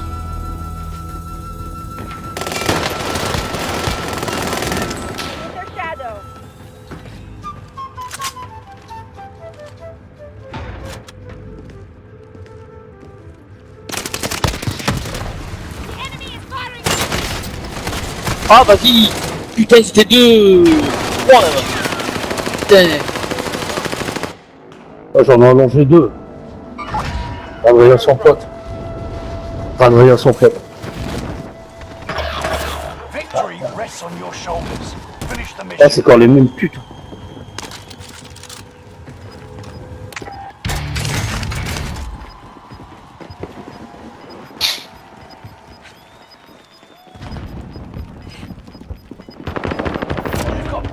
Ah, vas-y. Putain, c'était 2... 3 là-bas. Putain. Ah, j'en ai allongé 2. Adrien son pote. Adrien son pote. Victory rests on your shoulders. Finish the Ah, mission. c'est quand les mêmes putes.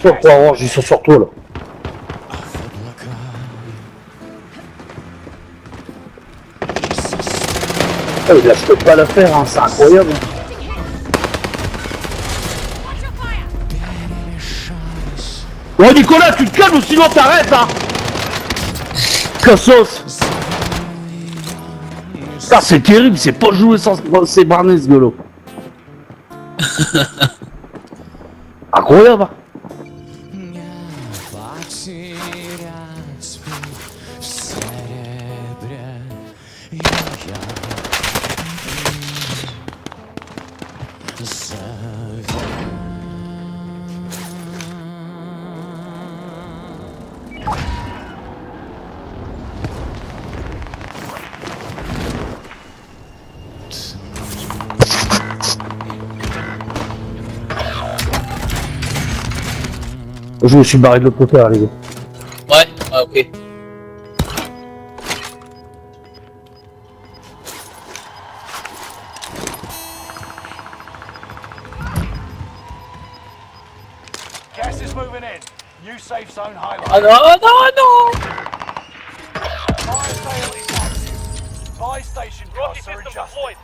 Toi, pour avoir, ils sont sur toi là. Ah, il lâche pas l'affaire, hein, c'est incroyable. Oh Nicolas, tu te calmes ou sinon t'arrêtes, hein. Cassos. Ah, c'est terrible, c'est pas jouer sans ses barnets ce golo. Incroyable. Je me suis barré de l'autre côté, les gars. Ouais, ah, ok. Gas is moving in. New safe zone highlight. Ah non, non, non. Fire sale is active. Buy station costs are adjusted.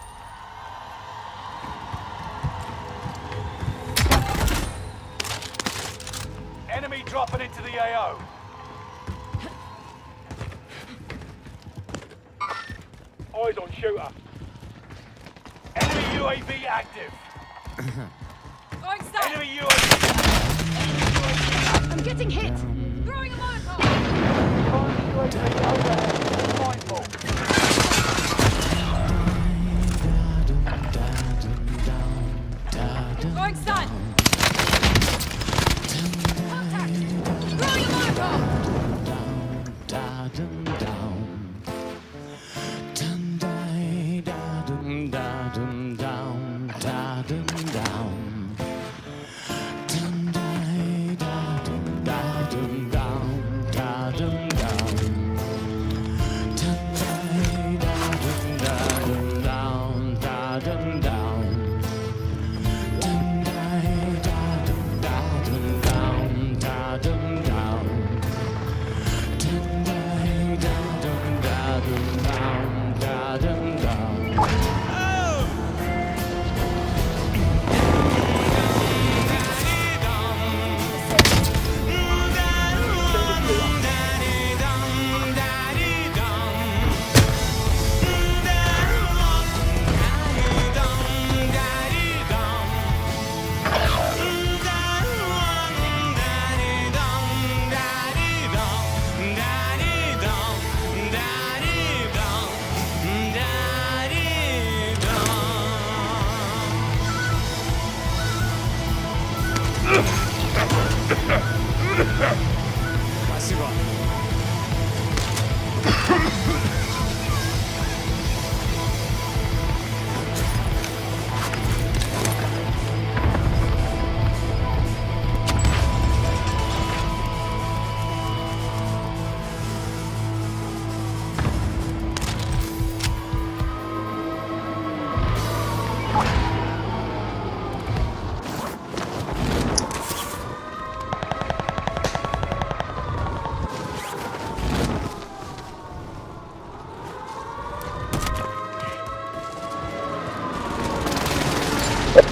Enemy dropping into the AO. Eyes on shooter. Enemy UAV active. Enemy UAV. I'm getting hit. Throwing a Molotov. Throwing stun. Contact. Throwing a Molotov.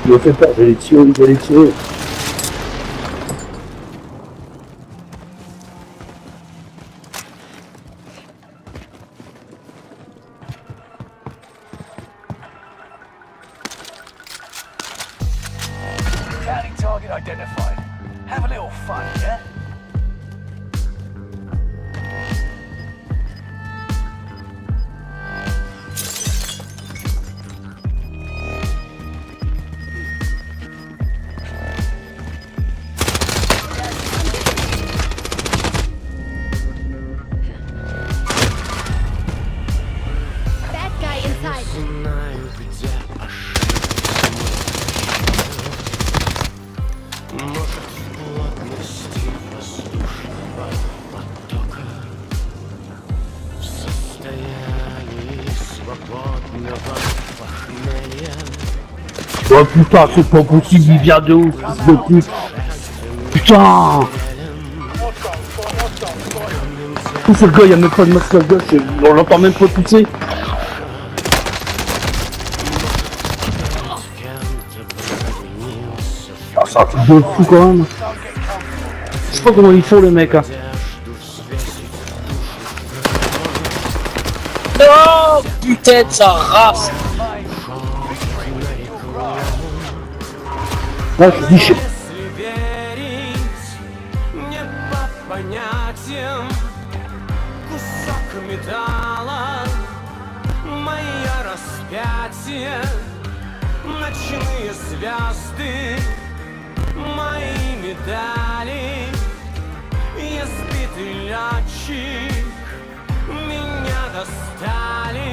Il me fait peur, je l'ai tiré, je l'ai tiré. Counting target identified. Have a little fun, yeah? плотности воздушного потока в состоянии свободного похмелья. Oh putain, c'est pas possible, il vient de ouf, fils de pute. Putain. Tout ce gars, il y a même pas de masque à gauche, on l'entend même pas pousser. Ah, c'est un truc de fou quand même. Je sais pas comment ils font les mecs. Hein. Non, putain de sa race. Là, je dis, je sais. Кусок металла, мое распятие, ночные звезды, мои медали, избитый летчик, меня достали.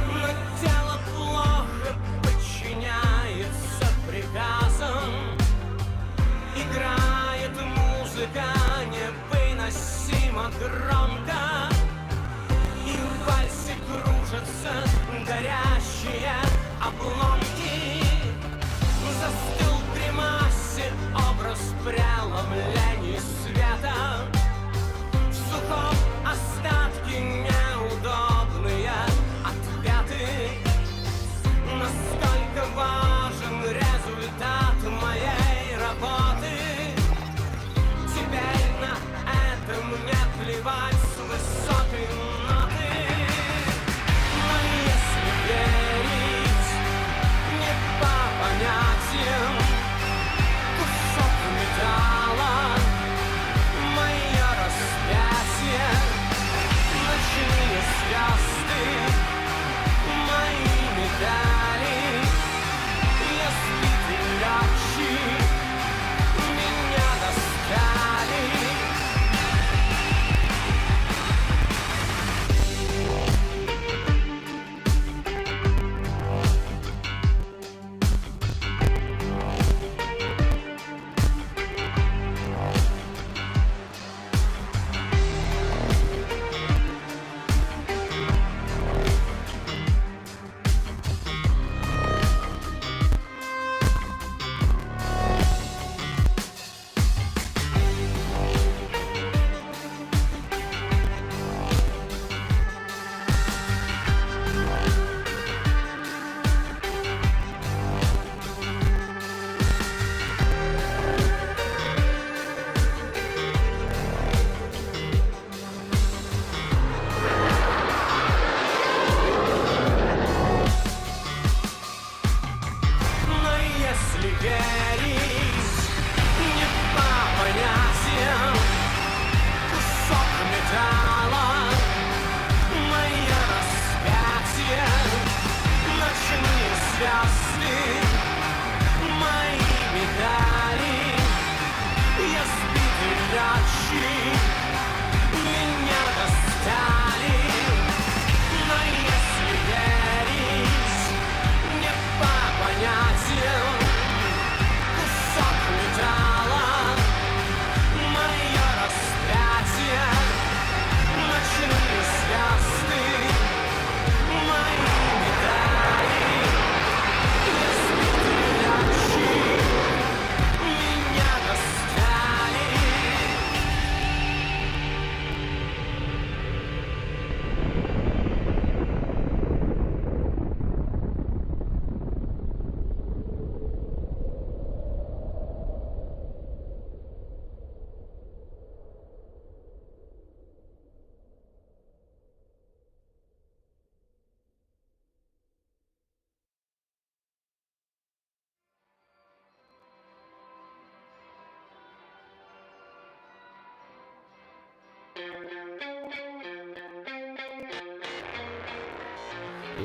Но тело плохо подчиняется приказам. Играет музыка невыносимо громко, и в вальсе кружатся горящие обломки. Застыл в гримасе образ преломлений света, в сухом остатке неудобные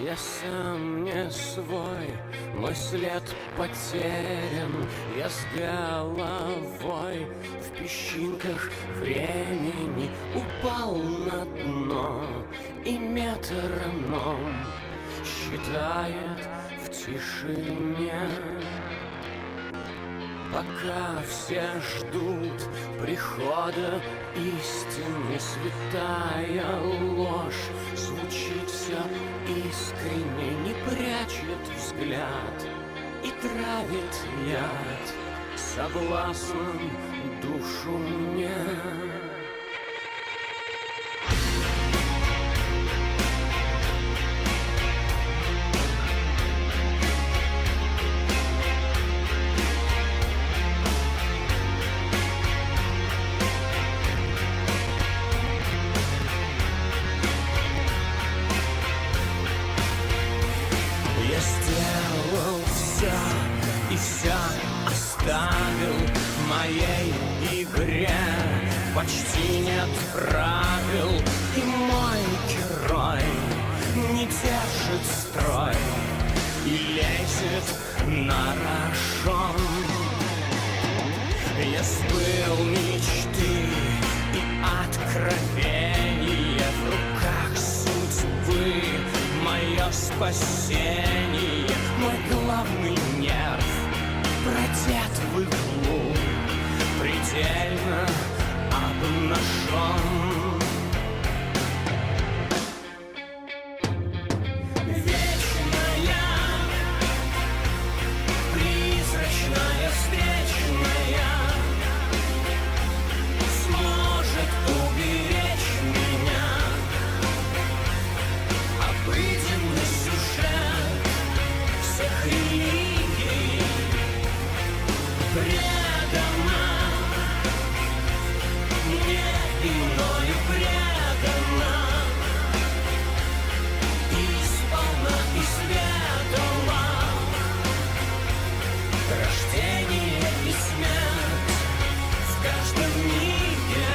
Я сам не свой, мой след потерян. Я с головой в песчинках времени упал на дно, и метроном считает в тишине. Пока все ждут прихода истины, святая ложь звучит все искренне, не прячет взгляд и травит яд соблазном душу мне. И все оставил в моей игре. Почти нет правил, и мой герой не держит строй и лезет на рожон. Я сбыл мечты и откровения, в руках судьбы мое спасение. Мой главный нерв продет в иглу, предельно обнажен. Вечная, призрачная, встречная сможет уберечь меня. Обыденный сюжет всех религий предана, мне иной предана, исполна и светла, рождение и смерть в каждом миге.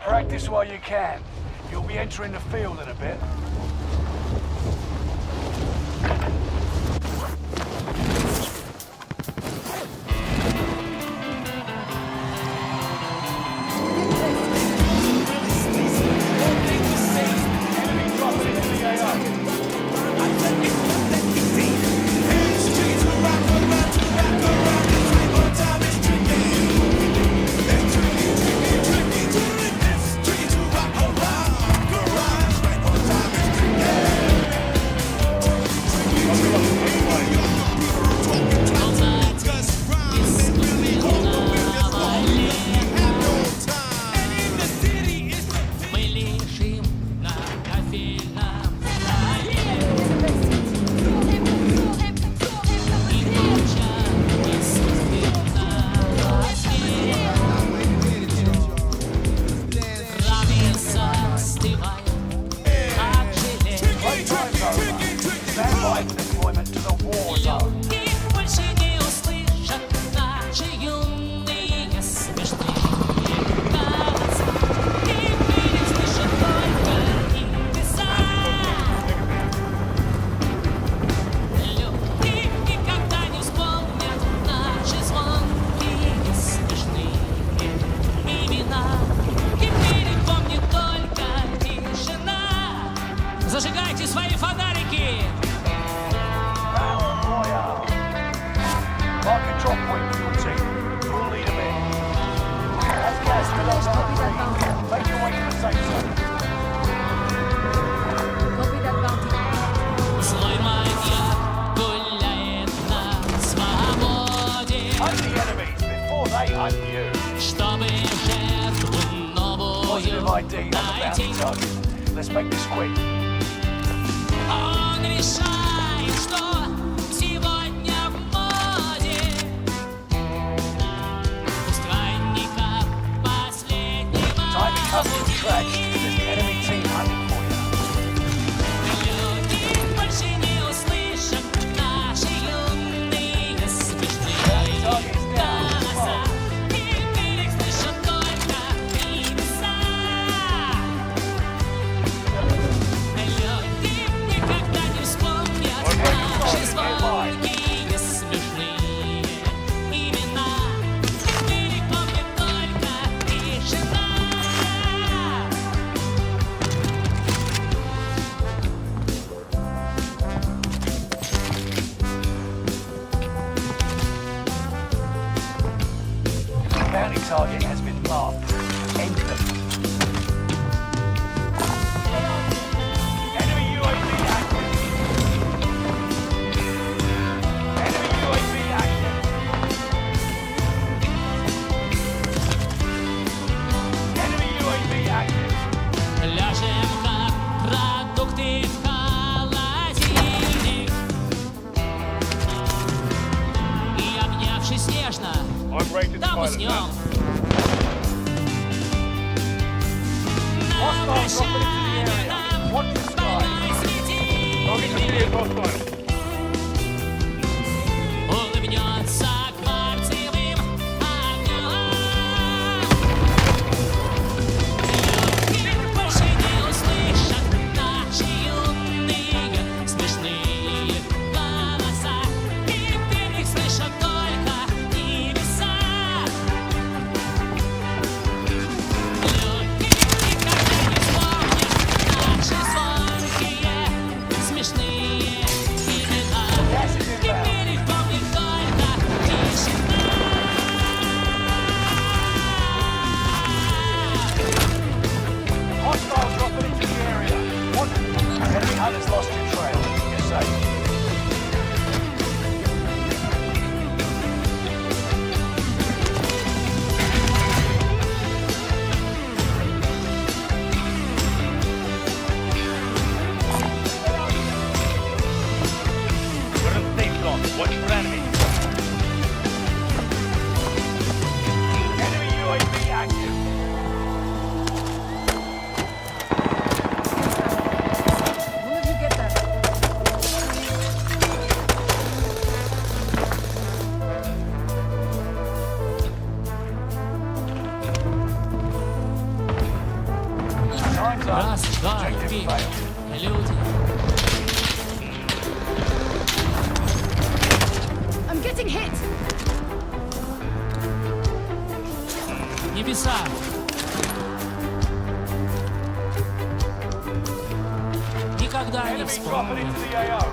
Practice while you can. You'll be entering the field in a bit. Time is Select deployment to the war zone. Больше не услышат наши юные смешные голоса. Их не слышат только небеса. Люди никогда не вспомнят наши звонкие смешные имена. Теперь их помнит только тишина. Зажигайте свои фонарики! Mark a drop point for your team. We'll lead them in. As gas below our make your way to the safe zone. Copy that bounty. Злой маньяк гуляет на свободе. Hunt the enemies before they hunt you. Чтобы жертву Positive новую ID on the bounty найти. target. Let's make this quick. Он решает, что сегодня в моде у странника последнего Time to cut through the tracks. There's the enemy team hunting for you. Люди больше не услышат наши юные смешные голоса. Теперь их слышат только небеса. Люди никогда не вспомнят наши звонкие смешные имена. Теперь их помнит только тишина. Bounty target has been marked. End them. Enemy UAV active. Enemy UAV active. Enemy UAV active. Ляжем как продукты в холодильник и, обнявшись нежно, там уснем. Нам прощание, нам больной свети. Улыбнется квартирным огнем. Люди больше не услышат наши юные смешные голоса. Теперь их слышат только небеса. Люди никогда не вспомнят наши звонкие смешные имена. Теперь их помнит только тишина. Hostile dropping into the area. What? Enemy hunters lost your trail. You're safe. We're in safe zone. Watch for enemy. Enemy UAV active. When did you get that? Time's up. Раз, два, Objective три. failed. Люди. I'm getting hit. Небеса. Никогда не Enemy dropping вспомнят into the AO.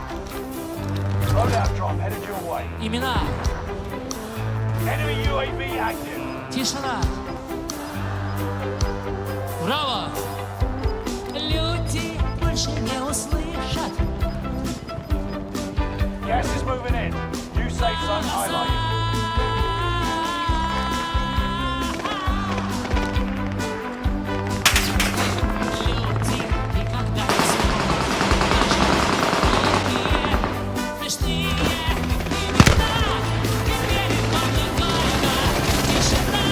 Loadout drop headed your way. имена. Enemy UAV active. Тишина. Браво! Люди больше не услышат. Gas is moving in. New safe zone highlighted. Люди никогда не вспомнят наши смешные имена. Теперь их помнит только тишина.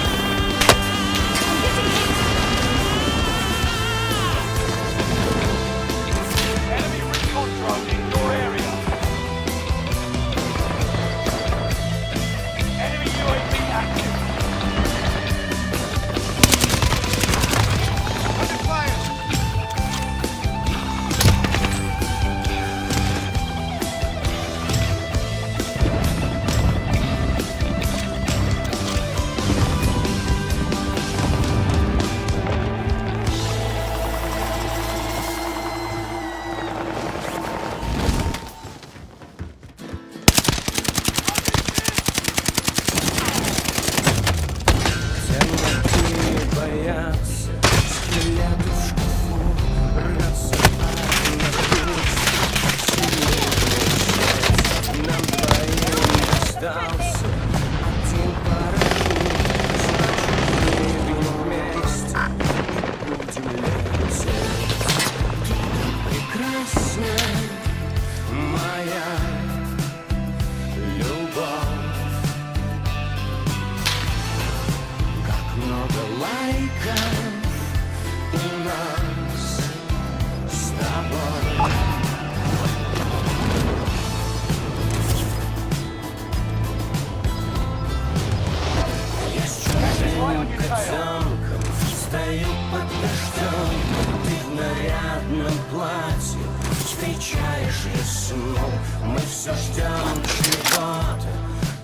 все ждем чего-то,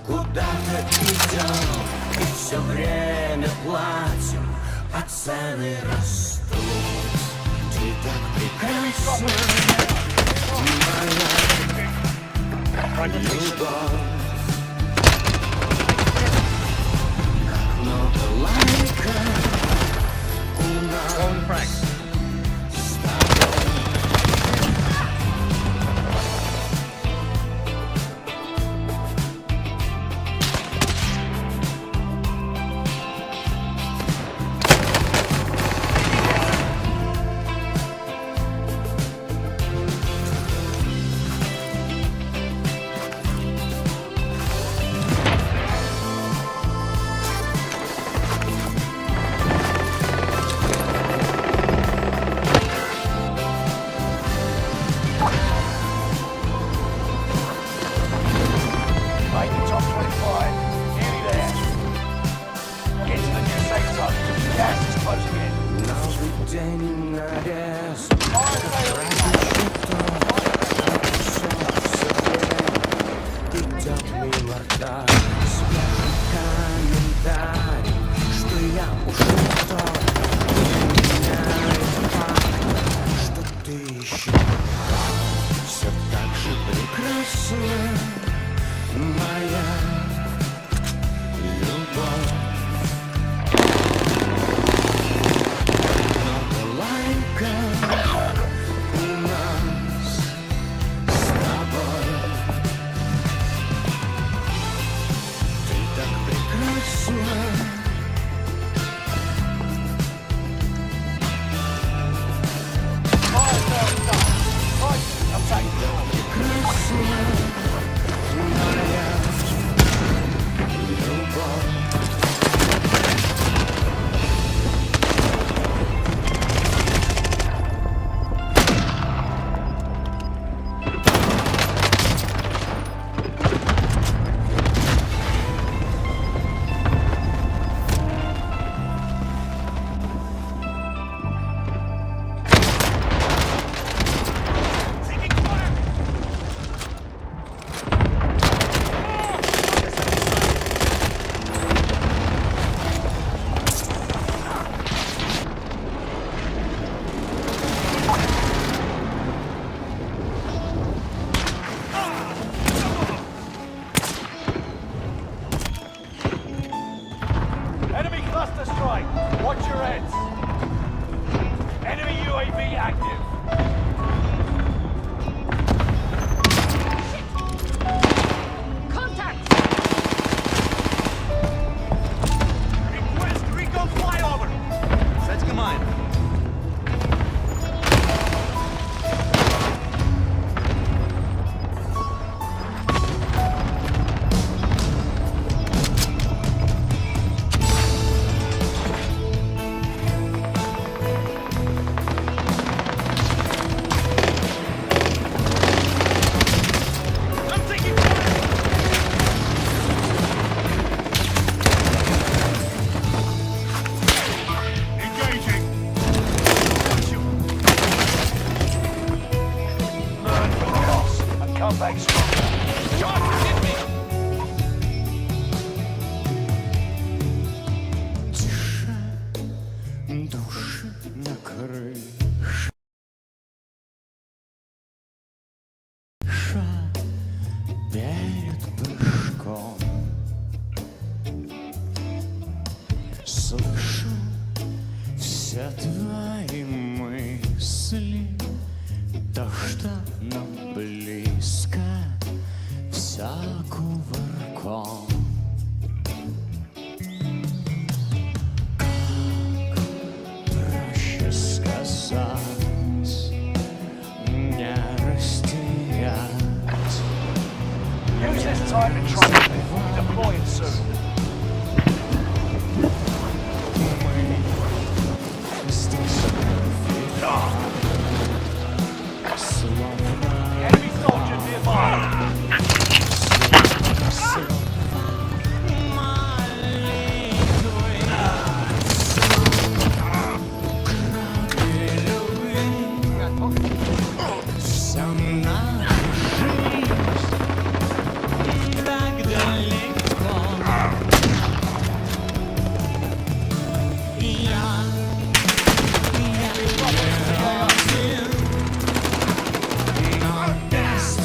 куда-то идем, и все время платим, а цены растут. Ты так прекрасна, моя любовь. Как много лайка у нас с тобой. День нарез, идет мимо рта, свежий комментарий, что я ушел в то, меняет факт, что ты еще все так же прекрасна, моя любовь. Watch your heads. Enemy UAV active. Contact! Request recon flyover. Set command. Come back stronger. Josh, hit me! Тише, души на крыше перед прыжком. Слышу все твои мысли, то, что нам близко, вся кувырком. Как проще сказать, не растерять. Use this time to train. Deploying soon. Enemy soldier nearby. Вся наша жизнь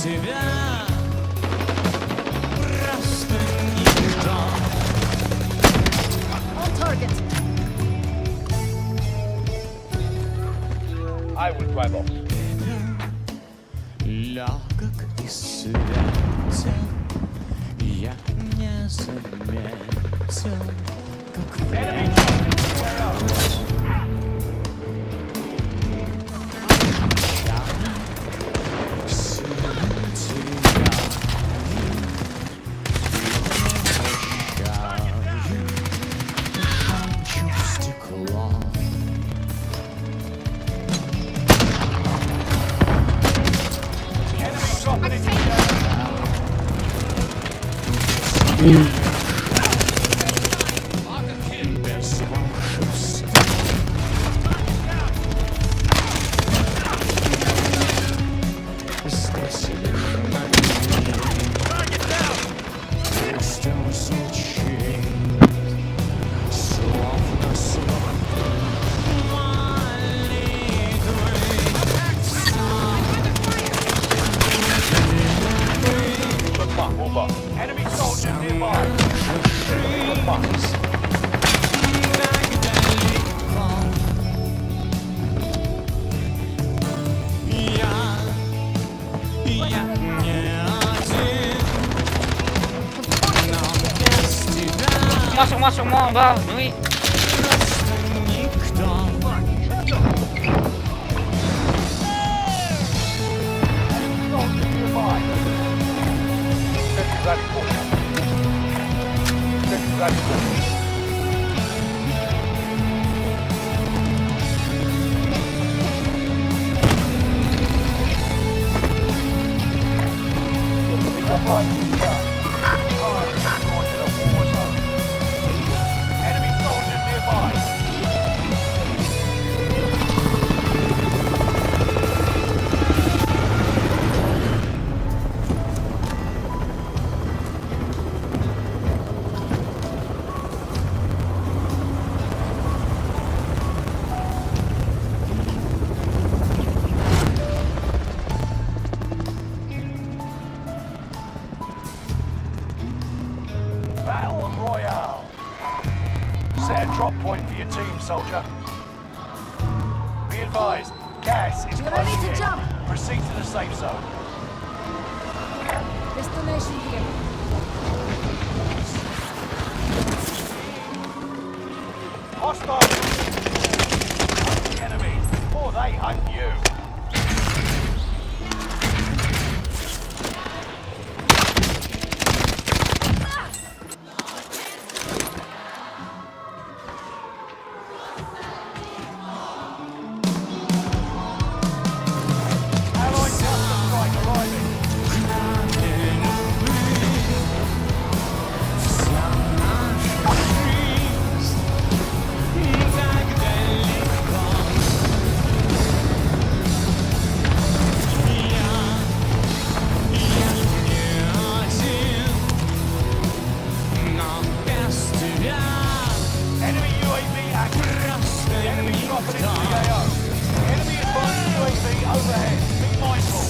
тебя просто никто. On target. I will drive off. Легок и святен, я не заметил, Enemy soldier nearby. Masuk mau bang, duit. Enemy soldier nearby. Battle Royale. Set a drop point for your team, soldier. Be advised, gas is You're ready closing to in. jump. Proceed to the safe zone. Destination here. Hostile. Hunt the enemy, or they hunt you. Allied cluster strike arriving. Enemy UAV active. Enemy dropping into the AO. Enemy advanced UAV overhead. Be mindful.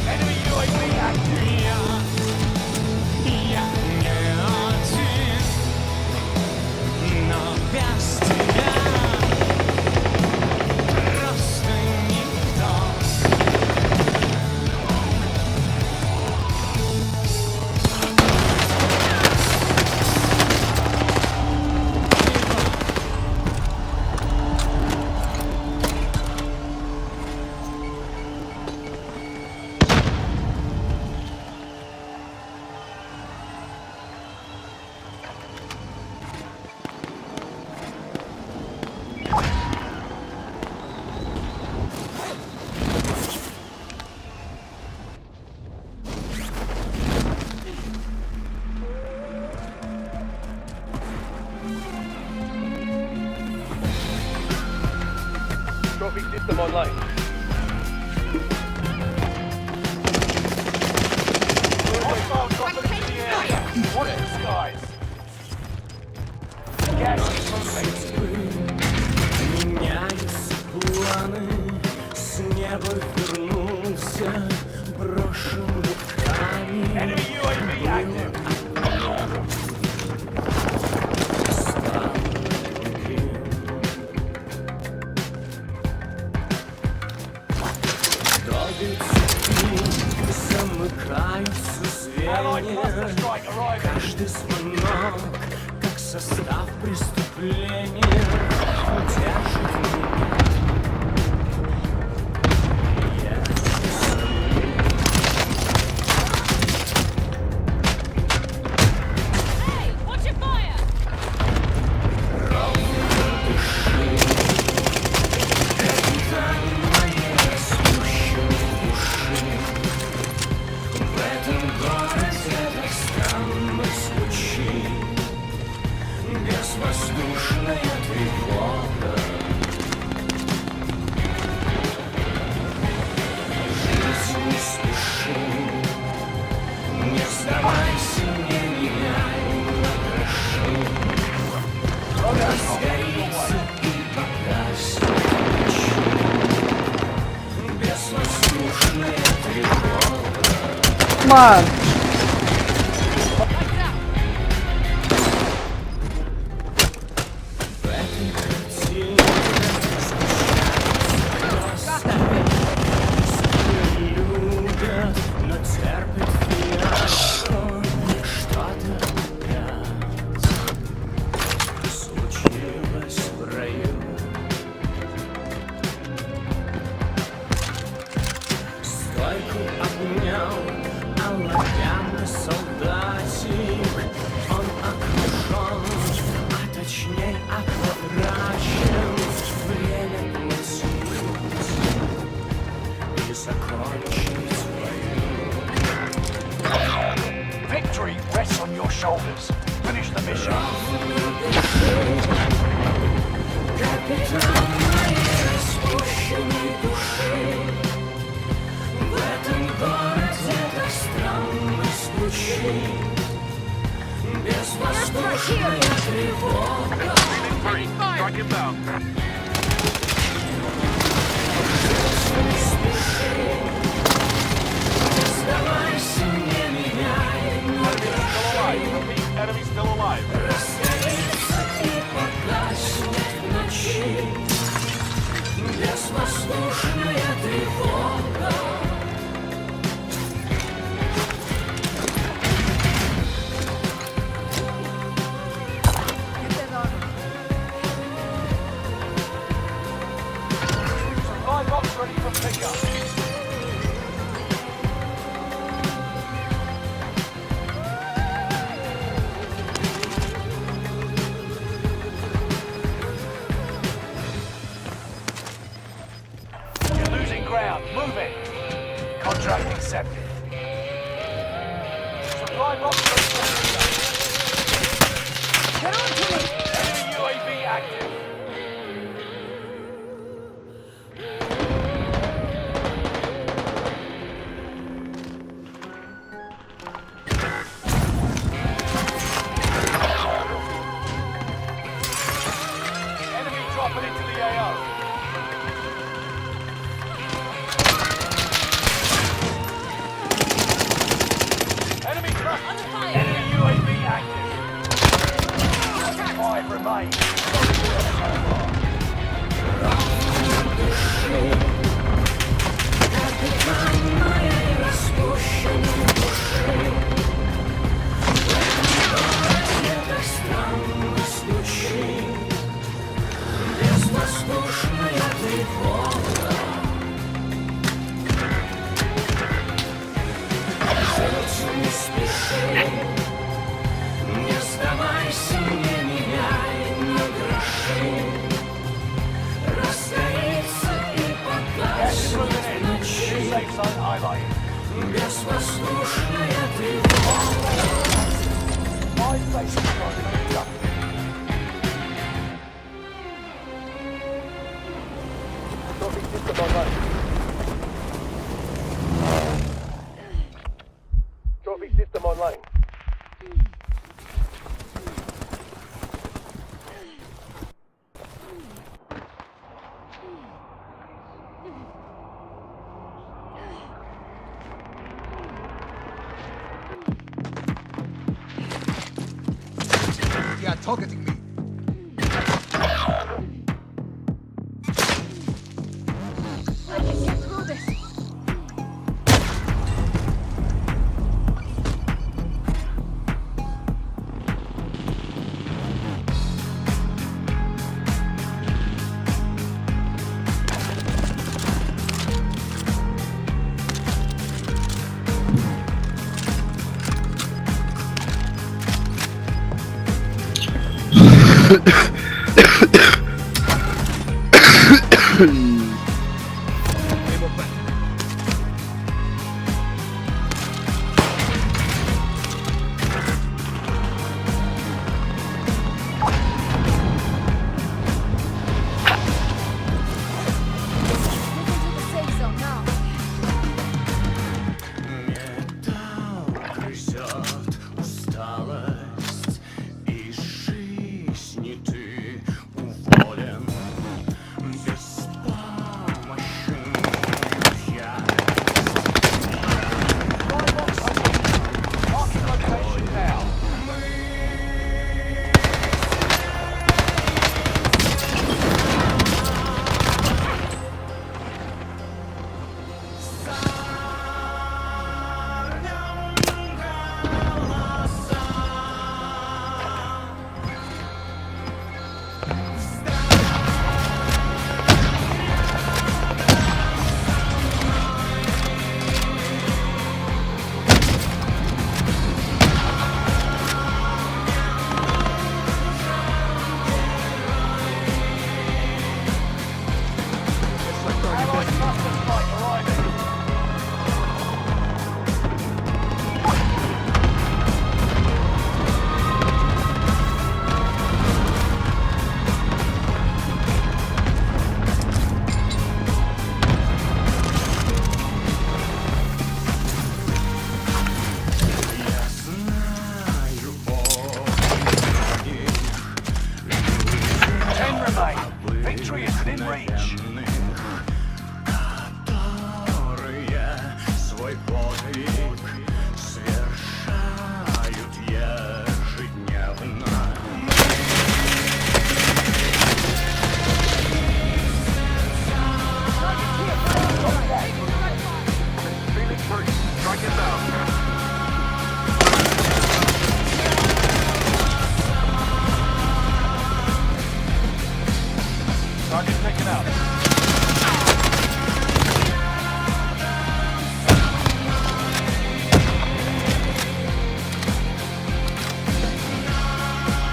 Enemy UAV active. Trophy system online. Hostile dropping active. Allied cluster strike arriving. Каждый звонок, как состав преступления, держит меня. Hey, watch your fire! Безвоздушная тревога. Жизнь не спеши, не сдавайся, не меняй на гроши. Разгорится и погаснет ночи. Безвоздушная тревога. Man. Victory rests on your shoulders. Finish the mission. Enemy still alive. Безвоздушная тревога. Supply box ready for pickup. Ground, move it. Contract accepted. Supply box ready for pickup. Get on to it. Enemy UAV active. Enemy dropping into the AO. Enemy UAV active. 5 remain. Безвоздушная тревога. Не спеши, не сдавайся, не меняй на гроши. Разгорится и погаснет ночи. Безвоздушная тревога. Trophy system online. They are targeting me. I can get through this.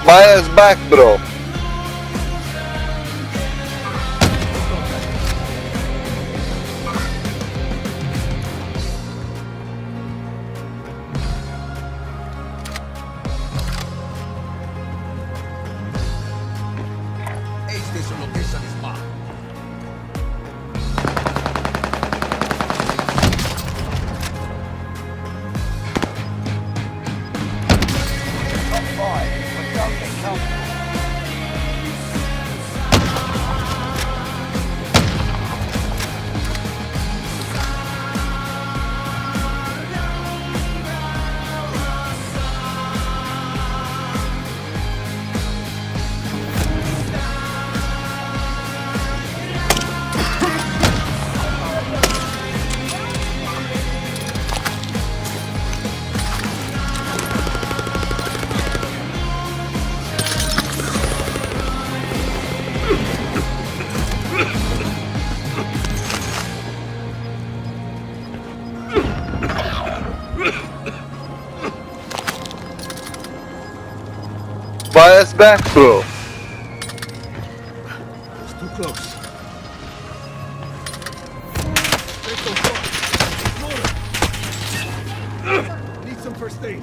Fire's back, bro. Aid station location is marked. Fire's back, bro. It's too close. Need some first aid.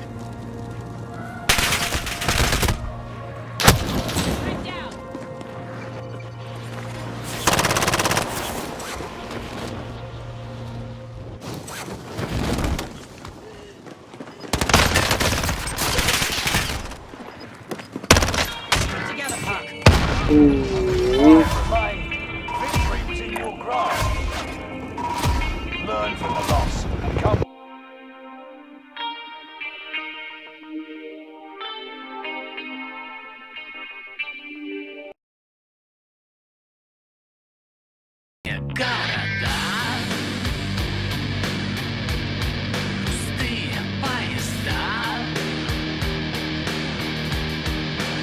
Victory was in your grasp. Learn from the loss and come. Пустые города, пустые поезда,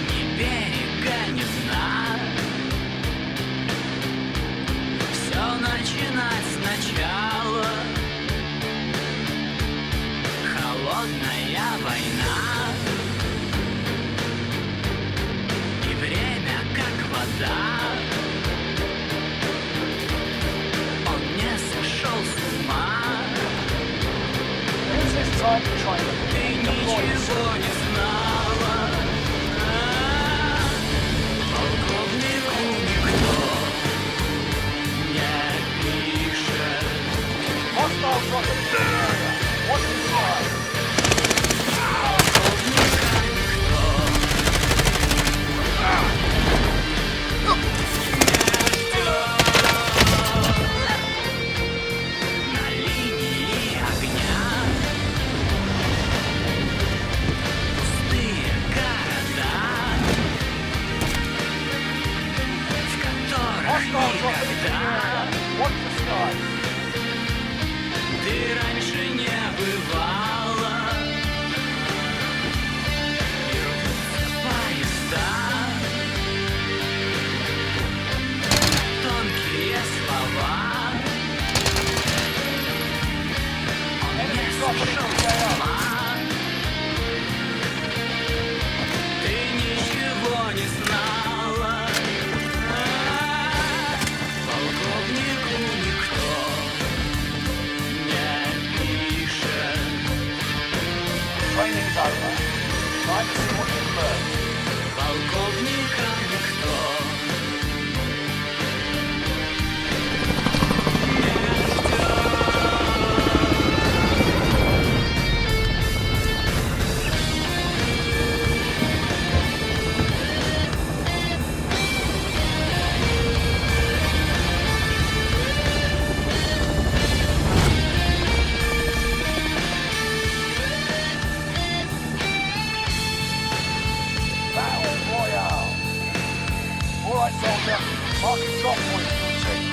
ни берега, ни дна. Все начинать сначала. Холодная война, и время как вода. Он не сошел с ума. Ты ничего не знала. Полковнику никто не пишет. На линии огня пустые города, в которых никогда ты раньше не бывала. И рвутся поезда, тонкие слова. Он не сошел с ума. Ты ничего не знала. Полковнику никто не пишет. Training's over. Time to see what you've learned. Полковника никто. Battle Royale. All right, soldier. Marking drop point for your team.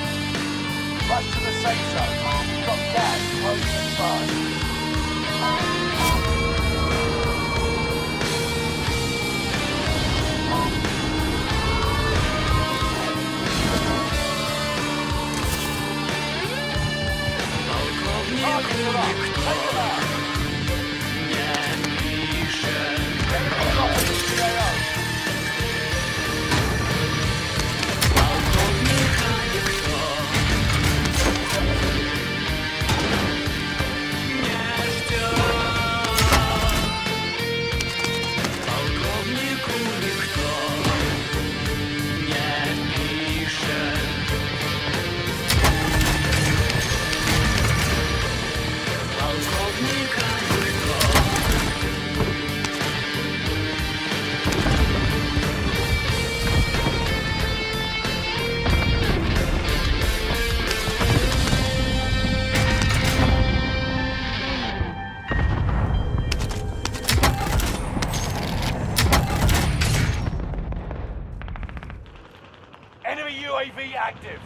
Rush to the safe zone. You've got gas closing in fast. Полковнику никто не пишет. Полковника никто не ждет. Полковнику никто не пишет. Полковника никто. Enemy UAV active.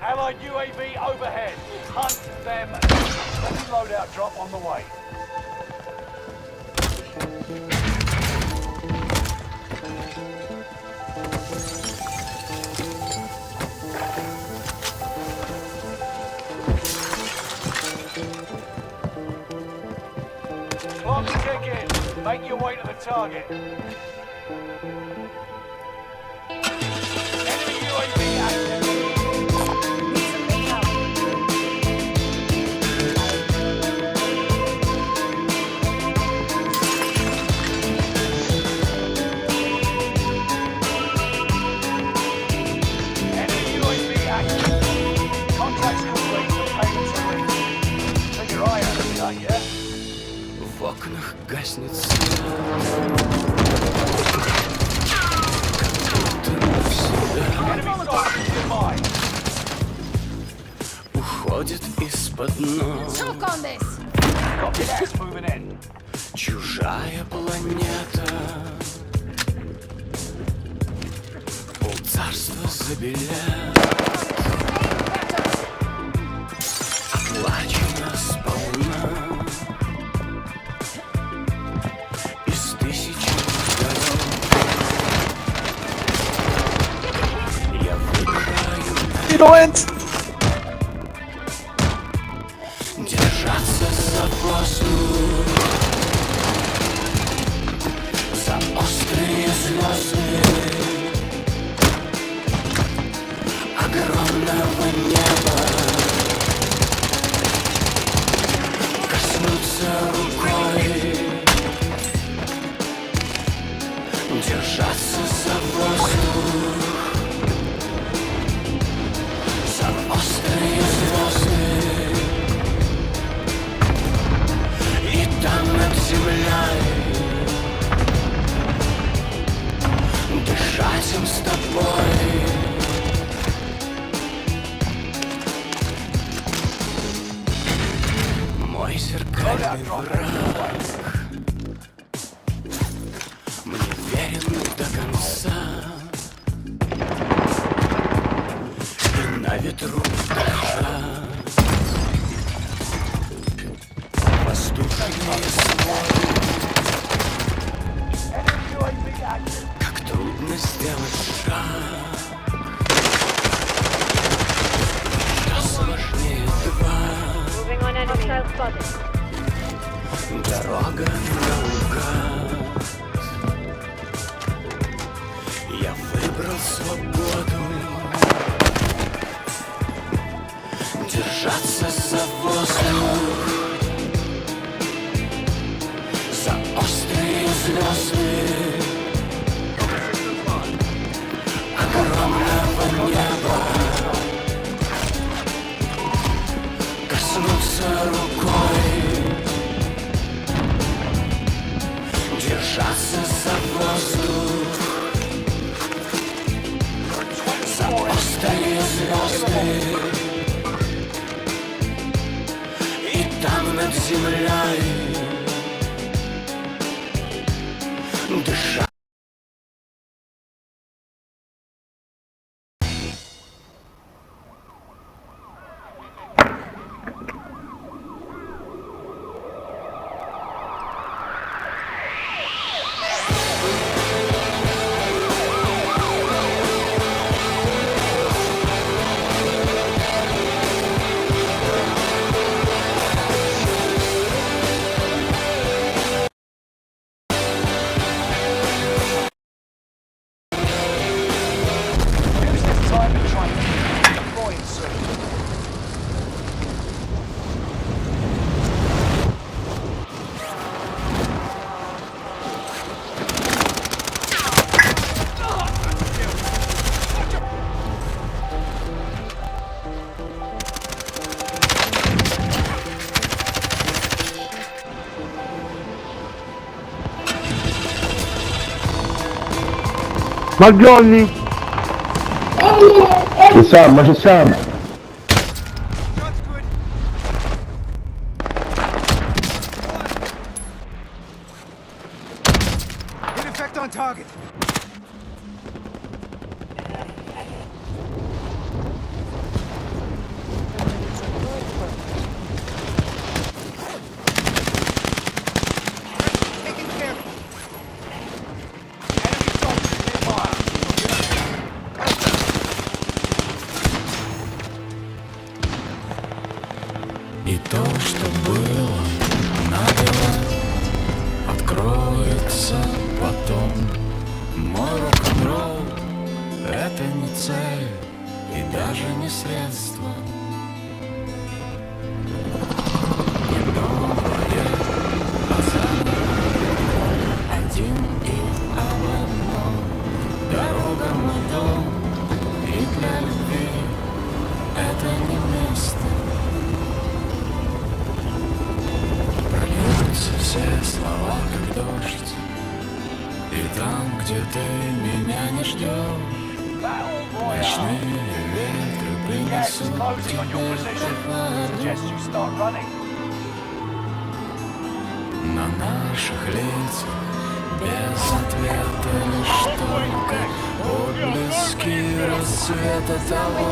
Allied UAV overhead. Hunt them. Heavy loadout drop on the way. Clock ticking. Make your way to the target. Enemy UAV active. В окнах гаснет свет, как будто навсегда уходит из-под ног. Чужая планета царство забелят. Оплачено сполна из тысячи годов. Я выбираю держаться за воздух, за острые звезды огромного неба, коснуться рукой, держаться за воздух, за острые звезды. И там над землей дышать им с тобой. Мой зеркальный враг мне верен до конца. И на ветру дождя воздушные своды. Как трудно сделать шаг, что сложнее два. Дорога наугад. Я выбрал свободу, держаться за воздух, за острые звезды огромного неба, коснуться рукой, держаться за воздух, за острые звезды. И там над землей дышать. Maggiolli! Ci siamo, ci siamo! Hit effect on target. И то, что было наголо, откроется потом. Мой рок-н-ролл — это не цель и даже не средство. Не новое, а заново, один и об одном. Дорога мой дом, и для любви это не место. Все слова, как дождь, и там, где ты меня не ждешь, ночные ветры принесут тебе прохладу. На наших лицах Без ответа лишь только отблески рассвета того,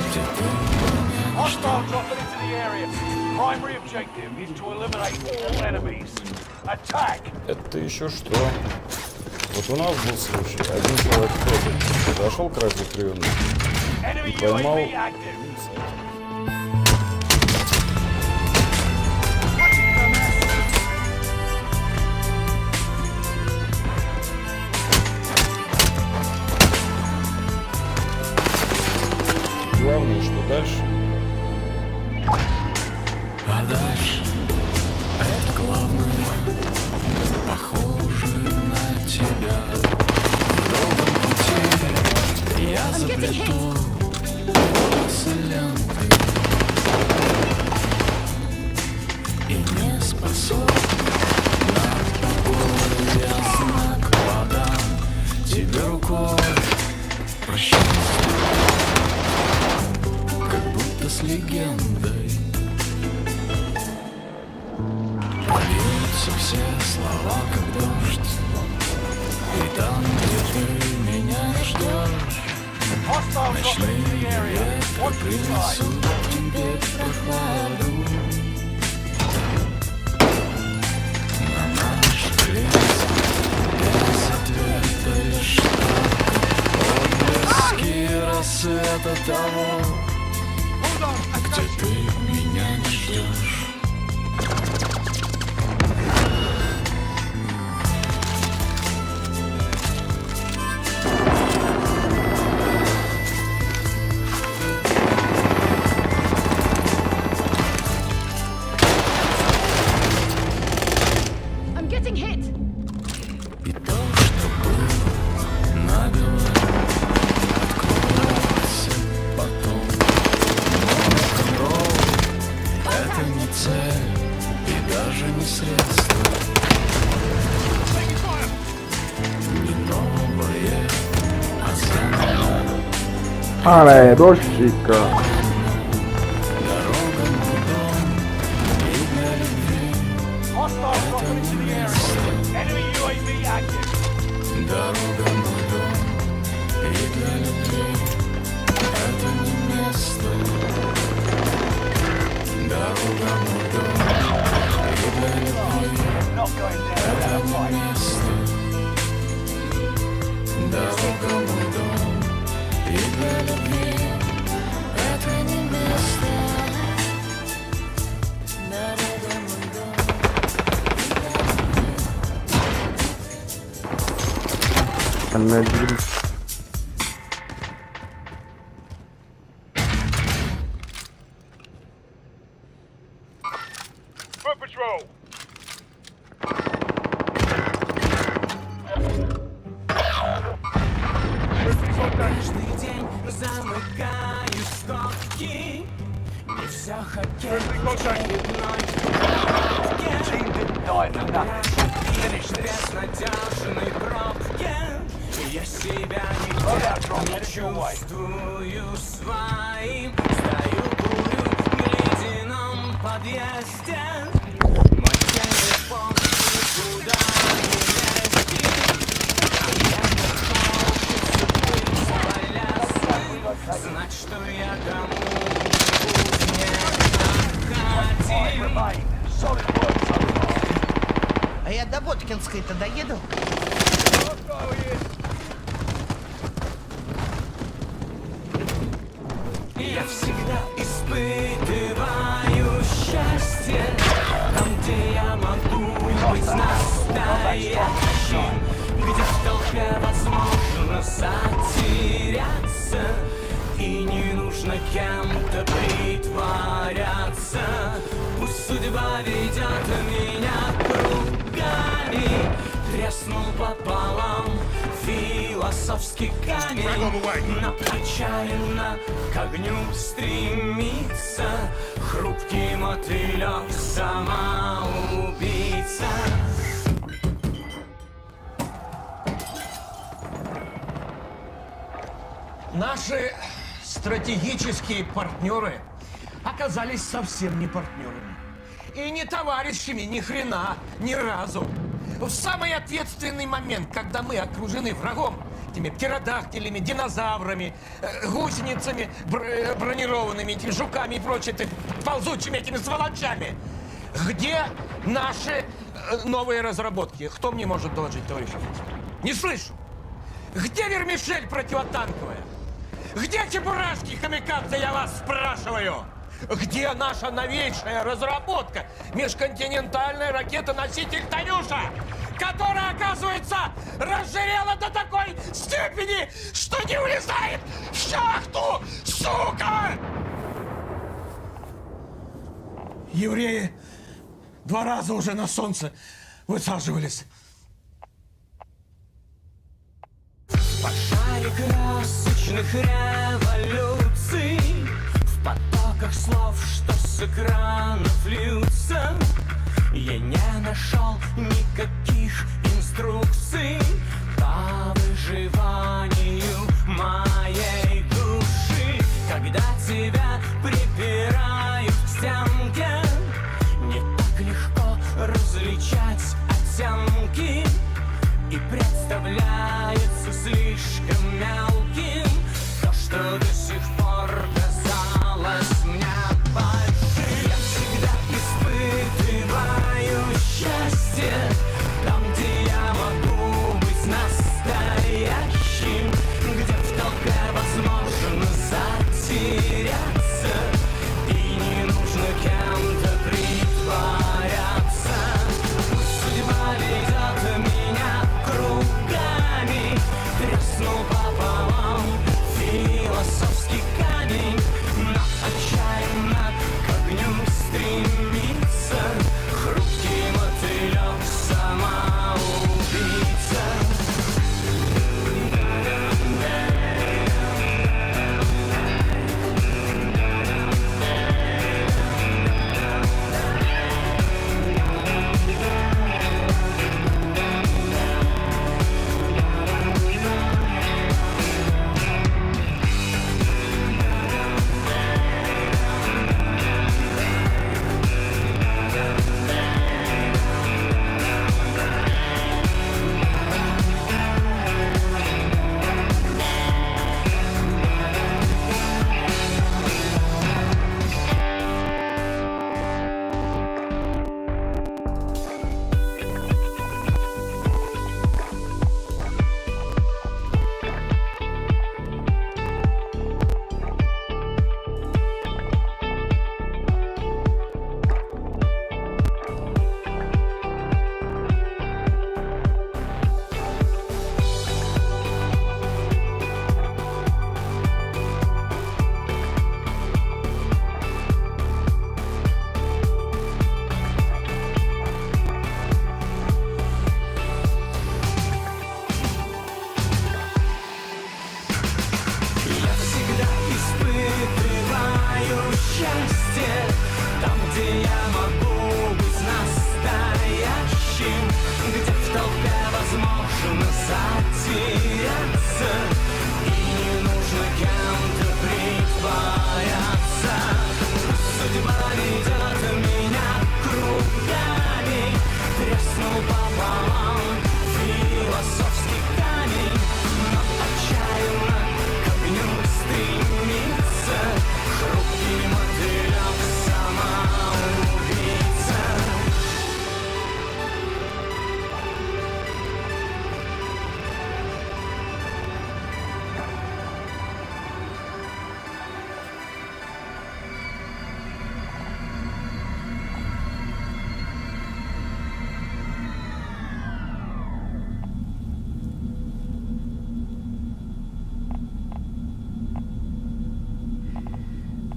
где ты меня не ждал. Hostile dropping into the area. Primary objective is to eliminate all enemies. Attack! Это еще что? Вот у нас был случай. Один человек против. Подошел к радиоприемнику и поймал... Главное, что дальше? А дальше это главное, похоже на тебя. В долгом пути я заплету волосы ленты и не способен на покой. Я знак подам тебе рукой. Прощай, как будто с легендой. Польются все слова, как дождь, и там, где ты меня ждешь, ночные ветры принесут тебе прохладу. На наш лес без ответа лишь только отблески рассвета того, где ты меня не ждешь. Ale, dощика. Дорога мой дом, и для любви это не место. Дорога мой дом, и для любви это не место. Дорога мой дом, и для любви это не место. Дорога мой дом. Анадырь. Foot patrol. Каждый день замыкаю скобки. И все хотел очередной безнадежной пробке. Я себя нигде не чувствую своим. Стою, курю в ледяном подъезде. Мой телефон никуда не лезет. Я знать, что я кому-нибудь не заходил. А я до Боткинской-то доеду? Я всегда испытываю счастье там, где я могу быть настоящим, где в толпе возможно затеряться, и не нужно кем-то притворяться. Пусть судьба ведет меня кругами, треснул пополам философский камень, но отчаянно к огню стремится хрупкий мотылек, самоубийца. Наши стратегические партнеры оказались совсем не партнерами. И не товарищами ни хрена, ни разу. в самый ответственный момент, когда мы окружены врагом, этими птеродактилями, динозаврами, гусеницами бронированными, этими жуками и прочими ползучими этими сволочами. Где наши новые разработки? Кто мне может доложить, товарищ офицер? Не слышу. Где вермишель противотанковая? Где чебурашки камикадзе, я вас спрашиваю? Где наша новейшая разработка? Межконтинентальная ракета-носитель «Танюша», которая, оказывается, разжирела до такой степени, что не влезает в шахту, сука! Евреи 2 раза уже на солнце высаживались. Пожаре красочных революций, в потоках слов, что с экранов льются, я не нашел никаких инструкций по выживанию моей души. Когда тебя припирают к стенке, не так легко различать оттенки, и представляется слишком мелким то, что до сих пор казалось мне большим. Я всегда испытываю счастье там, где я могу быть настоящим, где в толпе возможно затеряться, и не нужно кем-то притворяться. Судьба ведет меня кругами, треснул пополам философский камень, но отчаянно к огню стремится хрупкий мотылек самоубийца.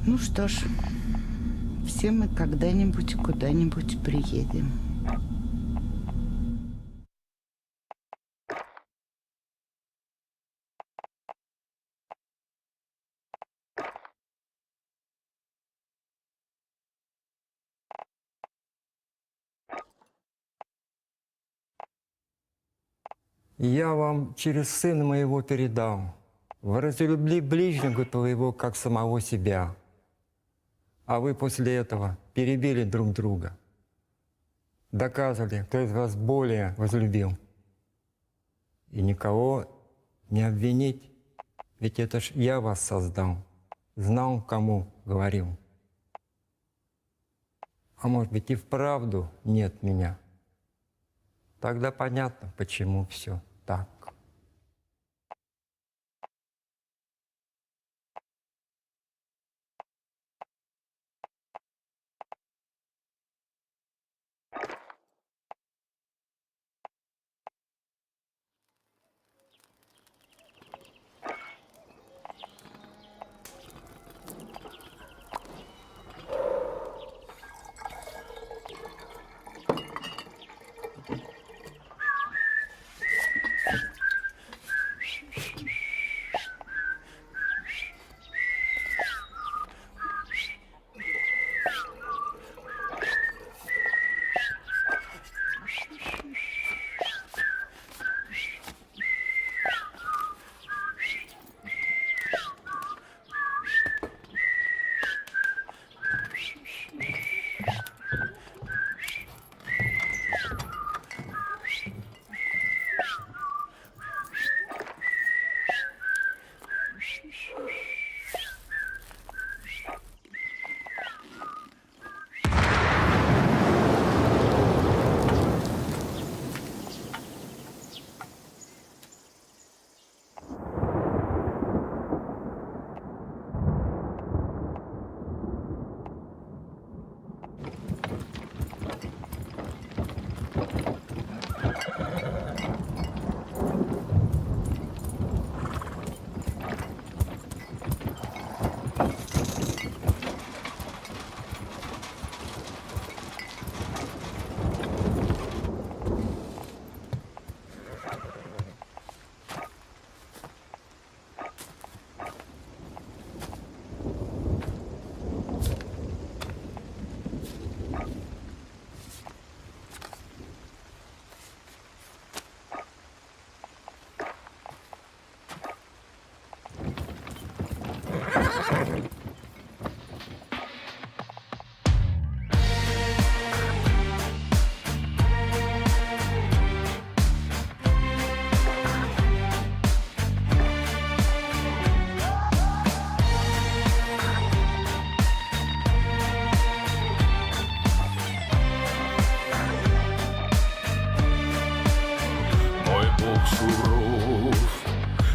Ну что ж, все мы когда-нибудь куда-нибудь приедем. Я вам через сына моего передал: возлюби ближнего твоего, как самого себя. А вы после этого перебили друг друга. доказывали, кто из вас более возлюбил. И никого не обвинить, ведь это ж я вас создал, знал, кому говорил. А может быть и вправду нет меня. Тогда понятно, почему все так.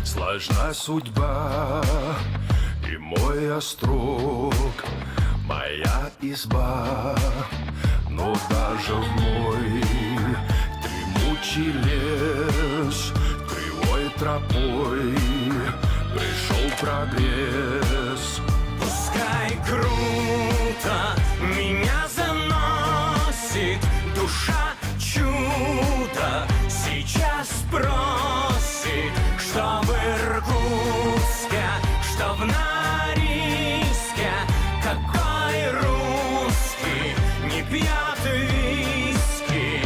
Сложна судьба и мой острог, моя изба, но даже в мой дремучий лес кривой тропой пришел прогресс. Пускай круто меня заносит, душа чудо сейчас просит, что в Иркутске, что в Норильске, какой русский не пьет виски.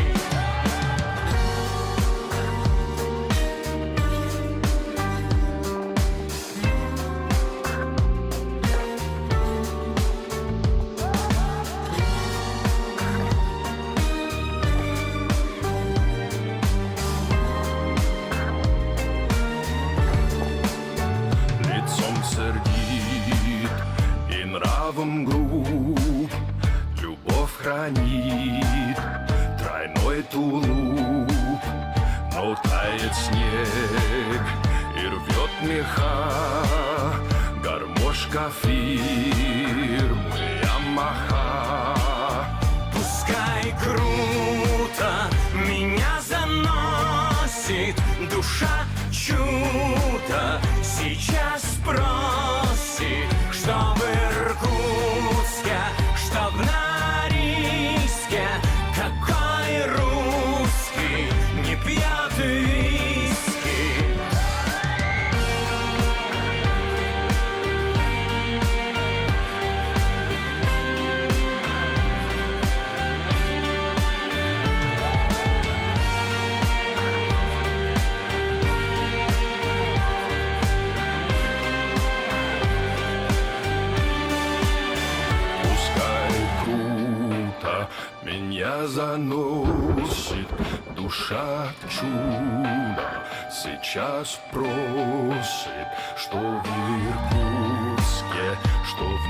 Сердит и нравом груб, любовь хранит тройной тулуп, но тает снег и рвет меха гармошка фирмы Ямаха. Пускай круто меня заносит, душа чудо сейчас просит, что в Иркутске, что в Норильске, какой русский не пьет виски. Меня заносит душа чудо. Сейчас просит, что в Иркутске, что в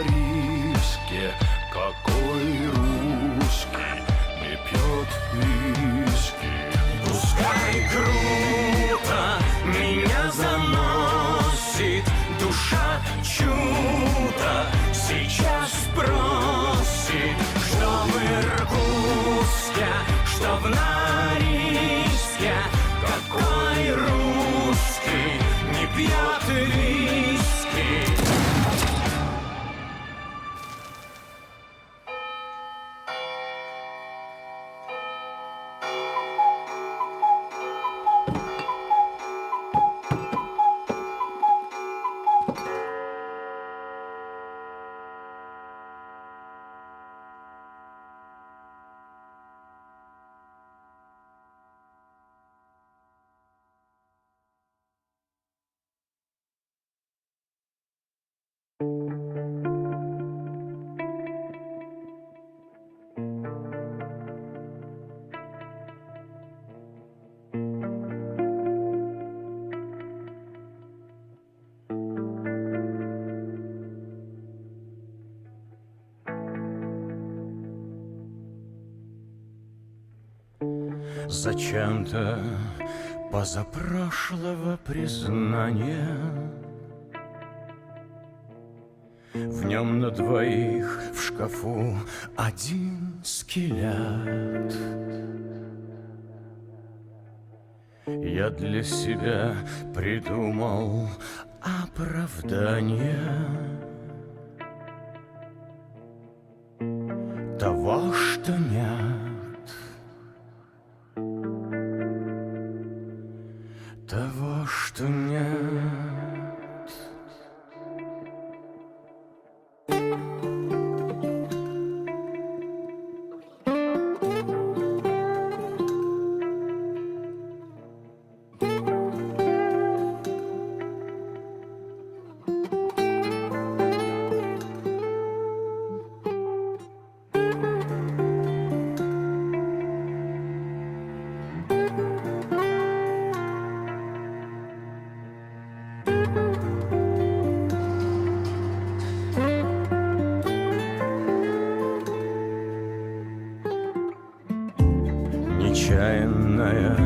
Норильске. Какой русский не пьет виски? Пускай круто меня заносит душа чудо. Сейчас просит, что в Иркутске, что в Норильске. Какой русский не пьет виски? Зачем-то позапрошлого признания в нем на двоих в шкафу один скелет. Я для себя придумал оправдание того, что нет. Того, что нет. Нечаянная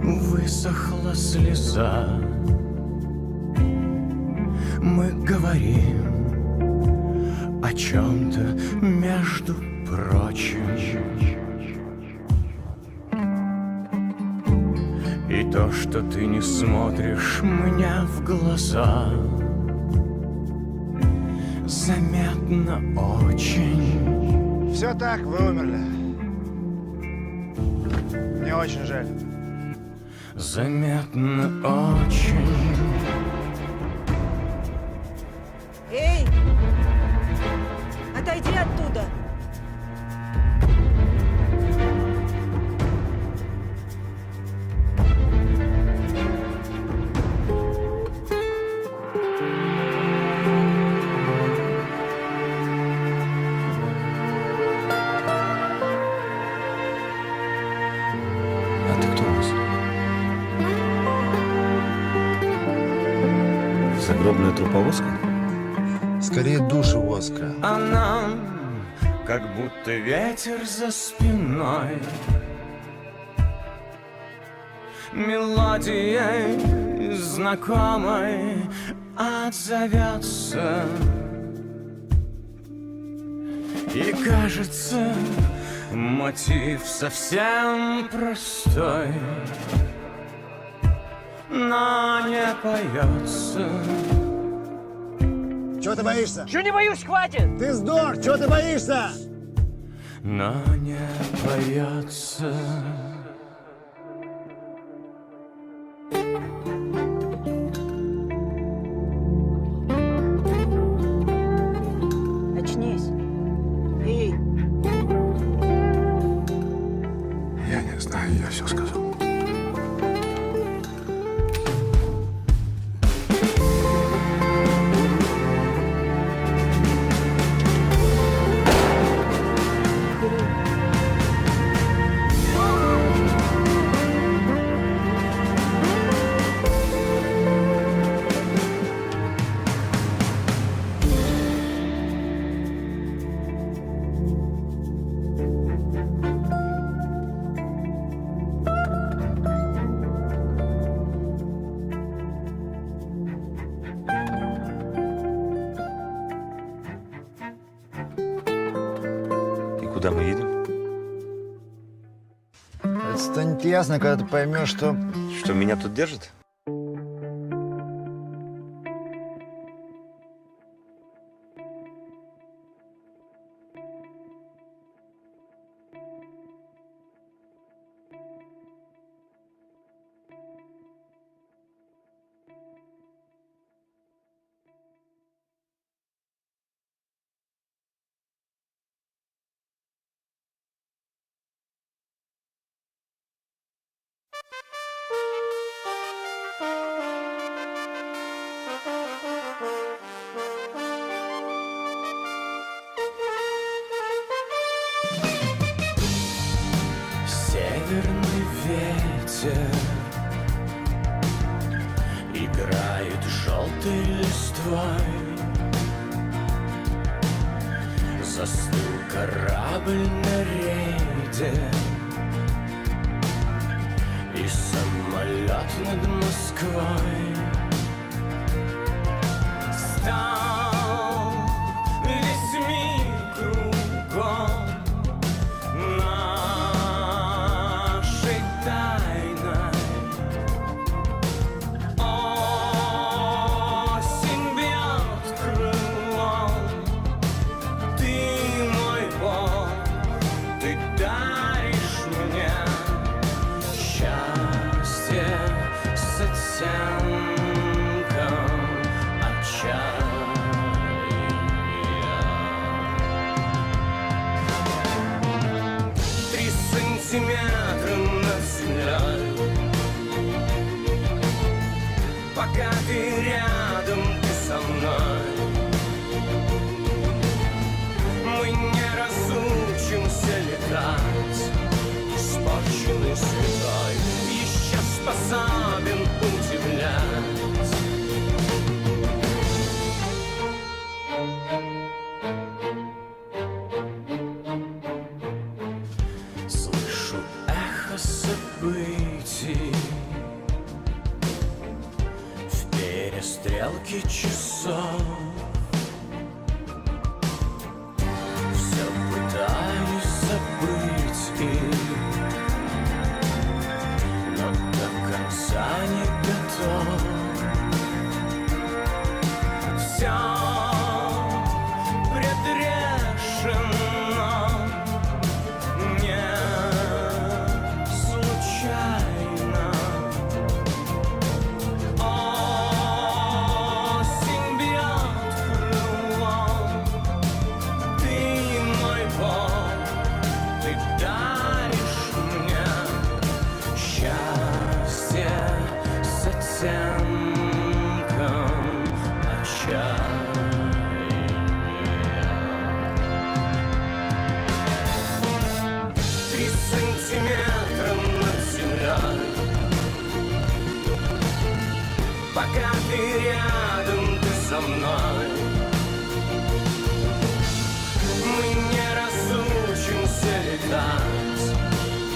высохла слеза. Мы говорим о чем-то между прочим. И то, что ты не смотришь мне в глаза, заметно очень. Все так, вы умерли. Мне очень жаль. Заметно очень. Эй! Отойди оттуда! Загробная труповозка? Скорее душевозка. А нам как будто ветер за спиной, мелодией знакомой отзовется. И кажется, мотив совсем простой, но не поется. Чего ты боишься? Чего не боюсь, хватит! Ты сдох! Чего ты боишься? Но не поется. Очнись. Эй! Я не знаю, я все сказал. Куда мы едем? Это станет ясно, когда ты поймешь, что... Что меня тут держит? Северный ветер играет желтой листвой. Застыл корабль на рейде, и самолет над Москвой стал весь мир кругом нашей тайной. Осень бьет крылом, ты мой Бог, ты даришь мне счастье с оттенком отчаяния. 3 сантиметра над землей, пока ты рядом, ты со мной. Мы не разучимся летать, испорченный светой еще способен удивлять. Слышу эхо событий в перестрелке часов. Все пытаюсь забыть их, но до конца не готов. Все предрешено, не случайно. Осень бьет крылом, ты мой Бог, ты даришь мне счастье с оттенком отчаяния. 3 сантиметра над землей, пока ты рядом, ты со мной. Мы не разучимся летать,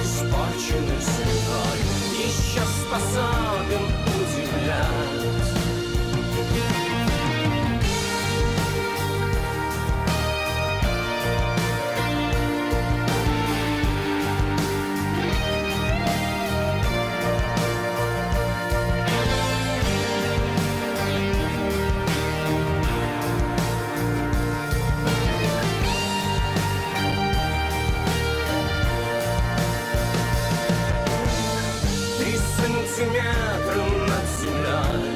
испорченный светой еще способен удивлять. Сантиметра над землей,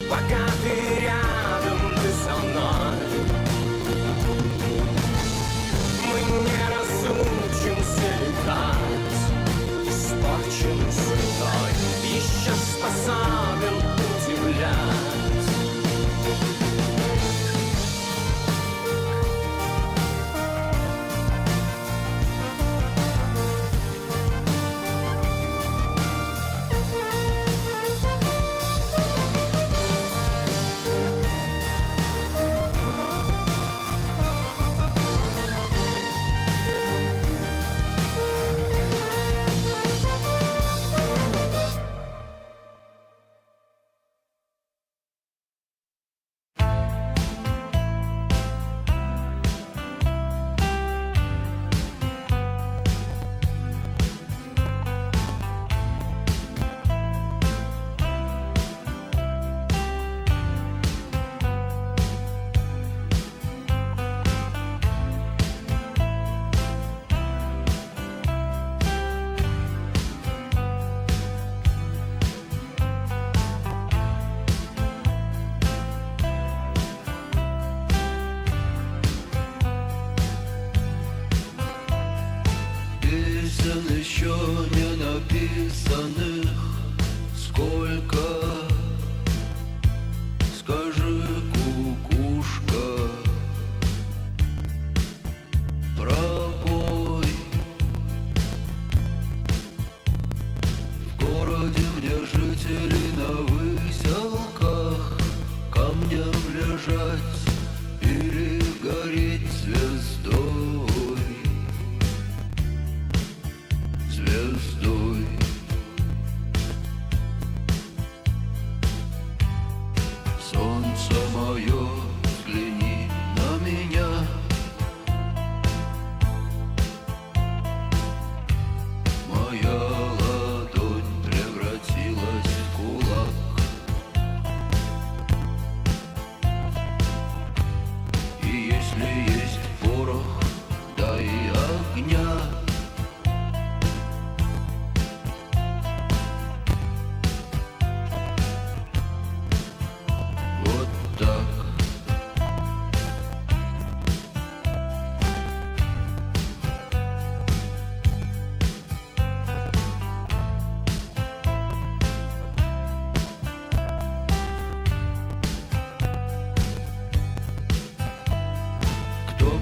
пока ты рядом, ты со мной. Мы не разучимся летать, испорченный светой еще способен удивлять.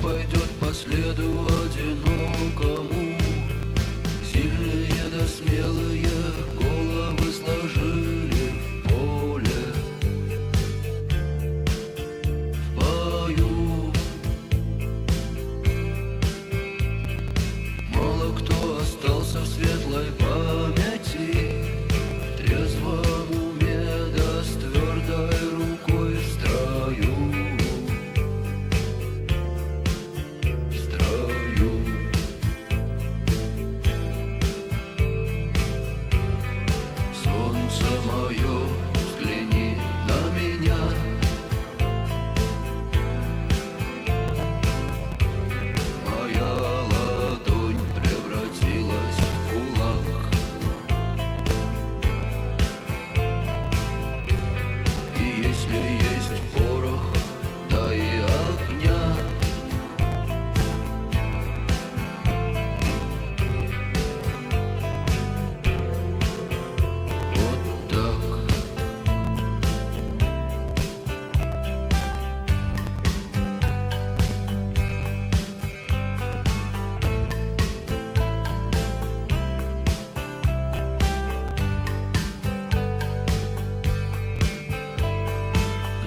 пойдет по следу одинокому. Сильные да смелые головы сложили в поле. В бою мало кто остался в светлой памяти, в трезвом уме да с твердой рукой в строю. Солнце мое, взгляни на меня. Моя ладонь превратилась в кулак. И если есть порох, да и огня, вот так.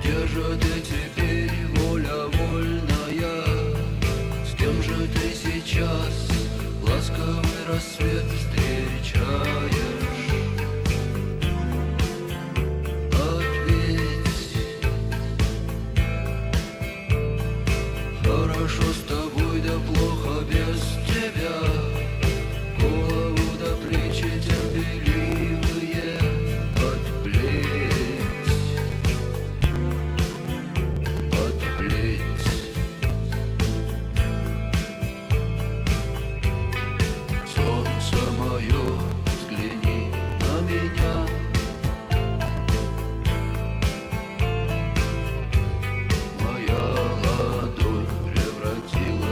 Где же ты теперь, воля вольная? С кем же ты сейчас ласковый рассвет встречаешь? Ответь, хорошо с тобой, да плохо без тебя. Голову до плечи терпеливые подплеть. Солнце мое, взгляни на меня. Моя ладонь превратилась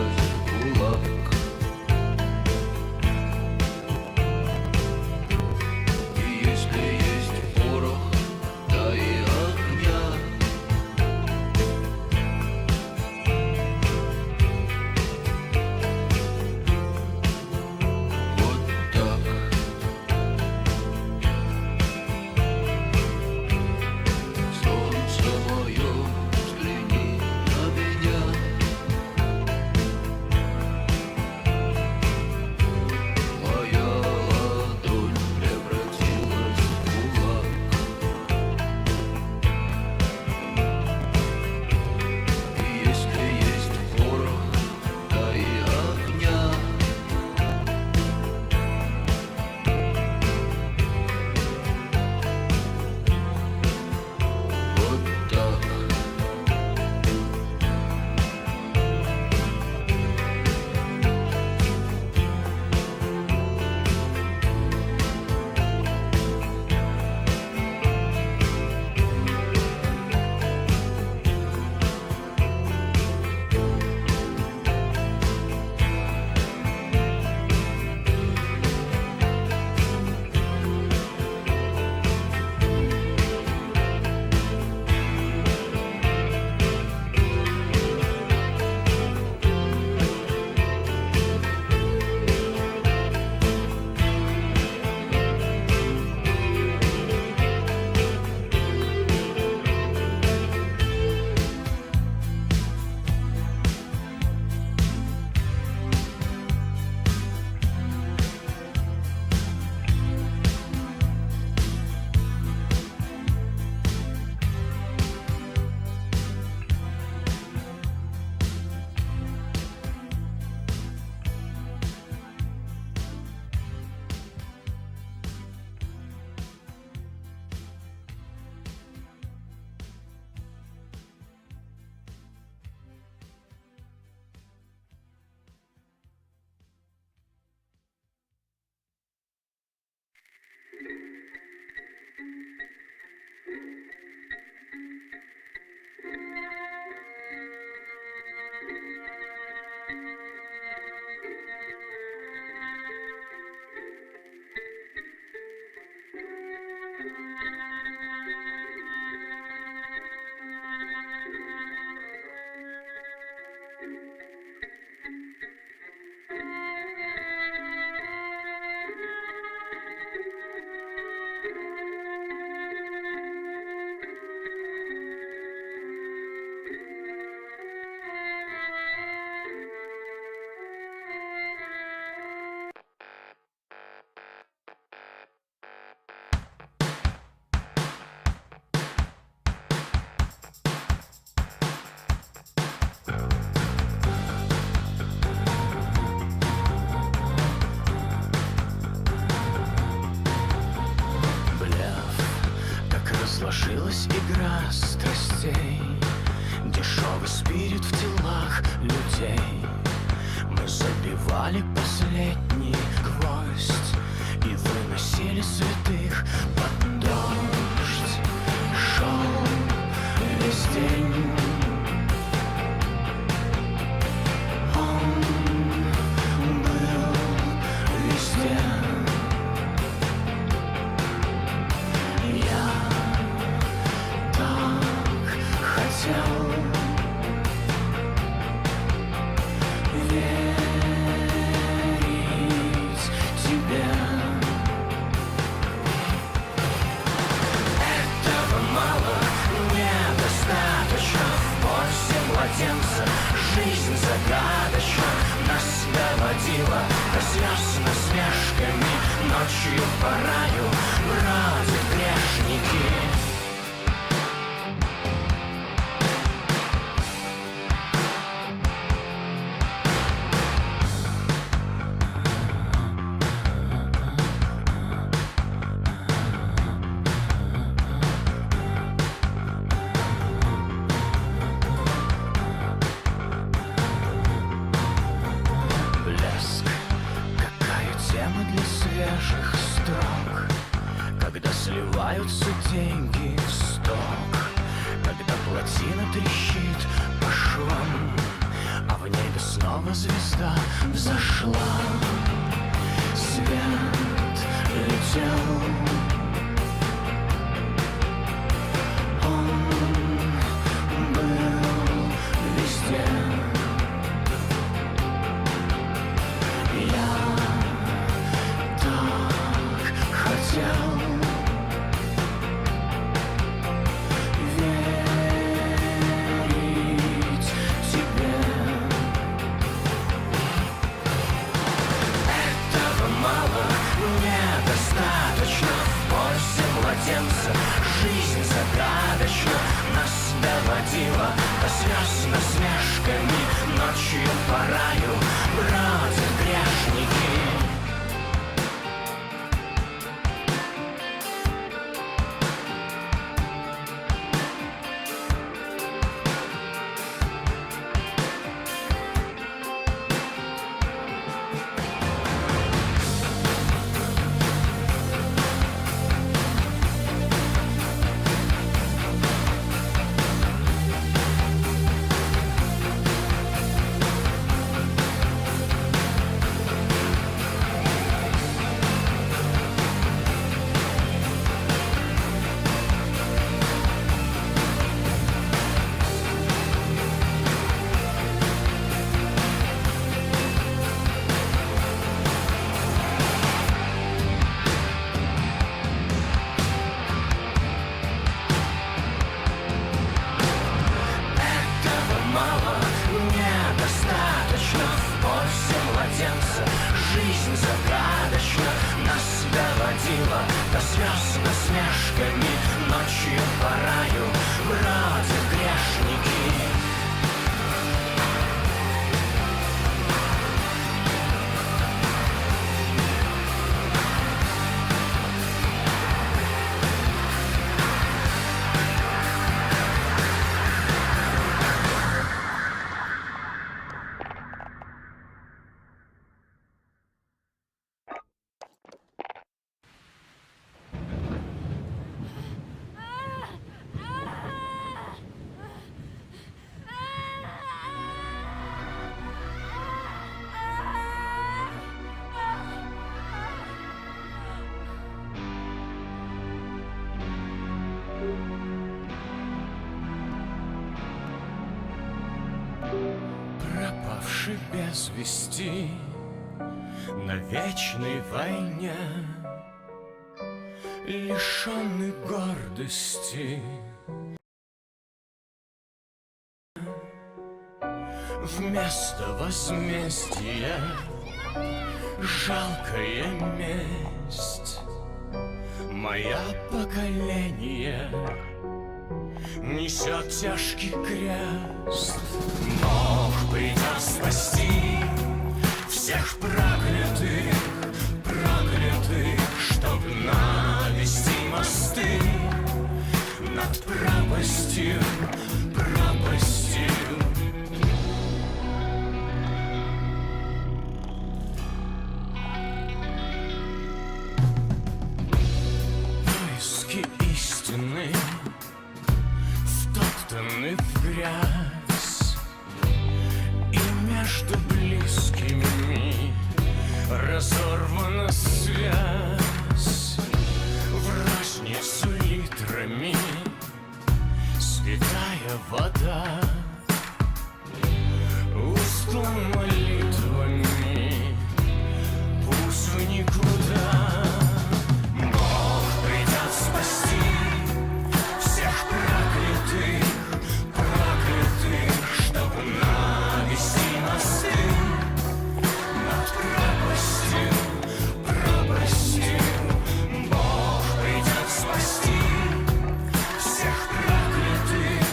ней мы забивали последний гвоздь и выносили святых под дождь. Шел весь день. Он был везде. Я так хотел верить тебе. Этого мало, недостаточно. В позе младенца жизнь загадочна. Нас доводила до слез насмешками. Ночью по раю бродят грешники. Блеск, какая тема для свежих строк, когда сливаются деньги в сток, когда плотина трещит по швам, а в небе снова звезда взошла. Свет летел, он был везде. Я так хотел верить тебе. Этого мало, недостаточно. В позе младенца жизнь загадочна. Нас доводила до слез насмешками. Ночью по раю бродят грешники. Недостаточно. В позе младенца жизнь загадочна. Нас доводила до слез насмешками. Ночью по раю бродят грешники. Пропавший без вести на вечной войне, лишенный гордости, вместо возмездия жалкая месть. Мое поколение несет тяжкий крест. Бог придет спасти всех проклятых, чтоб навести мосты над пропастью. на связь вражнецу литрами, святая вода, усту молитвами, пусу никуда. Бог придет спасти всех проклятых, чтоб навести мосты над пропастью. Бог придет спасти всех проклятых,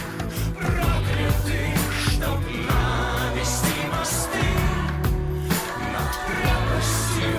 чтоб навести мосты над пропастью.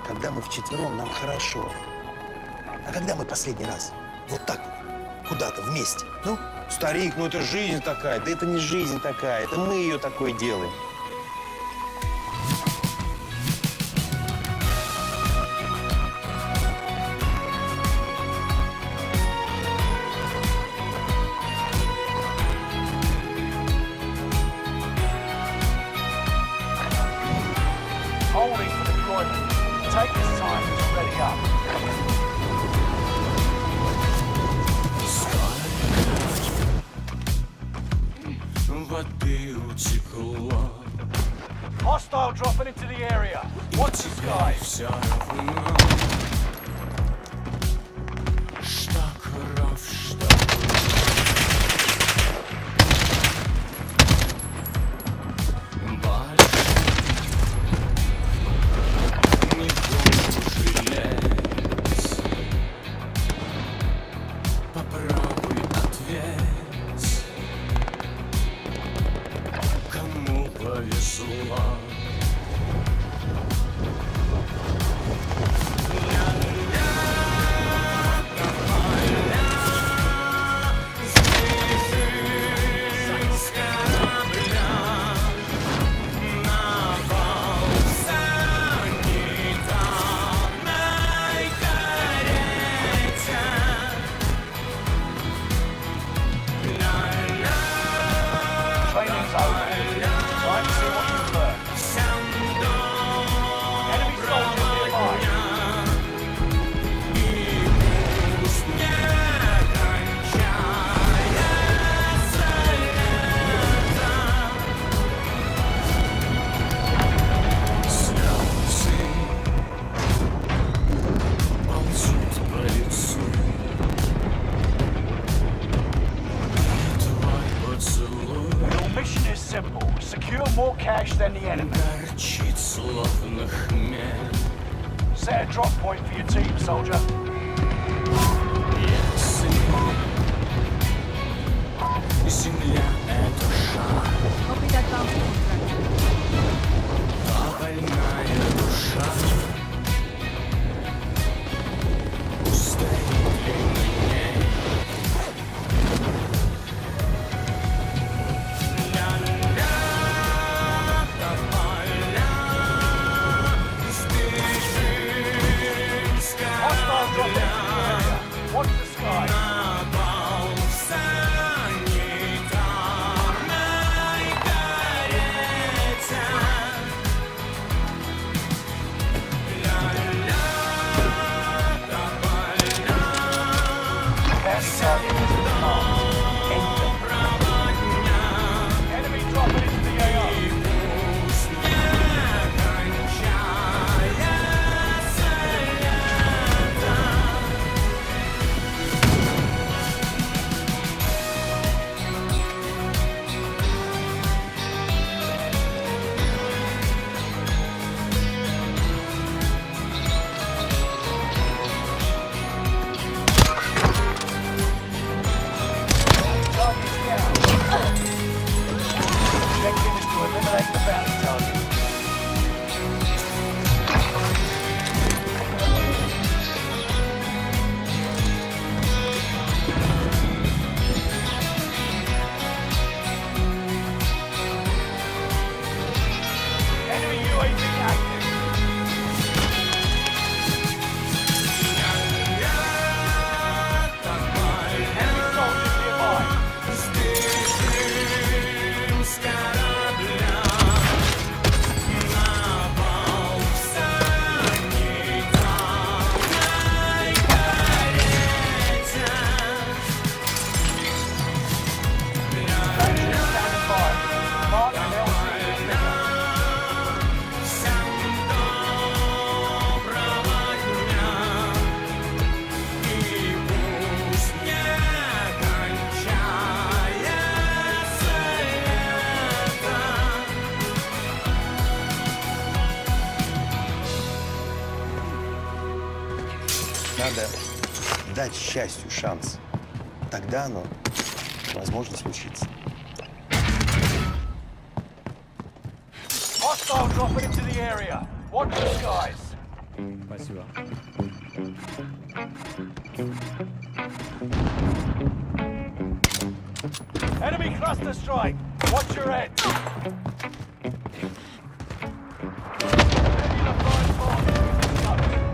Когда мы вчетвером, нам хорошо. А когда мы последний раз вот так вот, куда-то вместе? Ну? Старик, ну это жизнь такая. Да это не жизнь такая, это мы ее такой делаем. Holding for deployment. Take this time to ready up. Воды утекло. Hostile dropping into the area. Watch the skies. Все равно, что кровь, что попробуй ответь, кому повезло. Training's over. Time to see what you've learned. Enemy soldiers nearby. Your mission is simple. Secure more cash than the enemy. Горчит словно хмель. Set a drop point for your team, soldier. Земля — это шар. Copy that bounty contract. дать счастью шанс. Тогда оно, возможно, случится. Hostile dropping into the area. Watch the skies. Спасибо. Enemy cluster strike. Watch your head.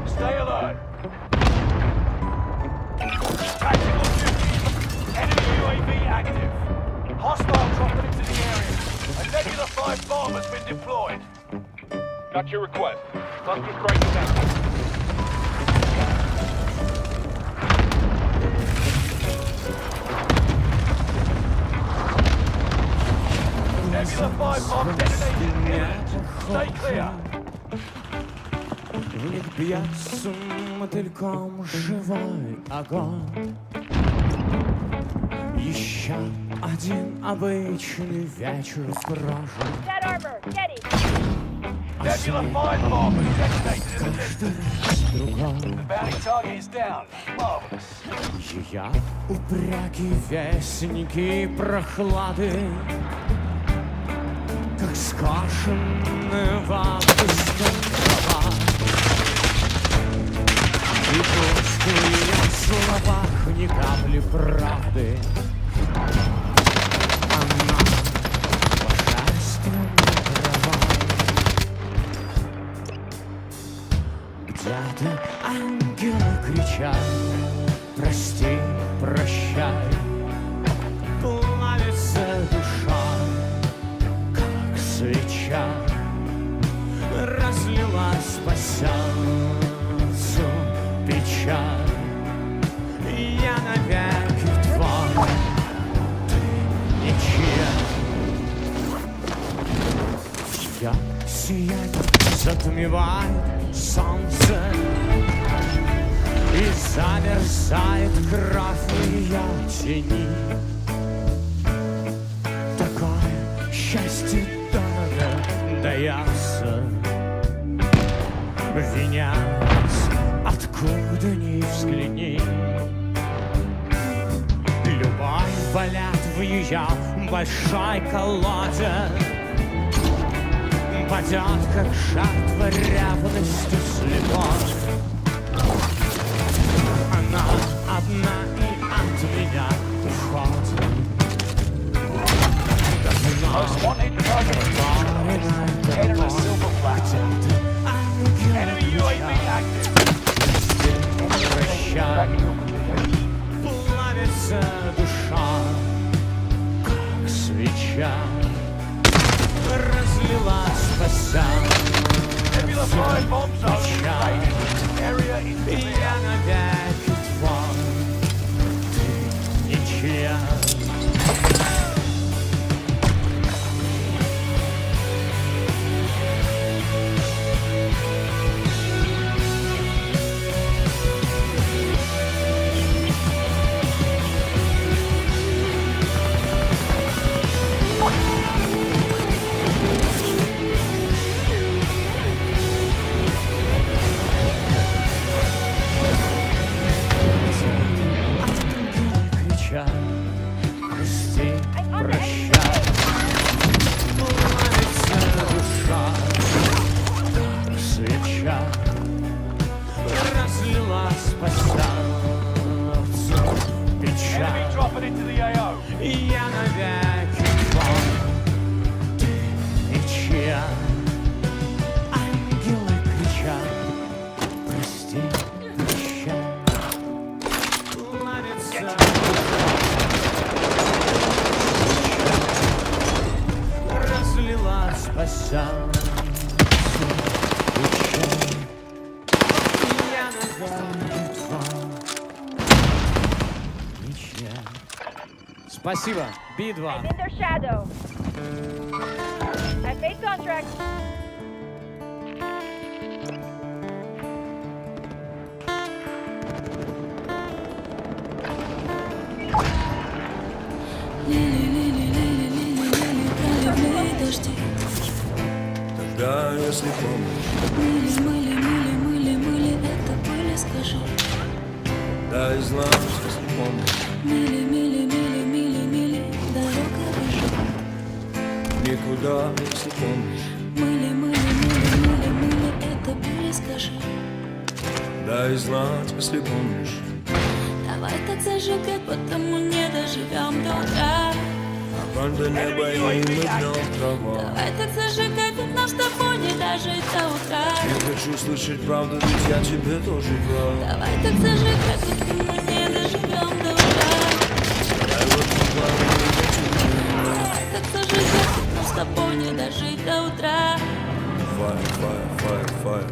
Stay alert. Tactical duty. Enemy UAV active. Hostile dropping into the area. A Nebula 5 bomb has been deployed. Got your request. Cluster strike is active. Nebula 5 bomb detonated imminent. Stay clear. В них бьется мотыльком живой огонь. Еще один обычный вечер в краже. Dead armor, get it. Nebula 5 bomb has detonated in the distance. The bounty target is down. Marvelous. Я упряки вестники прохлады, как скошенная в августе трава. И пустые в словах ни капли правды. Она божественно права. Где-то ангелы кричат: прости, прощай. Плавится душа, как свеча, разлилась по сердцу печаль. Я навеки твой, ты ничья. Я сияние затмевает солнце, и замерзает кровь в ее тени. Такое счастье дорого дается, винять откуда ни взгляни. Любовь болят в ее большой колоде, падет, как жертва ревности слепой. Она одна и от меня уходит. Most wanted target is headed to Silver Flat. Enemy UAV active. Плавится душа, как свеча, разлилась по Nebula 5 bomb zone invaded. Area is clear. Я навеки твой, ты ничья. Прости, прощай. Плавится душа, как свеча, разлилась по сердцу печаль. Enemy dropping into the AO. Я навеки твой, ты ничья. Ангелы кричат: прости, прощай. Плавится разлилась по сердцу печаль. Я навеки твой, ничья. Спасибо, Би-2. I'm in their shadow. I made contract. Тогда, если помнишь, Мыли, это были, скажу. Дай знать, если помнишь. Мили, мили, мили, мили, мили, дорога бежит. Никуда, если помнишь. Мили, мили, мили, мили, мили, это были, скажи. Дай знать, если помнишь. Давай так зажигать, потому не доживем до утра. Огонь до неба и мы днем трава. Давай так зажигать, ведь нам с тобой не дожить до утра. Не хочу слышать правду, ведь я тебе тоже врал. Давай так зажигать, потому не доживем до утра. Дай вот Давай так зажигать, ведь нам с тобой не дожить до утра. Fire, fire, fire, fire.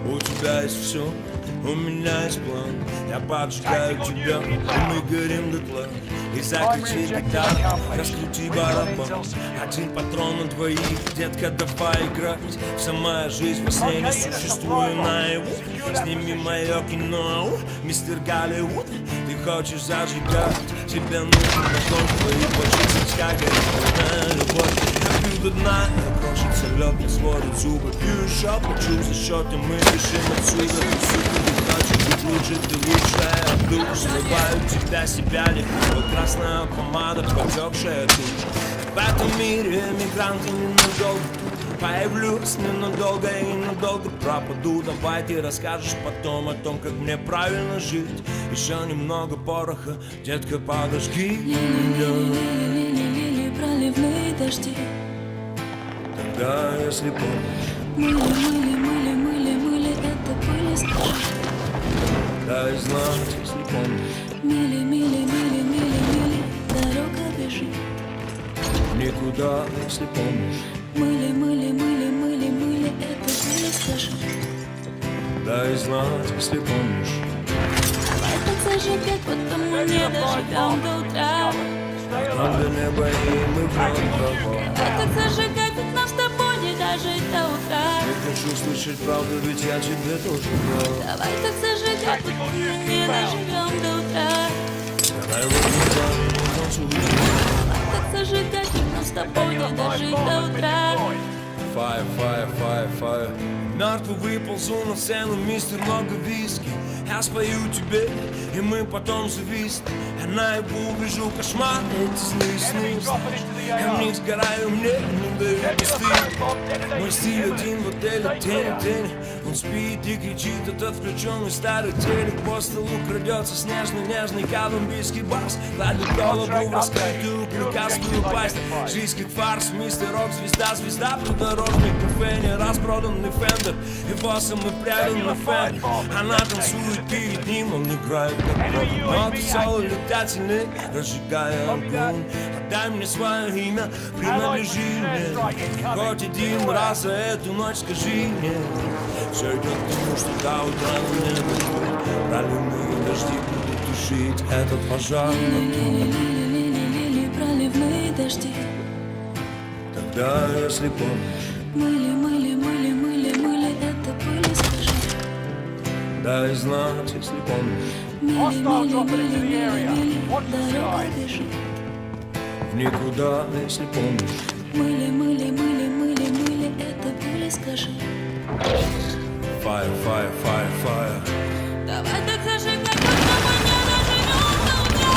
У тебя есть все, у меня есть план. Я поджигаю тебя, и мы горим дотла. И закричи гитару, раскрути барабан. Один патрон на двоих, детка, давай играть. Вся моя жизнь во сне не существует наяву. Сними мое кино, мистер Голливуд. Ты хочешь зажигать, тебе нужен огонь. Твои почти как горит любовь. Я пью до дна, крошится лед, не сводит зубы. Пью еще, плачу за счет, и мы бежим отсюда. Ты хочешь быть лучше, ты лучшая. Дух, срываю тебя, себя легко. Красная помада, потекшая тушь. В этом мире мигранты ненадолго. Появлюсь ненадолго и надолго пропаду. Давай ты расскажешь потом о том, как мне правильно жить. Еще немного пороха, детка, подожги меня. Лили, проливные дожди. Тогда, если помнишь. Мыли, мыли, мыли, мыли, мыли, это были, скажи. Дай знать, если помнишь. Мили, мили, мили, мили, мили, дорога бежит. Никуда, если помнишь. Мыли, мыли, мыли, мыли, мыли, это были, скажи. Дай знать, если помнишь. Давай так зажигать, потому не доживем до утра. Огонь до неба и мы днем трава. Давай так зажигать, ведь нам с тобой не дожить до утра. Не хочу слышать правду, ведь я тебе тоже врал. Давай так зажигать, потому не доживем до утра. Давай вот не танцуй. Давай так зажигать, ведь нам с тобой не дожить до утра. Fire, fire, fire, fire. Мертвый выползу на сцену, мистер много виски. Я спою тебе, и мы потом зависнем. Я наяву вижу кошмар, эти сны. Я в них сгораю, мне не дают стыд. Мой стиль один в отеле, тень. Он спит и кричит, этот включенный старый телек. По столу крадется снежный, нежный колумбийский бас. Кладет голову в раскрытую клыкастую пасть. Жизнь как фарс, мистер рок, звезда, придорожный кафе, не распроданный фендер. Его самый преданный фэн. Она танцует перед ним, он играет как рок. Но ты соло летательный, разжигая огонь. Отдай мне свое имя, принадлежи мне. Хоть один раз за эту ночь скажи мне. Все идет к тому, что до утра на небо проливные дожди будут тушить этот пожар. Лили, проливные дожди. Тогда, если помнишь. Мыли, мыли, мыли, мыли, мыли, это были, скажи. Дай знать, если помнишь. Мили, мили, мили, мили, мили, дорога бежит. В никуда, если помнишь. Мыли, мыли, мыли, мыли, мыли, это были, скажи. Fire, fire, fire, fire. Давай так зажигать, пока мы не доживем до утра.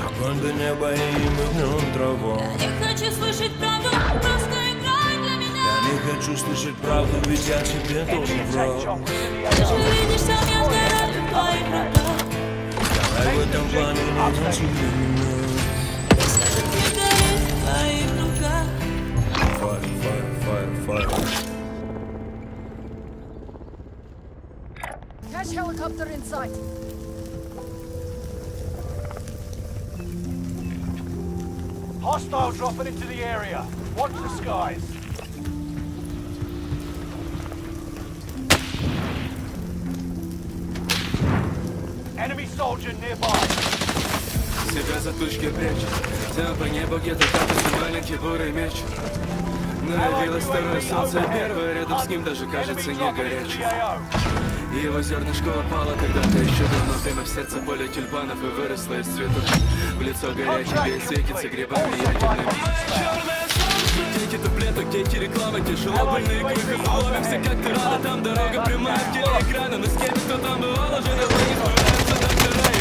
Огонь до неба и мы в нем трава. Я не хочу слышать правду, просто играй для меня. Я не хочу слышать правду, ведь я тебе тоже врал. Ты же видишь, сам я сгораю в твоих руках. Давай в этом плане не танцуй для меня. Сам не горит в твоих руках. Fire, fire, fire, fire. Catch helicopter in sight. Hostile dropping into the area. Watch the skies. Enemy soldier nearby. Себя за тучки прячь. Там по небу где-то катится маленький бурый мяч. Навалилось второе солнце, первое рядом с ним даже кажется не горячим. Его зернышко упало когда-то еще давно прямо в сердце поля тюльпанов и выросло из цветов. В лицо горячее, светится грибами ядерными. Где эти таблеток, где эти рекламы, тяжело больные к выходу ловимся, как ты рада, там дорога прямая, в телеэкрана, на скеме, кто там бывал, уже давно не вспоминается доктора.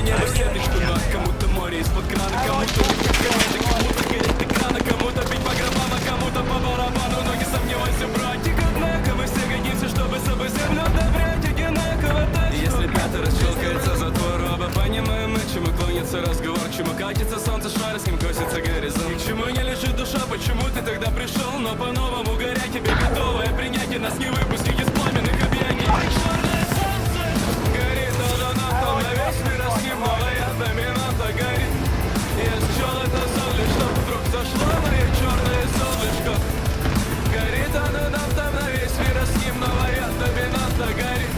небо сеточку, но кому-то море из-под крана, кому-то комедий, кому-то гореть экрана, кому-то бить по гробам, а кому-то по барабану. Но не сомневайся, братик, однако мы все годимся, чтобы с собой землю добрять одинаково. Если пятый раз щелкается затвор роба, понимаем мы, чему клонится разговор, чему катится солнце, шар, с ним косится горизонт. К чему не лежит душа, почему ты тогда пришел, но по-новому горя тебе готовое принятие, нас не выпустить из пламенных объятий. Черное солнце горит, оно нам на весь мир, а с ним новая доминанта горит. Я счел это сон, лишь чтоб вдруг зашло мое черное солнышко. Горит оно нам там на весь мир, а с ним новая доминанта горит.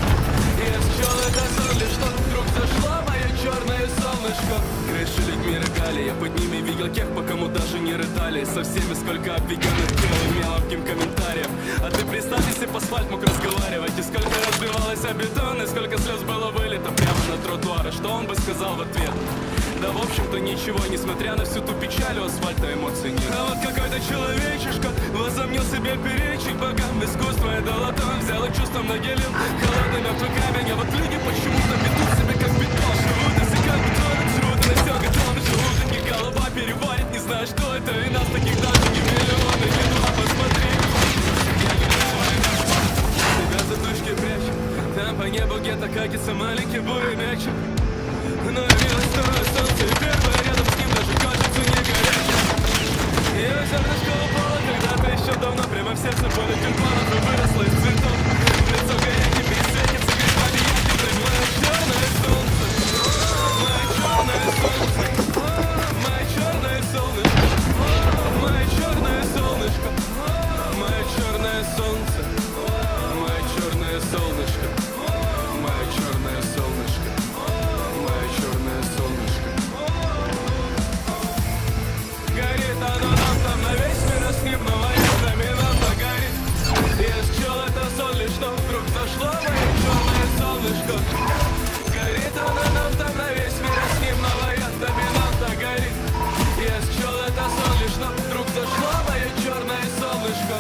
Я счел это сон, лишь чтоб вдруг зашло мое черное солнышко. Крыши людьми рыгали, я под ними видел тех, по кому даже не рыдали. Со всеми сколько обведенных тел и мелким комментариев. А ты представь, если б асфальт мог разговаривать, и сколько разбивалось о бетон, и сколько слез было вылито прямо на тротуары. Что он бы сказал в ответ? Да в общем-то ничего, несмотря на всю ту печаль, у асфальта эмоций нет. А вот какой-то человечишка возомнил себе перечить богам. Искусство это латон, взял и чувством наделил холодный мертвый камень. А вот люди почему-то ведут себя как бетон. Живут и как бетон, живут и на все готовы. Желудок и голова переварит, не знаю, что это. И нас таких даже не миллионы, не туда посмотри. Тебя за тучки прячут, там по небу где-то катится маленький бурый мячик. Но явилось второе солнце, и первое рядом с ним даже кажется не горячим. Я зернышко упало когда-то еще давно, прямо в сердце поле тюльпанов и выросло из цветов. В лицо горячим пересветится грибами ярким, ты мое черное солнце. Мое черное солнце. Мое черное солнышко. Мое черное солнышко. Мое черное солнце. Мое черное солнышко. Мое черное солнышко. Мое черное солнышко. Горит оно нам там на весь мир, а с ним новая доминанта горит. Я счел это сон, лишь что вдруг зашло мое черное солнышко. Горит оно нам там на весь мир, а с ним новая доминанта горит. Я счел это сон, лишь что вдруг зашло мое черное солнышко.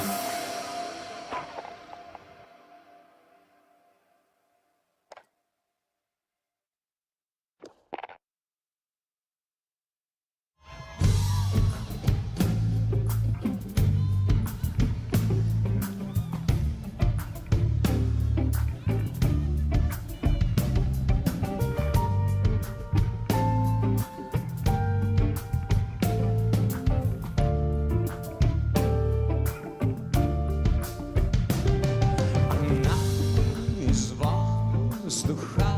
Из воздуха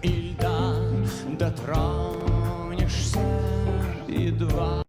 и льда дотронешься едва.